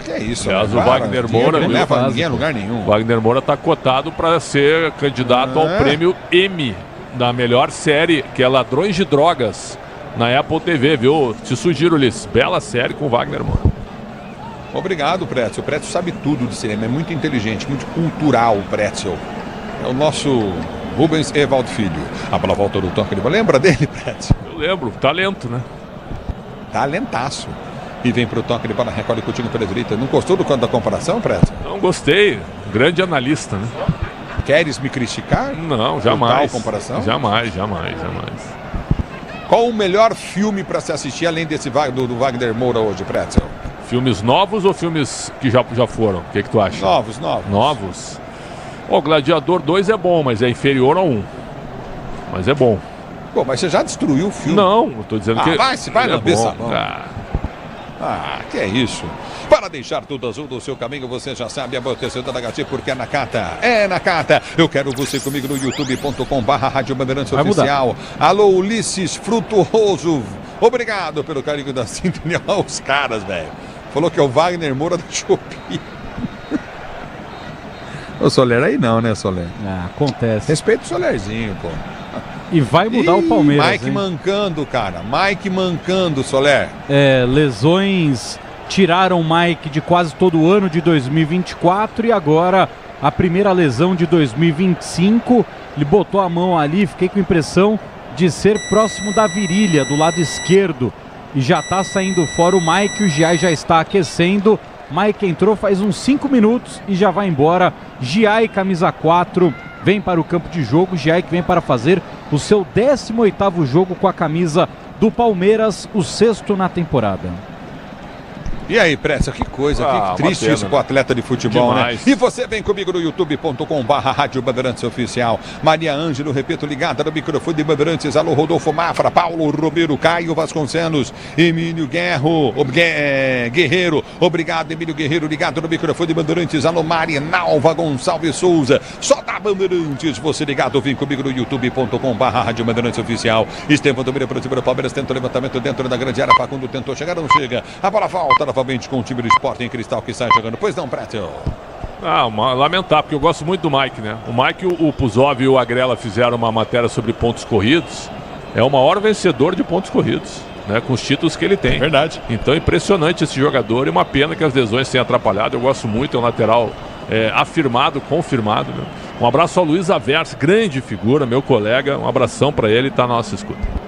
Que é isso, aliás, o Wagner Moura não leva ninguém a lugar nenhum. O Wagner Moura está cotado para ser candidato ao prêmio Emmy da melhor série, que é Ladrões de Drogas, na Apple TV, viu? Te sugiro, Ulisses, bela série com o Wagner Moura. Obrigado, Pretzel. O Pretzel sabe tudo de cinema, é muito inteligente, muito cultural o Pretzel. É o nosso Rubens Evaldo Filho. A bola volta do toque de bola. Lembra dele, Pretzel? Eu lembro, talento, né? Talentaço. E vem pro toque de bola, recolhe Coutinho pela direita. Não gostou do canto da comparação, Pretzel? Não gostei. Grande analista, né? Queres me criticar? Não, jamais. Tal comparação? Jamais. Qual o melhor filme para se assistir além desse do Wagner Moura hoje, Pretzel? Filmes novos ou filmes que já foram? O que tu acha? Novos. Novos? O Gladiador 2 é bom, mas é inferior ao 1. Mas é bom. Pô, mas você já destruiu o filme. Não, eu tô dizendo que... vai lamber essa mão. Que é isso. Para deixar tudo azul do seu caminho, você já sabe, abastecedor da HT, porque é na Cata. É na Cata. Eu quero você comigo no youtube.com/Rádio Bandeirantes Oficial. Alô, Ulisses Frutuoso. Obrigado pelo carinho da sintonia. Olha os caras, velho. Falou que é o Wagner Moura da Shopee. O Soler aí não, né, Soler? Acontece. Respeita o Solerzinho, pô. E vai mudar o Palmeiras. Mike mancando, cara. Mike mancando, Soler. Lesões tiraram o Mike de quase todo o ano de 2024 e agora a primeira lesão de 2025. Ele botou a mão ali, fiquei com a impressão de ser próximo da virilha, do lado esquerdo. E já está saindo fora o Mike, o Giai já está aquecendo. Mike entrou faz uns 5 minutos e já vai embora. Giai, camisa 4, vem para o campo de jogo. Giai que vem para fazer o seu 18º jogo com a camisa do Palmeiras, o 6º na temporada. E aí, Pressa, que coisa, que triste isso pro atleta de futebol, demais, né? E você vem comigo no youtube.com/Rádio Bandeirantes Oficial. Maria Ângelo, repito, ligada no microfone de Bandeirantes. Alô, Rodolfo Mafra, Paulo Romero, Caio Vasconcelos, Emílio Guerreiro. Obrigado, Emílio Guerreiro, ligado no microfone de Bandeirantes. Alô, Marinalva Gonçalves Souza. Só da Bandeirantes, você ligado, vem comigo no youtube.com/Rádio Bandeirantes Oficial. Estevão domina para o time do Palmeiras, tenta o levantamento dentro da grande área. Facundo tentou chegar, não chega. A bola volta novamente com o time do Sport em Cristal que sai jogando. Pois não, Prétio? Lamentável, porque eu gosto muito do Mike, né? O Mike, o Puzov e o Agrela fizeram uma matéria sobre pontos corridos. É o maior vencedor de pontos corridos, né? Com os títulos que ele tem. É verdade. Então, impressionante esse jogador e uma pena que as lesões tenham atrapalhado. Eu gosto muito, é um lateral afirmado, confirmado, né? Um abraço ao Luiz Averso, grande figura, meu colega. Um abração para ele, tá na nossa escuta.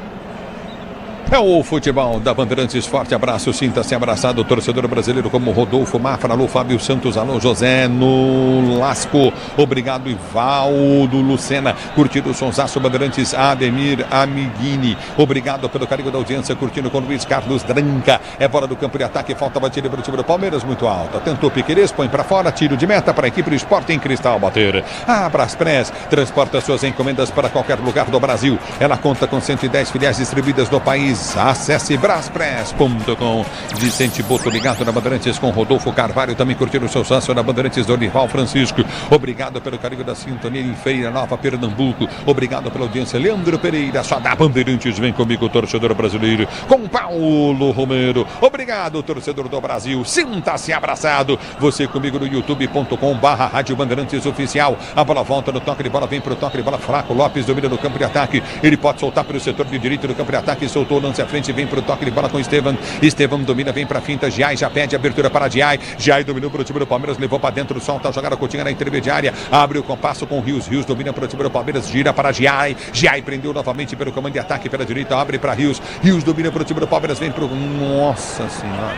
É o futebol da Bandeirantes. Forte abraço, sinta-se abraçado, torcedor brasileiro como Rodolfo Mafra, alô Fábio Santos, alô José Nolasco, obrigado Ivaldo Lucena, curtindo o sonsaço Bandeirantes, Ademir Amiguini, obrigado pelo carinho da audiência, curtindo com Luiz Carlos Dranca, é fora do campo de ataque, falta batida para o time do Palmeiras, muito alta, tentou Piquerez, põe para fora, tiro de meta para a equipe do Sport em Cristal bater. A Braspress transporta suas encomendas para qualquer lugar do Brasil, ela conta com 110 filiais distribuídas no país. Acesse braspress.com. Vicente Boto ligado na Bandeirantes com Rodolfo Carvalho, também curtindo o seu sócio na Bandeirantes, Dorival Francisco. Obrigado pelo carinho da sintonia em Feira Nova, Pernambuco. Obrigado pela audiência, Leandro Pereira, só da Bandeirantes. Vem comigo, torcedor brasileiro, com Paulo Romero. Obrigado, torcedor do Brasil. Sinta-se abraçado. Você comigo no youtube.com/Rádio Bandeirantes Oficial. A bola volta no toque de bola, vem pro toque de bola fraco. Lopes domina no campo de ataque. Ele pode soltar pelo setor de direito do campo de ataque. Soltou, lance à frente, vem pro toque de bola com Estevão. Estevão domina, vem pra finta. Giai já pede abertura para Giai. Giai dominou pro time do Palmeiras, levou pra dentro, solta a jogada Coutinho na intermediária. Abre o compasso com Rios. Rios domina pro time do Palmeiras, gira para Giai. Giai prendeu novamente pelo comando de ataque pela direita, abre para Rios. Rios domina pro time do Palmeiras, vem pro... Nossa Senhora.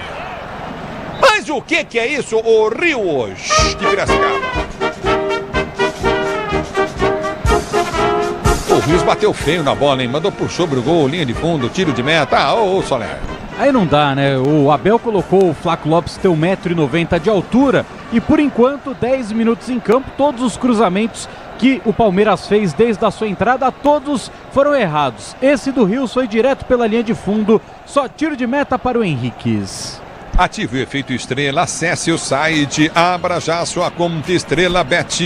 Mas o que é isso, o Rios de Piracicaba? O Rios bateu feio na bola, hein? Mandou por sobre o gol, linha de fundo, tiro de meta. Ô, Soler. Aí não dá, né? O Abel colocou o Flaco Lopes ter 1,90 m de altura e, por enquanto, 10 minutos em campo, todos os cruzamentos que o Palmeiras fez desde a sua entrada, todos foram errados. Esse do Rios foi direto pela linha de fundo, só tiro de meta para o Henriques. Ative o efeito Estrela, acesse o site, abra já sua conta Estrela Bet.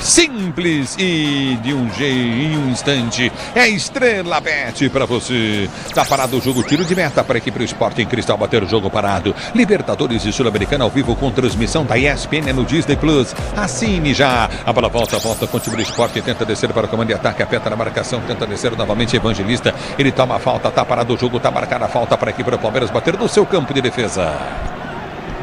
Simples e de em um instante. É Estrela Bet para você. Tá parado o jogo, tiro de meta para a equipe do Sport em Cristal bater o jogo parado. Libertadores e Sul-Americana ao vivo com transmissão da ESPN no Disney Plus. Assine já. A bola volta com o time do Sport, tenta descer para o comando de ataque, aperta na marcação, tenta descer novamente Evangelista. Ele toma a falta, tá parado o jogo, tá marcada a falta para a equipe do Palmeiras bater no seu campo de defesa.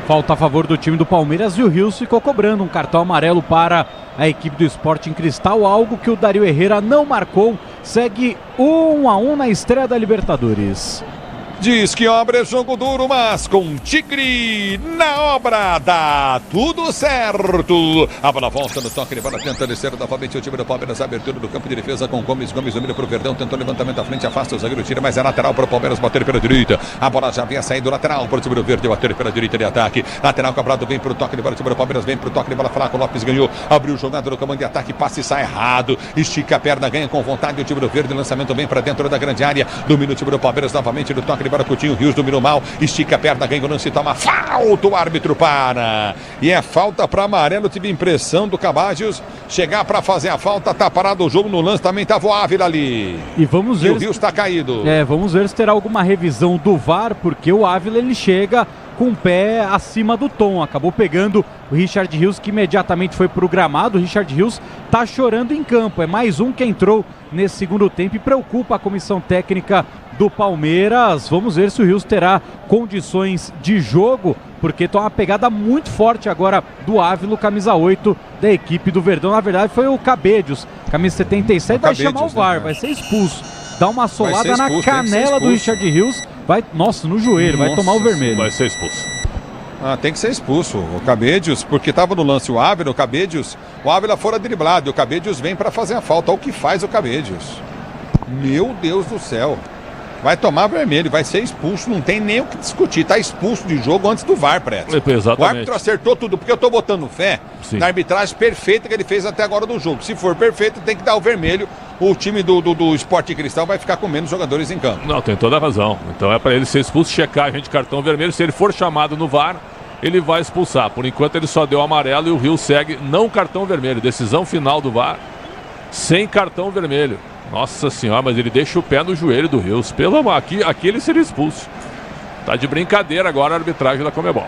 Falta a favor do time do Palmeiras e o Rios ficou cobrando um cartão amarelo para a equipe do Sport em Cristal, algo que o Dario Herrera não marcou. Segue 1-1 na estreia da Libertadores. Diz que obra é jogo duro, mas com Tigre na obra dá tudo certo. A bola volta no toque de bola, tenta descer novamente o time do Palmeiras. Abertura do campo de defesa com Gomes. Gomes domina pro Verdão, tentou levantamento à frente, afasta o zagueiro, tira, mas é lateral para o Palmeiras bater pela direita. A bola já havia saído lateral para o time do Verde, bater pela direita de ataque. Lateral cobrado, vem pro toque de bola, o time do Palmeiras vem pro toque de bola. Flaco Lopes ganhou, abriu jogada no comando de ataque, passe e sai errado. Estica a perna, ganha com vontade o time do Verde. Lançamento vem para dentro da grande área. Domina o time do Palmeiras novamente no toque de bola. Coutinho Rios dominou mal, estica a perna, ganha o lance, toma falta, o árbitro para. E é falta para amarelo. Tive impressão do Cabajios chegar para fazer a falta, tá parado o jogo no lance, também tava o Ávila ali. E vamos ver. E o Rios tá caído. Vamos ver se terá alguma revisão do VAR, porque o Ávila ele chega com o pé acima do tom, acabou pegando o Richard Rios, que imediatamente foi pro gramado. O Richard Rios tá chorando em campo, é mais um que entrou nesse segundo tempo e preocupa a comissão técnica do Palmeiras. Vamos ver se o Rios terá condições de jogo, porque tá uma pegada muito forte agora do Ávila, camisa 8 da equipe do Verdão. Na verdade foi o Cabedios, camisa 77, vai chamar o VAR, vai ser expulso. Dá uma solada na canela do Richard Rios, vai, nossa, no joelho, vai tomar o vermelho. Vai ser expulso. Tem que ser expulso o Cabedios, porque estava no lance o Ávila, o Ávila fora driblado e o Cabedios vem para fazer a falta. Olha o que faz o Cabedios. Meu Deus do céu. Vai tomar vermelho, vai ser expulso, não tem nem o que discutir. Tá expulso de jogo antes do VAR, Preto. Exatamente. O árbitro acertou tudo, porque eu tô botando fé na arbitragem perfeita que ele fez até agora do jogo. Se for perfeito, tem que dar o vermelho. O time do Sporting Cristal vai ficar com menos jogadores em campo. Não, tem toda a razão. Então é para ele ser expulso, checar a gente cartão vermelho. Se ele for chamado no VAR, ele vai expulsar. Por enquanto ele só deu amarelo e o Rio segue não cartão vermelho. Decisão final do VAR, sem cartão vermelho. Nossa senhora, mas ele deixa o pé no joelho do Rios. Pelo amor, aqui ele seria expulso. Tá de brincadeira agora a arbitragem da Conmebol.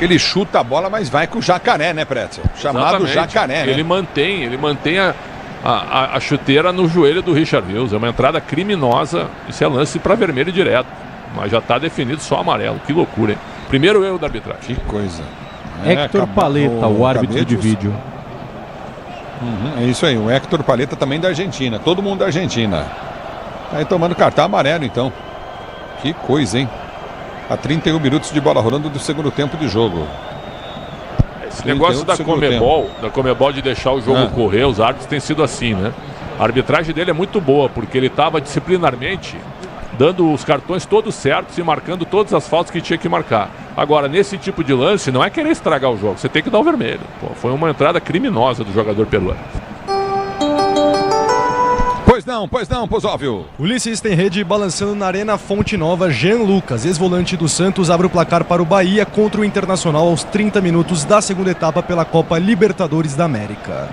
Ele chuta a bola, mas vai com o jacaré, né, Pretzel? Chamado jacaré, né? Ele mantém a chuteira no joelho do Richard Rios. É uma entrada criminosa. Isso é lance para vermelho direto. Mas já tá definido só amarelo. Que loucura, hein? Primeiro erro da arbitragem. Que coisa. Héctor Paleta, o árbitro de vídeo. É isso aí, o Héctor Paleta também da Argentina, todo mundo da Argentina. Aí tomando cartão amarelo então. Que coisa, hein? A 31 minutos de bola rolando do segundo tempo de jogo. Esse negócio da Conmebol de deixar o jogo correr, os árbitros têm sido assim, né? A arbitragem dele é muito boa, porque ele estava disciplinarmente dando os cartões todos certos e marcando todas as faltas que tinha que marcar. Agora, nesse tipo de lance, não é querer estragar o jogo, você tem que dar o vermelho. Foi uma entrada criminosa do jogador peruano. Pois não, Pozóvio. Ulisses tem rede balançando na Arena Fonte Nova. Jean Lucas, ex-volante do Santos, abre o placar para o Bahia contra o Internacional aos 30 minutos da segunda etapa pela Copa Libertadores da América.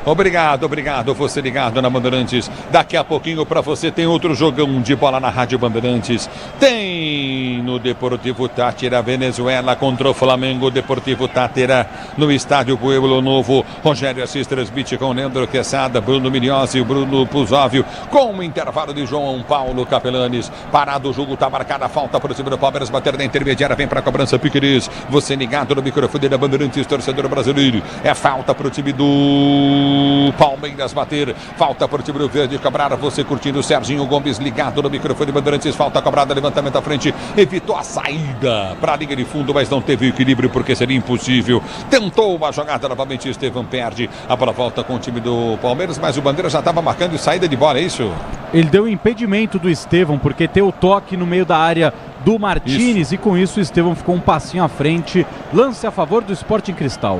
Obrigado, você ligado na Bandeirantes. Daqui a pouquinho para você tem outro jogão de bola na Rádio Bandeirantes. Tem no Deportivo Táchira, Venezuela contra o Flamengo. Deportivo Táchira no estádio Pueblo Novo. Rogério Assis transmite com Leandro Quesada, Bruno Miniosi e Bruno Puzóvio. Com o intervalo de João Paulo Capelanes. Parado o jogo, tá marcada a falta para o time do Palmeiras. Bater na intermediária, vem para a cobrança Piqueires. Você ligado no microfone da Bandeirantes, torcedor brasileiro. É falta para o time do Palmeiras bater, falta para o time do Verde cobrar, você curtindo o Serginho Gomes ligado no microfone Bandeirantes, falta cobrada, levantamento à frente, evitou a saída para a linha de fundo, mas não teve equilíbrio porque seria impossível, tentou uma jogada novamente, Estevão perde, a bola volta com o time do Palmeiras, mas o Bandeira já estava marcando saída de bola, é isso? Ele deu impedimento do Estevão, porque tem o toque no meio da área do Martínez, e com isso o Estevão ficou um passinho à frente, lance a favor do Sporting Cristal.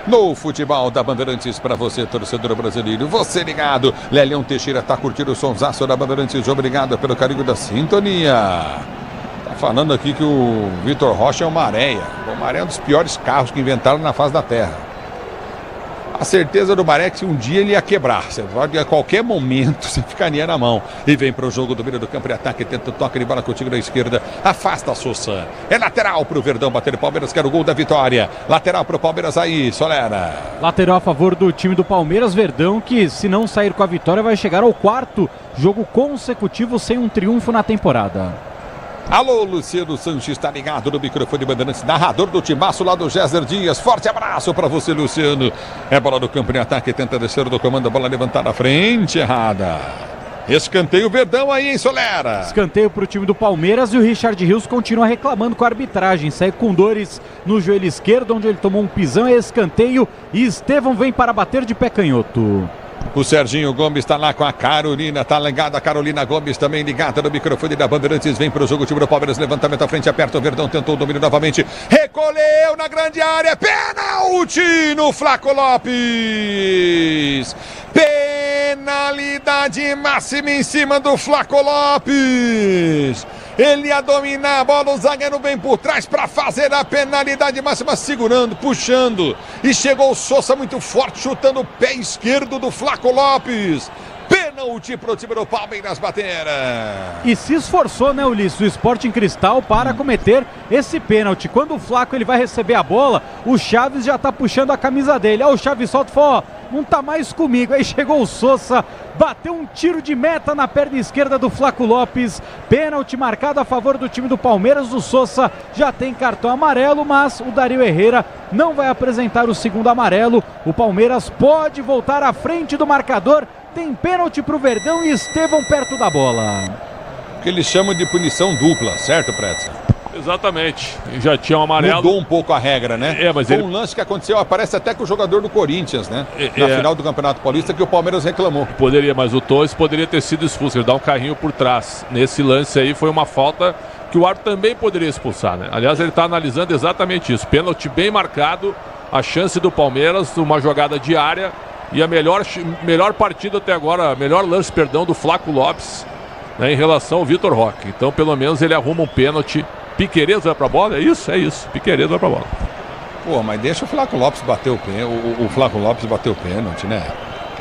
No futebol da Bandeirantes para você, torcedor brasileiro. Você ligado. Lelião Teixeira está curtindo o sonsaço da Bandeirantes. Obrigado pelo carinho da sintonia. Tá falando aqui que o Vitor Rocha é uma areia. O Maré é um dos piores carros que inventaram na face da Terra. A certeza do Maré é que um dia ele ia quebrar. Você pode, a qualquer momento, você ficaria na mão. E vem para o jogo do meio do campo de ataque. Tenta o toque de bola contigo da esquerda. Afasta a Sousa. É lateral para o Verdão bater o Palmeiras. Quer o gol da vitória. Lateral para o Palmeiras aí, Solera. Lateral a favor do time do Palmeiras. Verdão que, se não sair com a vitória, vai chegar ao quarto jogo consecutivo sem um triunfo na temporada. Alô, Luciano Sanches, está ligado no microfone Bandeirantes, narrador do timaço lá do Géser Dias. Forte abraço para você, Luciano. É bola do campo de ataque, tenta descer do comando, a bola levantada à frente, errada. Escanteio Verdão aí, hein, Solera? Escanteio para o time do Palmeiras e o Richard Rios continua reclamando com a arbitragem. Segue com dores no joelho esquerdo, onde ele tomou um pisão. É escanteio e Estevão vem para bater de pé canhoto. O Serginho Gomes está lá com a Carolina, tá ligada a Carolina Gomes também ligada no microfone da Bandeirantes, vem para o jogo, o time do Palmeiras, levantamento à frente, aperta o Verdão, tentou o domínio novamente, recolheu na grande área, pênalti no Flaco Lopes, penalidade máxima em cima do Flaco Lopes. Ele ia dominar a bola, o zagueiro vem por trás para fazer a penalidade máxima, segurando, puxando. E chegou o Sousa muito forte, chutando o pé esquerdo do Flaco Lopes. Pênalti pro time do Palmeiras bater. E se esforçou, né, Ulisses, o Sporting Cristal para cometer esse pênalti. Quando o Flaco ele vai receber a bola, o Chaves já tá puxando a camisa dele. Aí o Chaves solta e fala, ó, não tá mais comigo. Aí chegou o Sousa, bateu um tiro de meta na perna esquerda do Flaco Lopes. Pênalti marcado a favor do time do Palmeiras. O Sousa já tem cartão amarelo, mas o Dario Herrera não vai apresentar o segundo amarelo. O Palmeiras pode voltar à frente do marcador. Tem pênalti pro Verdão e Estevão perto da bola. Que eles chamam de punição dupla, certo, Pretzel? Exatamente, já tinha um amarelo. Mudou um pouco a regra, né? Mas foi um lance que aconteceu, parece até com o jogador do Corinthians, né? Na final do Campeonato Paulista, que o Palmeiras reclamou. Poderia, mas o Torres poderia ter sido expulso, ele dá um carrinho por trás. Nesse lance aí foi uma falta que o árbitro também poderia expulsar, né? Aliás, ele está analisando exatamente isso. Pênalti bem marcado, a chance do Palmeiras, uma jogada de área e a melhor partida até agora, melhor lance, perdão, do Flaco Lopes, né, em relação ao Vitor Roque. Então, pelo menos, ele arruma um pênalti. Piquerez vai pra bola? É isso. Piquerez vai pra bola. Pô, mas deixa o Flaco Lopes bater o pênalti. O Flaco Lopes bateu o pênalti, né?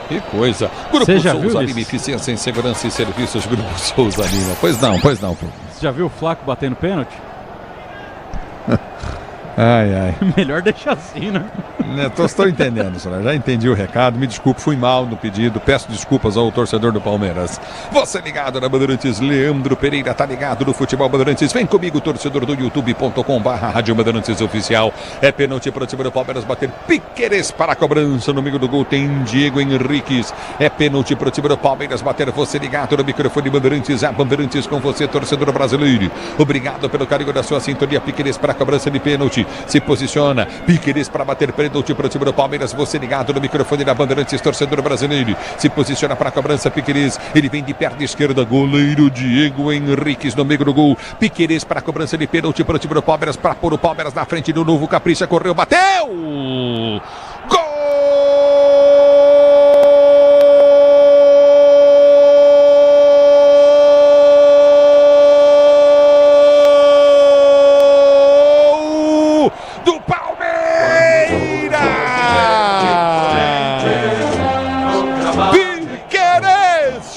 Que coisa. Grupo Souza Lima, eficiência em segurança e serviços. Grupo Souza Lima. Pois não. Você já viu o Flaco batendo pênalti? Ai. Melhor deixar assim, né? Estou entendendo, senhor. Já entendi o recado. Me desculpe, fui mal no pedido. Peço desculpas ao torcedor do Palmeiras. Você ligado na Bandeirantes, Leandro Pereira tá ligado no Futebol Bandeirantes. Vem comigo, torcedor do youtube.com/Rádio Bandeirantes Oficial. É pênalti para o time do Palmeiras bater. Piquerez para a cobrança. No meio do gol tem Diego Henriques. É pênalti para o time do Palmeiras bater. Você ligado no microfone Bandeirantes. A Bandeirantes com você, torcedor brasileiro. Obrigado pelo carinho da sua sintonia. Piquerez para a cobrança de pênalti. Se posiciona, Piquerez para bater pênalti para o time do Palmeiras, você ligado no microfone da Bandeirantes, torcedor brasileiro, se posiciona para a cobrança, Piquerez, ele vem de perna esquerda, goleiro Diego Henriques no meio do gol, Piquerez para a cobrança de pênalti para o time do Palmeiras, para pôr o Palmeiras na frente do novo, capricha, correu, bateu! Gol!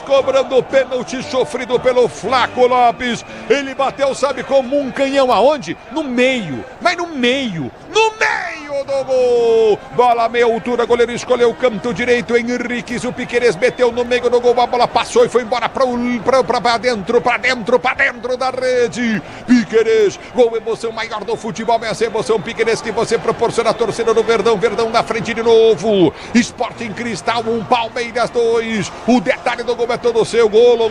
Cobrando o pênalti sofrido pelo Flaco Lopes. Ele bateu, sabe como? Um canhão aonde? No meio. Mas no meio do gol. Bola a meia altura, goleiro escolheu o canto direito. Henriques, o Piquerez meteu no meio do gol. A bola passou e foi embora para dentro da rede. Piquerez, gol, emoção maior do futebol. Essa emoção, Piquerez, que você proporciona a torcida do Verdão. Verdão na frente de novo. Sporting Cristal 1, Palmeiras 2. O detalhe do gol é todo seu. Golo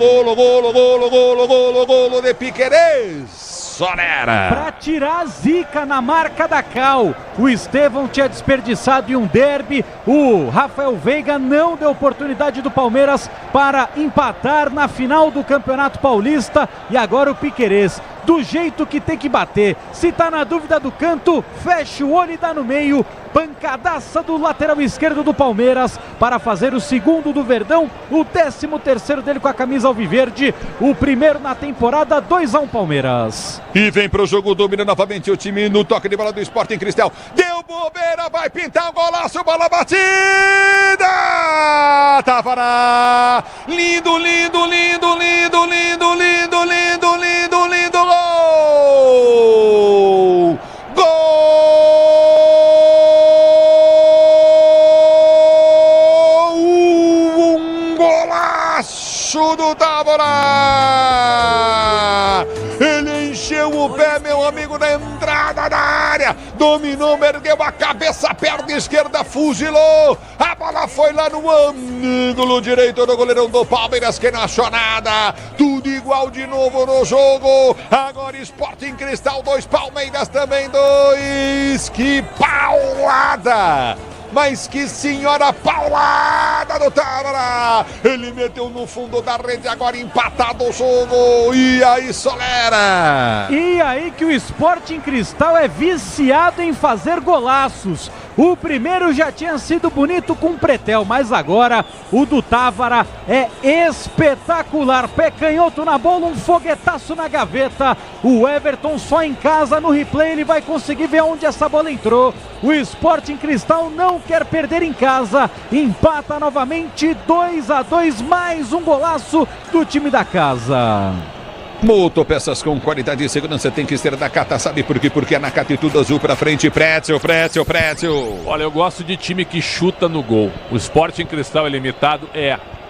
de Piquerez. Sonera. Para tirar a zica na marca da Cal. O Estevão tinha desperdiçado em um derby. O Rafael Veiga não deu oportunidade do Palmeiras para empatar na final do Campeonato Paulista. E agora o Piquerez, do jeito que tem que bater. Se tá na dúvida do canto, fecha o olho e dá no meio. Pancadaça do lateral esquerdo do Palmeiras para fazer o segundo do Verdão, o 13º dele com a camisa alviverde, o primeiro na temporada. 2-1 Palmeiras. E vem pro jogo, domina novamente o time no toque de bola do Sporting Cristal. Deu bobeira, vai pintar um golaço, bola batida! Tavará! Lindo! Golaço do Távola! Ele encheu o pé, meu amigo, na entrada entrada na área, dominou, ergueu a cabeça, perna esquerda, fuzilou, a bola foi lá no ângulo direito do goleirão do Palmeiras, que não achou nada, tudo igual de novo no jogo, agora Sporting Cristal 2, Palmeiras também 2, que paulada! Mas que senhora paulada do Tábara! Ele meteu no fundo da rede, agora empatado o jogo. E aí, Solera! E aí que o Sporting Cristal é viciado em fazer golaços. O primeiro já tinha sido bonito com o Pretel, mas agora o do Tábara é espetacular. Pé canhoto na bola, um foguetaço na gaveta. O Everton só em casa, no replay ele vai conseguir ver onde essa bola entrou. O Sporting Cristal não quer perder em casa, empata novamente 2-2, mais um golaço do time da casa. Motopeças com qualidade e segurança tem que ser da Nakata, sabe por quê? Porque a Nakata e tudo azul pra frente, Pretzel. Olha, eu gosto de time que chuta no gol. O Sporting Cristal é limitado,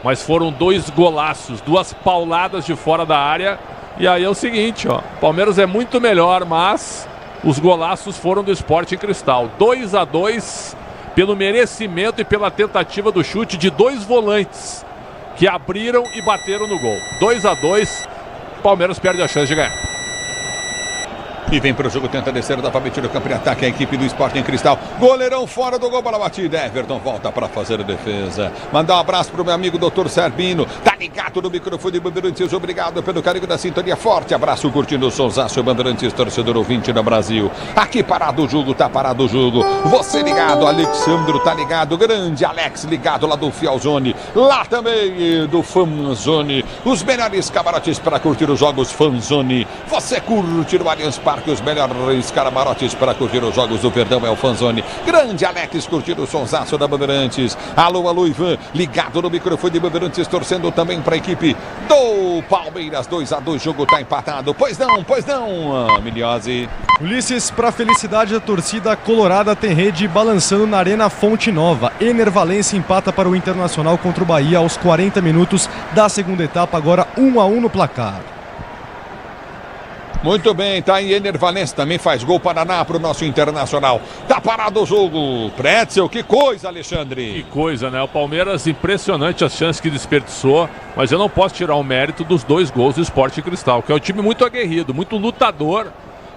mas foram 2 golaços, 2 pauladas de fora da área. E aí é o seguinte, ó, Palmeiras é muito melhor, mas os golaços foram do Sporting Cristal. 2-2 pelo merecimento e pela tentativa do chute de 2 volantes que abriram e bateram no gol. 2-2. Palmeiras perde a chance de ganhar. E vem para o jogo, tenta descer, dá para meter o campo de ataque a equipe do Sporting Cristal. Goleirão fora do gol, bola batida. Everton volta para fazer a defesa. Mandar um abraço para o meu amigo Dr. Serbino. Tá ligado no microfone Bandeirantes. Obrigado pelo carinho da sintonia. Forte abraço, curtindo o Sonsaço Bandeirantes, torcedor ouvinte no Brasil. Aqui parado o jogo, tá parado o jogo. Você ligado, Alexandro tá ligado. Grande Alex ligado lá do Fialzone. Lá também do Fanzone. Os melhores camarotes para curtir os jogos Fanzone. Você curte no Allianz Parque. Os melhores camarotes para curtir os jogos do Verdão é o Fanzone. Grande Alex curtindo o sonsaço da Bandeirantes. Alô, Ivan, ligado no microfone de Bandeirantes, torcendo também para a equipe do Palmeiras. 2-2, jogo tá empatado. Pois não, Miliose. Ulisses, para felicidade da torcida colorada, tem rede balançando na Arena Fonte Nova. Ener Valencia empata para o Internacional contra o Bahia aos 40 minutos da segunda etapa, agora 1-1 no placar. Muito bem, tá aí Ener Valencia, também faz gol Paraná pro nosso Internacional. Tá parado o jogo. Pretzel, que coisa, Alexandre. Que coisa, né? O Palmeiras, impressionante as chances que desperdiçou, mas eu não posso tirar o mérito dos 2 gols do Sporting Cristal, que é um time muito aguerrido, muito lutador.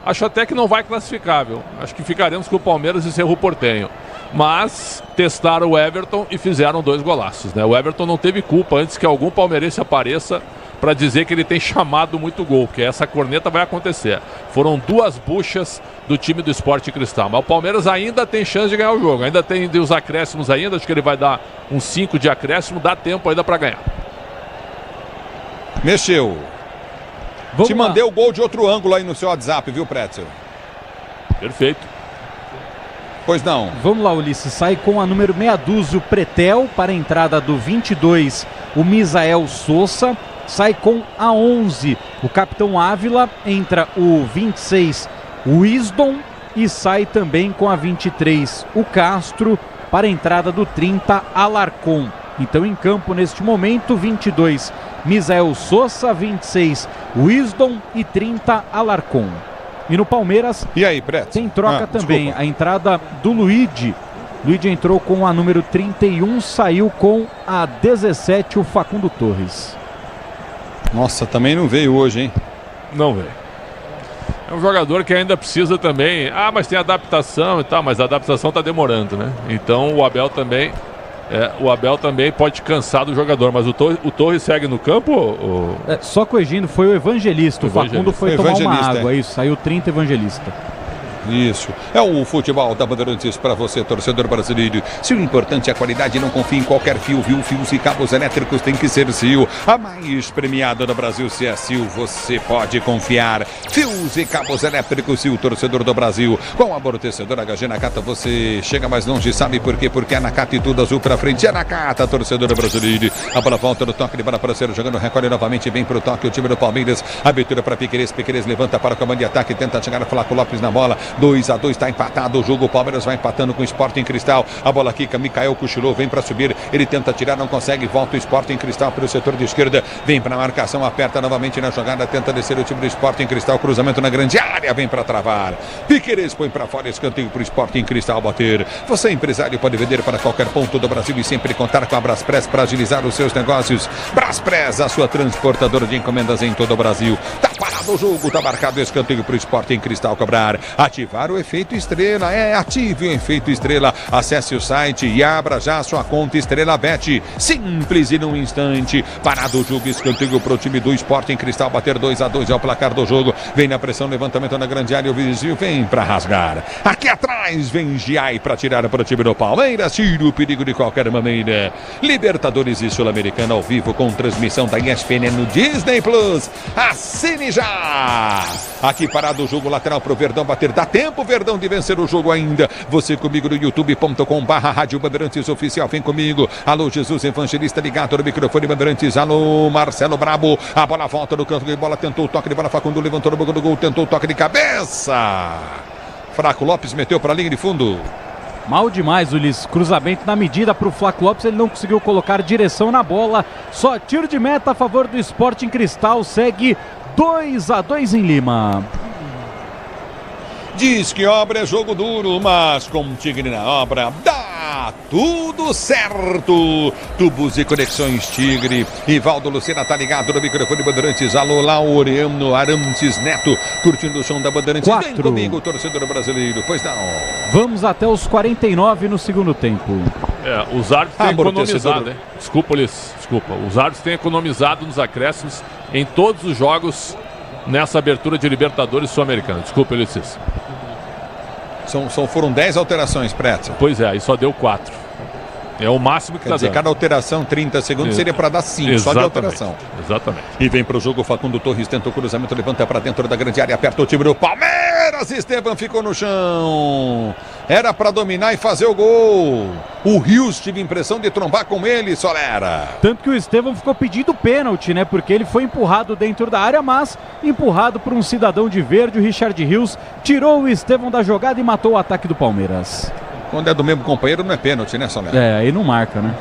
Acho até que não vai classificável. Acho que ficaremos com o Palmeiras e Cerro Porteño. Mas testaram o Everton e fizeram 2 golaços, né? O Everton não teve culpa antes que algum palmeirense apareça para dizer que ele tem chamado muito gol, porque essa corneta vai acontecer. Foram 2 buchas do time do Sporting Cristal, mas o Palmeiras ainda tem chance de ganhar o jogo, ainda tem os acréscimos ainda, acho que ele vai dar uns 5 de acréscimo, dá tempo ainda para ganhar. Mexeu. Te mandei o gol de outro ângulo aí no seu WhatsApp, viu, Pretzel? Perfeito. Pois não. Vamos lá, Ulisses, sai com a número meia dúzia o Pretel, para a entrada do 22 o Misael Sousa. Sai com a 11 o capitão Ávila, entra o 26 o Wisdom e sai também com a 23 o Castro, para a entrada do 30 Alarcon. Então em campo neste momento 22 Misael Sousa, 26 Wisdom e 30 Alarcon. E no Palmeiras e aí, tem troca também, desculpa. A entrada do Luigi entrou com a número 31, saiu com a 17 o Facundo Torres. Nossa, também não veio hoje, hein? Não veio. É um jogador que ainda precisa também. Mas tem adaptação e tal, mas a adaptação tá demorando, né? Então o Abel também pode cansar do jogador, mas o Torres segue no campo? Só corrigindo, foi o Evangelista. O Facundo foi tomar uma água, isso, saiu 30 Evangelista. Isso, é o futebol da Bandeirantes para você, torcedor brasileiro. Se o importante é a qualidade, não confie em qualquer fio, viu? Fios e cabos elétricos tem que ser Sil. A mais premiada do Brasil, se é Sil, você pode confiar. Fios e cabos elétricos Sil, torcedor do Brasil. Com amortecedor HG Nakata você chega mais longe, sabe por quê? Porque é Nakata e tudo azul para frente. É Nakata, torcedor brasileiro. A bola volta no toque de bola para ser jogando, recolhe novamente, vem para o toque o time do Palmeiras. Abertura para Piquerez, Piquerez levanta para o comando de ataque, tenta chegar a Flaco Lopes na bola. 2-2, está empatado o jogo. O Palmeiras vai empatando com o Sporting Cristal. A bola quica, Mikael cochilou, vem para subir. Ele tenta tirar, não consegue. Volta o Sporting Cristal pelo setor de esquerda. Vem para a marcação, aperta novamente na jogada. Tenta descer o time do Sporting Cristal. Cruzamento na grande área, vem para travar. Piquerez põe para fora, escanteio para o Sporting Cristal bater. Você, empresário, pode vender para qualquer ponto do Brasil e sempre contar com a Braspress para agilizar os seus negócios. Braspress, a sua transportadora de encomendas em todo o Brasil. Tá parado o jogo, tá marcado o escanteio para o Sporting Cristal cobrar. Ativar o efeito estrela, ative o efeito estrela. Acesse o site e abra já a sua conta Estrela Bet. Simples e num instante. Parado o jogo, escanteio para o time do Sporting Cristal bater 2-2 é o placar do jogo. Vem na pressão, levantamento na grande área, o vizinho vem para rasgar. Aqui atrás vem Giai para tirar para o time do Palmeiras. Tira o perigo de qualquer maneira. Libertadores e Sul-Americana ao vivo com transmissão da ESPN no Disney Plus. Assine já! Aqui parado o jogo, lateral pro Verdão bater. Dá tempo, Verdão, de vencer o jogo ainda. Você comigo no youtube.com/Rádio Bandeirantes Oficial. Vem comigo. Alô, Jesus Evangelista ligado no microfone Bandeirantes. Alô, Marcelo Brabo. A bola volta no canto de bola. Tentou o toque de bola. Facundo levantou no boca do gol. Tentou o toque de cabeça. Fraco Lopes meteu para a linha de fundo. Mal demais, Ulisses. Cruzamento na medida para o Flaco Lopes. Ele não conseguiu colocar direção na bola. Só tiro de meta a favor do Sporting Cristal. Segue 2-2 em Lima. Diz que obra é jogo duro, mas com o Tigre na obra dá tudo certo. Tubos e conexões Tigre. Rivaldo Lucena tá ligado no microfone Bandeirantes. Alô, Laureano Arantes Neto, curtindo o som da Bandeirantes. 4. Vem comigo, torcedor brasileiro. Pois não. Vamos até os 49 no segundo tempo. Os árbitros têm economizado, hein? Desculpa, Ulisses. Desculpa. Os árbitros têm economizado nos acréscimos em todos os jogos nessa abertura de Libertadores Sul-Americana. Desculpa, Ulisses. Foram 10 alterações, Pretzel. Pois é, e só deu 4. É o máximo que quer dizer, cada alteração 30 segundos seria para dar 5, só de alteração. Exatamente. E vem para o jogo, Facundo Torres tenta o cruzamento, levanta para dentro da grande área, aperta o time do Palmeiras. Esteban ficou no chão. Era para dominar e fazer o gol. O Rios tive impressão de trombar com ele, Solera. Tanto que o Esteban ficou pedindo pênalti, né? Porque ele foi empurrado dentro da área, mas empurrado por um cidadão de verde, o Richard Rios, tirou o Esteban da jogada e matou o ataque do Palmeiras. Quando é do mesmo companheiro não é pênalti, né, Solera? Aí não marca, né?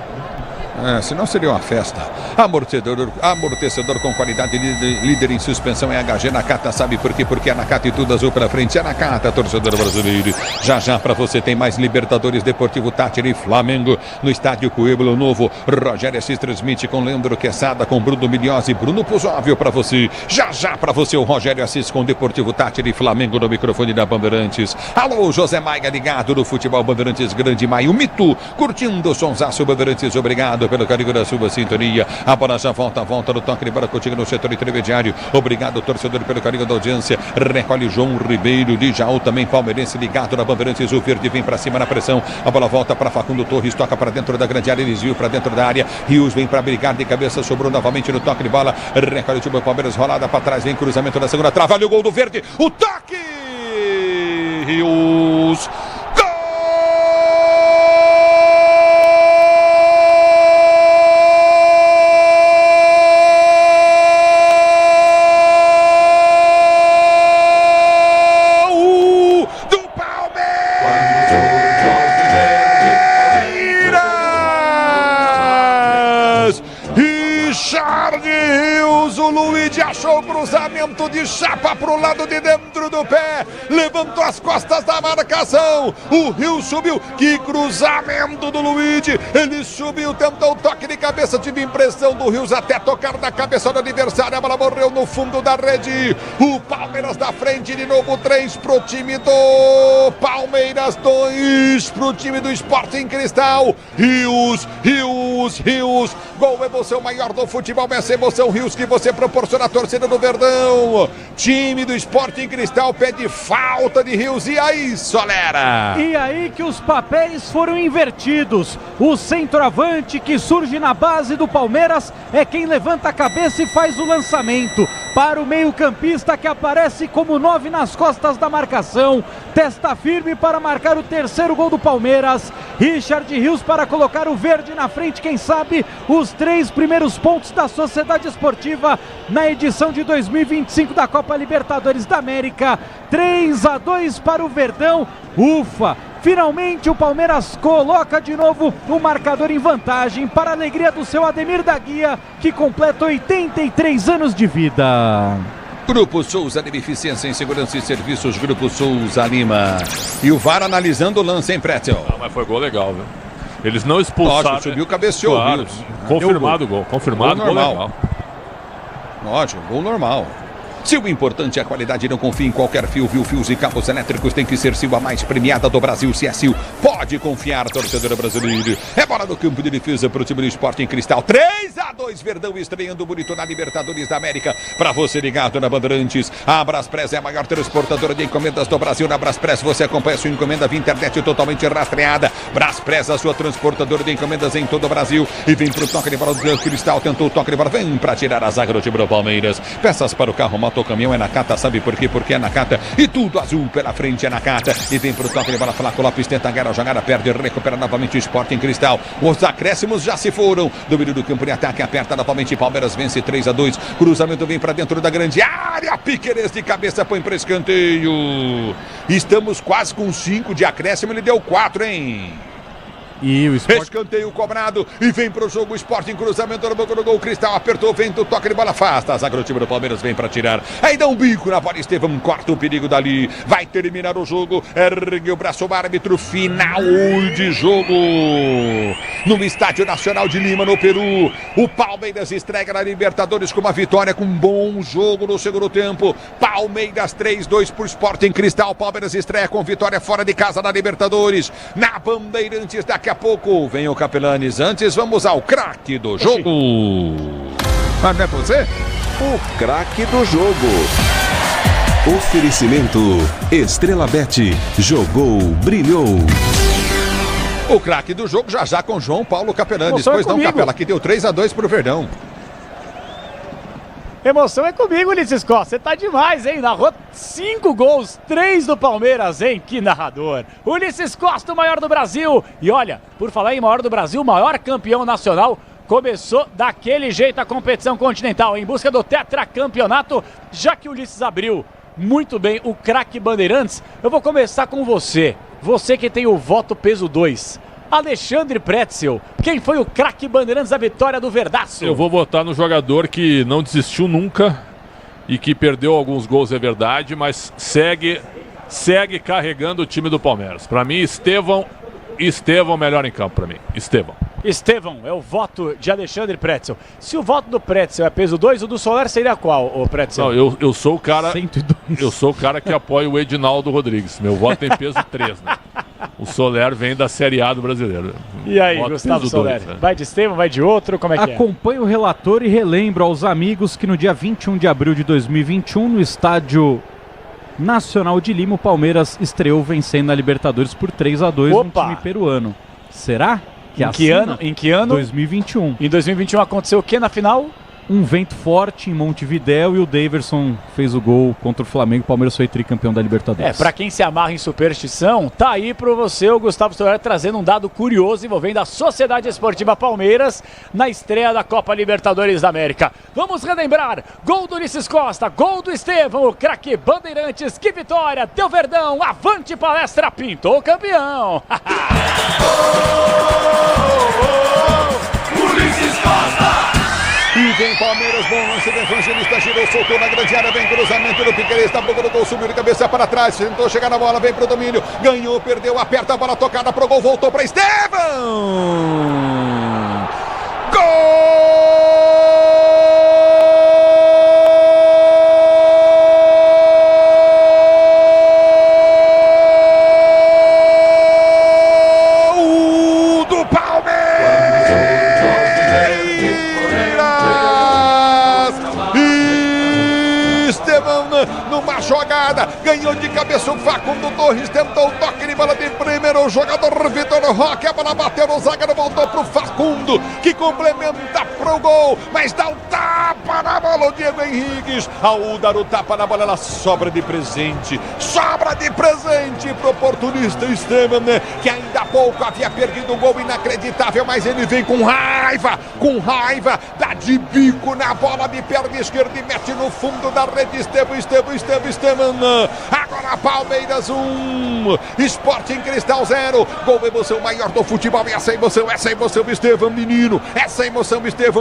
Senão seria uma festa. Amortecedor com qualidade, líder em suspensão é HG Nakata. Sabe por quê? Porque é Nakata e tudo azul pra frente. É Nakata, torcedor brasileiro. Já para você tem mais Libertadores, Deportivo Táchira e Flamengo no estádio Pueblo Novo. Rogério Assis transmite com Leandro Quesada, com Bruno Milhose e Bruno Puzóvio pra você. Já pra você o Rogério Assis com Deportivo Táchira e Flamengo no microfone da Bandeirantes. Alô, José Maia ligado no futebol Bandeirantes Grande Maio. Mito curtindo o sonsaço Bandeirantes. Obrigado pelo carinho da sua sintonia. A bola já volta no toque de bola contigo no setor intermediário. Obrigado, torcedor, pelo carinho da audiência. Recolhe João Ribeiro de Jaú, também palmeirense ligado na Bandeirantes. O verde vem para cima na pressão. A bola volta para Facundo Torres, toca para dentro da grande área, desvio para dentro da área. Rios vem para brigar de cabeça, sobrou novamente no toque de bola. Recolhe o time do Palmeiras, rolada para trás, vem cruzamento da segunda trava. Olha o gol do verde. O toque! Rios. Achou o cruzamento de chapa para o lado de dentro do pé, levantou as costas da marcação, o Rio subiu, que cruzamento do Luigi, ele subiu, tentou o toque de cabeça, tive impressão do Rios até tocar na cabeça do adversário, a bola morreu no fundo da rede. O Palmeiras da frente de novo, 3 pro time do Palmeiras, 2 pro time do Sporting Cristal. Rios, gol, emoção maior do futebol, essa emoção Rios que você proporciona a torcida do Verdão. Time do Sporting Cristal pede falta de Rios. E aí, Solera? E aí que os papéis foram invertidos. O centroavante que surge na base do Palmeiras é quem levanta a cabeça e faz o lançamento. para o meio-campista que aparece como 9 nas costas da marcação. Testa firme para marcar o terceiro gol do Palmeiras. Richard Rios para colocar o verde na frente, quem sabe os 3 primeiros pontos da Sociedade Esportiva na edição de 2025 da Copa Libertadores da América. 3-2 para o Verdão. Ufa! Finalmente o Palmeiras coloca de novo o marcador em vantagem, para a alegria do seu Ademir da Guia, que completa 83 anos de vida. Grupo Souza de Eficiência em Segurança e Serviços, Grupo Souza Lima. E o VAR analisando o lance, hein, Pretzel? Mas foi gol legal, viu? Eles não expulsaram. Lógico, subiu, cabeceou. Claro, confirmado o gol. Confirmado, gol legal. Lógico, gol normal. Se o importante é a qualidade, não confie em qualquer fio, viu? Fios e cabos elétricos tem que ser Sil, a mais premiada do Brasil. Se é Sil, pode confiar, torcedor brasileiro. É bola no campo de defesa para o time do Sporting Cristal. 3-2, Verdão estreando bonito na Libertadores da América. Para você ligado na Bandeirantes, a Braspress é a maior transportadora de encomendas do Brasil. Na Braspress você acompanha sua encomenda via internet totalmente rastreada. Braspress, a sua transportadora de encomendas em todo o Brasil. E vem para o toque de bola do Cristal, tentou o toque de bola, vem para tirar a zaga do time do Palmeiras. Peças para o carro, moto, caminhão é Nakata, sabe por quê? Porque é Nakata e tudo azul pela frente é Nakata. E vem pro toque de bola, Flaco Lopes tenta a jogada, perde, recupera novamente o Sporting Cristal. Os acréscimos já se foram. Domínio do campo de ataque, aperta novamente, Palmeiras vence 3-2. Cruzamento vem para dentro da grande área. Piqueires de cabeça, põe para escanteio. Estamos quase com 5 de acréscimo, ele deu 4, hein? E o escanteio cobrado e vem pro jogo o Sporting, cruzamento no banco do gol, Cristal apertou, vento, toque de bola, afasta, a zaga do time do Palmeiras vem pra tirar, aí dá um bico na bola, Estevão corta o perigo dali, vai terminar o jogo, ergue o braço o árbitro, final de jogo no Estádio Nacional de Lima, no Peru. O Palmeiras estreia na Libertadores com uma vitória, com um bom jogo no segundo tempo. Palmeiras 3-2 pro Sporting Cristal. Palmeiras estreia com vitória fora de casa na Libertadores, na Bandeirantes. Daqui a pouco vem o Capelanes. Antes vamos ao craque do jogo. Mas não é você? O craque do jogo. Oferecimento Estrela Bet. Jogou, brilhou. O craque do jogo já com João Paulo Capelanes. Emoção Pois é não, comigo. Capela, que deu 3-2 pro Verdão. Emoção é comigo, Ulisses Costa. Você tá demais, hein? Narrou 5 gols, 3 do Palmeiras, hein? Que narrador. Ulisses Costa, o maior do Brasil. E olha, por falar em maior do Brasil, o maior campeão nacional, começou daquele jeito a competição continental, em busca do tetracampeonato, já que o Ulisses abriu muito bem o craque Bandeirantes. Eu vou começar com você. Você que tem o voto peso 2. Alexandre Pretzel, quem foi o craque Bandeirantes da vitória do Verdaço? Eu vou votar no jogador que não desistiu nunca e que perdeu alguns gols, é verdade, mas segue carregando o time do Palmeiras. Para mim, Estevão melhor em campo para mim. Estevão é o voto de Alexandre Pretzel. Se o voto do Pretzel é peso 2, o do Soler seria qual, o Pretzel? Não, eu sou o cara. 102. Eu sou o cara que apoia o Edinaldo Rodrigues. Meu voto tem peso 3, né? O Soler vem da Série A do brasileiro. E aí, Gustavo Soler? 2, né? Vai de Estevão, vai de outro? Como é que Acompanhe o relator e relembro aos amigos que no dia 21 de abril de 2021, no Estádio Nacional de Lima, o Palmeiras estreou vencendo a Libertadores por 3-2 no time peruano. Será? Em que ano? 2021. Em 2021 aconteceu o que na final? Um vento forte em Montevidéu e o Daverson fez o gol contra o Flamengo. O Palmeiras foi tricampeão da Libertadores. Pra quem se amarra em superstição, tá aí pra você o Gustavo Soler trazendo um dado curioso envolvendo a Sociedade Esportiva Palmeiras na estreia da Copa Libertadores da América. Vamos relembrar, gol do Ulisses Costa, gol do Estevão, o craque Bandeirantes, que vitória, deu Verdão, avante palestra, pintou campeão. Ulisses Costa! E vem Palmeiras, bom lance do Evangelista, girou, soltou na grande área, vem cruzamento do Piqueires, tá boca do gol, subiu de cabeça para trás, tentou chegar na bola, vem pro domínio, ganhou, perdeu, aperta a bola, tocada pro gol, voltou para Estevão! Gol! Estevam numa jogada, ganhou de cabeça o Facundo Torres, tentou o toque de bola de primeiro, o jogador Vitor Roque, a bola bateu no zagueiro, voltou pro Facundo, que complementa pro gol, mas dá um tapa na bola o Diego Henriques, ao dar o tapa na bola ela sobra de presente pro oportunista Estevam, que ainda há pouco havia perdido um gol inacreditável, mas ele vem com raiva, dá de bico na bola de perna esquerda e mete no fundo da rede. Estevam, agora Palmeiras 1, Sporting Cristal 0, gol, emoção maior do futebol, e essa emoção Estevam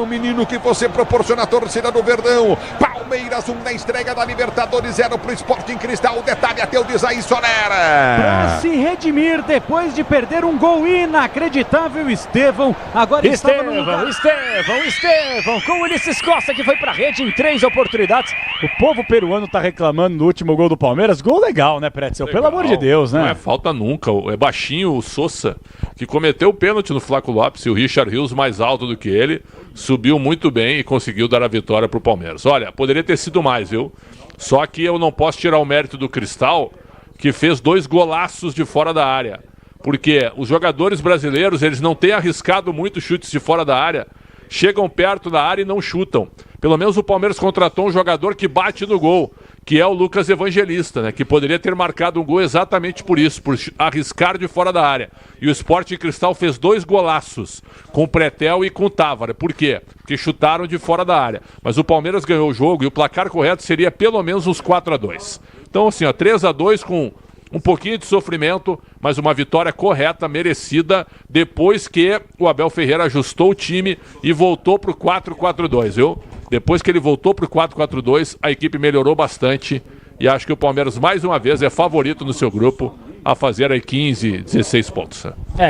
Menino, que você proporciona a torcida do Verdão. Palmeiras 1 na estreia da Libertadores, 0 pro Sporting Cristal, o detalhe até o Isaí Soler. Pra se redimir depois de perder um gol inacreditável, Estevam agora estava no lugar. Estevam, com o Ulisses Costa, que foi pra rede em 3 oportunidades. O povo peruano tá reclamando no último gol do Palmeiras. Gol legal, né, Pretzel? Pelo amor de Deus, né? Não é falta nunca. É baixinho o Sousa, que cometeu o pênalti no Flaco Lopes, e o Richard Rios, mais alto do que ele, subiu muito bem e conseguiu dar a vitória pro Palmeiras. Olha, poderia ter sido mais, viu? Só que eu não posso tirar o mérito do Cristal, que fez 2 golaços de fora da área. Porque os jogadores brasileiros, eles não têm arriscado muito chutes de fora da área, chegam perto da área e não chutam. Pelo menos o Palmeiras contratou um jogador que bate no gol, que é o Lucas Evangelista, né? Que poderia ter marcado um gol exatamente por isso, por arriscar de fora da área. E o Sporting Cristal fez 2 golaços, com o Pretel e com o Távora. Por quê? Porque chutaram de fora da área. Mas o Palmeiras ganhou o jogo e o placar correto seria pelo menos uns 4-2. Então assim, ó, 3-2 com um pouquinho de sofrimento, mas uma vitória correta, merecida, depois que o Abel Ferreira ajustou o time e voltou pro 4-4-2, viu? Depois que ele voltou pro 4-4-2, a equipe melhorou bastante e acho que o Palmeiras, mais uma vez, é favorito no seu grupo a fazer aí 15, 16 pontos.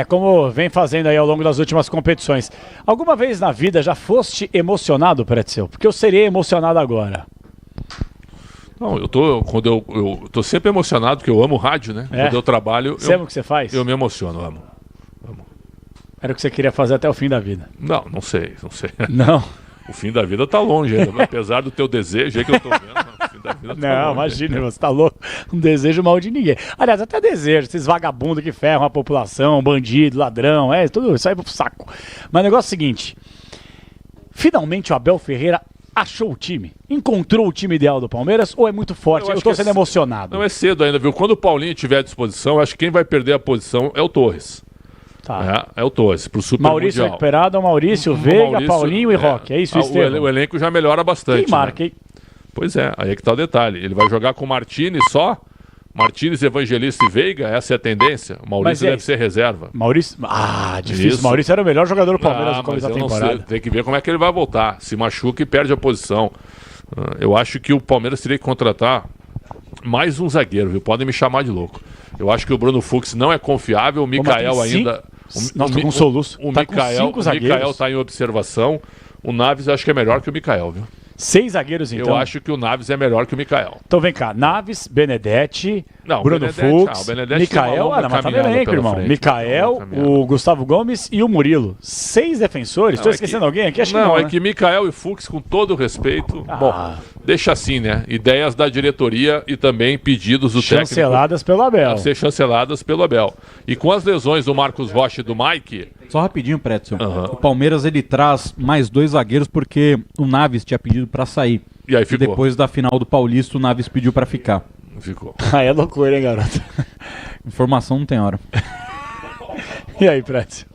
Como vem fazendo aí ao longo das últimas competições. Alguma vez na vida já foste emocionado, Pretzel? Porque eu seria emocionado agora. Não, eu tô sempre emocionado, porque eu amo rádio, né? Quando eu trabalho... Você ama o que você faz? Eu me emociono, amo. Era o que você queria fazer até o fim da vida. Não sei. Não? O fim da vida tá longe ainda, apesar do teu desejo aí que eu tô vendo, o fim da vida tá longe. Não, imagina, você tá louco. Não desejo mal de ninguém. Aliás, até desejo, esses vagabundos que ferram a população, bandido, ladrão, tudo isso aí pro saco. Mas o negócio é o seguinte, finalmente o Abel Ferreira achou o time? Encontrou o time ideal do Palmeiras ou é muito forte? Eu tô sendo emocionado. Não, é cedo ainda, viu? Quando o Paulinho estiver à disposição, acho que quem vai perder a posição é o Torres. Tá. É o Torres, pro Super Maurício Mundial. Recuperado, Maurício, Veiga, Paulinho e Roque. É isso, Estevam? O elenco já melhora bastante. Quem marca, hein? Pois é, aí é que tá o detalhe. Ele vai jogar com o Martínez só? Martínez, Evangelista e Veiga? Essa é a tendência? O Maurício deve ser reserva. Maurício? Difícil. Isso. Maurício era o melhor jogador do Palmeiras no começo da temporada. Tem que ver como é que ele vai voltar. Se machuca e perde a posição. Eu acho que o Palmeiras teria que contratar mais um zagueiro, viu? Podem me chamar de louco. Eu acho que o Bruno Fux não é confiável. O Mikael ainda... Nossa, tá com soluço. O Mikael tá em observação. O Naves eu acho que é melhor que o Mikael, viu? 6 zagueiros, então. Eu acho que o Naves é melhor que o Mikael. Então vem cá, Naves, Benedetti, Bruno Fux, Mikael, mas tá no elenco, irmão. Mikael, o Gustavo Gomes e o Murilo. 6 defensores? Estou esquecendo alguém aqui? Acho que não, é que Mikael e Fux, com todo o respeito, bom, deixa assim, né? Ideias da diretoria e também pedidos do técnico. Chanceladas pelo Abel. A ser chanceladas pelo Abel. E com as lesões do Marcos Rocha e do Mike... Só rapidinho, Pretzel. O Palmeiras, ele traz mais 2 zagueiros porque o Naves tinha pedido pra sair. E aí ficou. E depois da final do Paulista, o Naves pediu pra ficar. Ficou. Aí é loucura, hein, garoto? Informação não tem hora. E aí, Pretzel?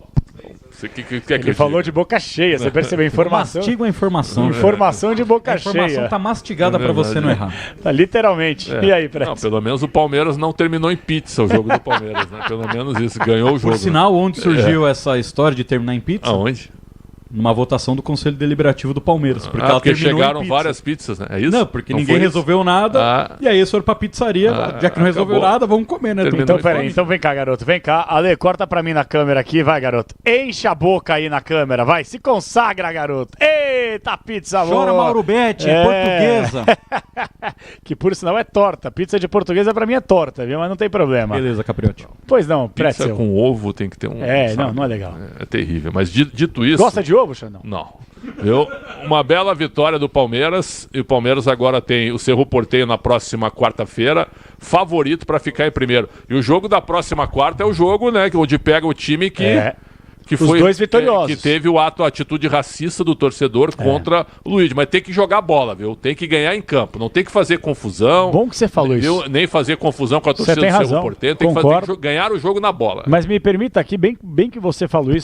Ele falou de boca cheia, você percebeu a informação? Mastiga a informação. Informação de boca cheia. A informação tá mastigada pra você não errar. Tá, literalmente. E aí, Pretzel? Não, pelo menos o Palmeiras não terminou em pizza o jogo do Palmeiras, né? Pelo menos isso, ganhou o jogo. Por sinal, onde surgiu essa história de terminar em pizza? Aonde? Numa votação do Conselho Deliberativo do Palmeiras. Porque chegaram várias pizzas, né? É isso? Não, porque ninguém resolveu nada. E aí eles foram pra pizzaria. Já que não resolveu nada, vamos comer, né? Então, peraí. Então vem cá, garoto. Vem cá. Ale, corta pra mim na câmera aqui. Vai, garoto. Enche a boca aí na câmera. Vai. Se consagra, garoto. Eita, pizza boa. Chora, Mauro Betti. Portuguesa. Que por sinal é torta. Pizza de portuguesa pra mim é torta, viu? Mas não tem problema. Beleza, Capriotti. Pois não, Pizza com ovo tem que ter um... Não é legal. É terrível. Mas dito isso... Gosta de ovo, Xandão? Não. Viu? Uma bela vitória do Palmeiras. E o Palmeiras agora tem o Cerro Porteño na próxima quarta-feira, favorito para ficar em primeiro. E o jogo da próxima quarta é o jogo, né, onde pega o time que foi, os dois vitoriosos. Que teve a atitude racista do torcedor contra o Luiz. Mas tem que jogar bola, viu? Tem que ganhar em campo. Não tem que fazer confusão. Bom que você falou isso. Nem fazer confusão com a torcida do Cerro Porteño. Tem que ganhar o jogo na bola. Mas me permita aqui, bem que você falou isso.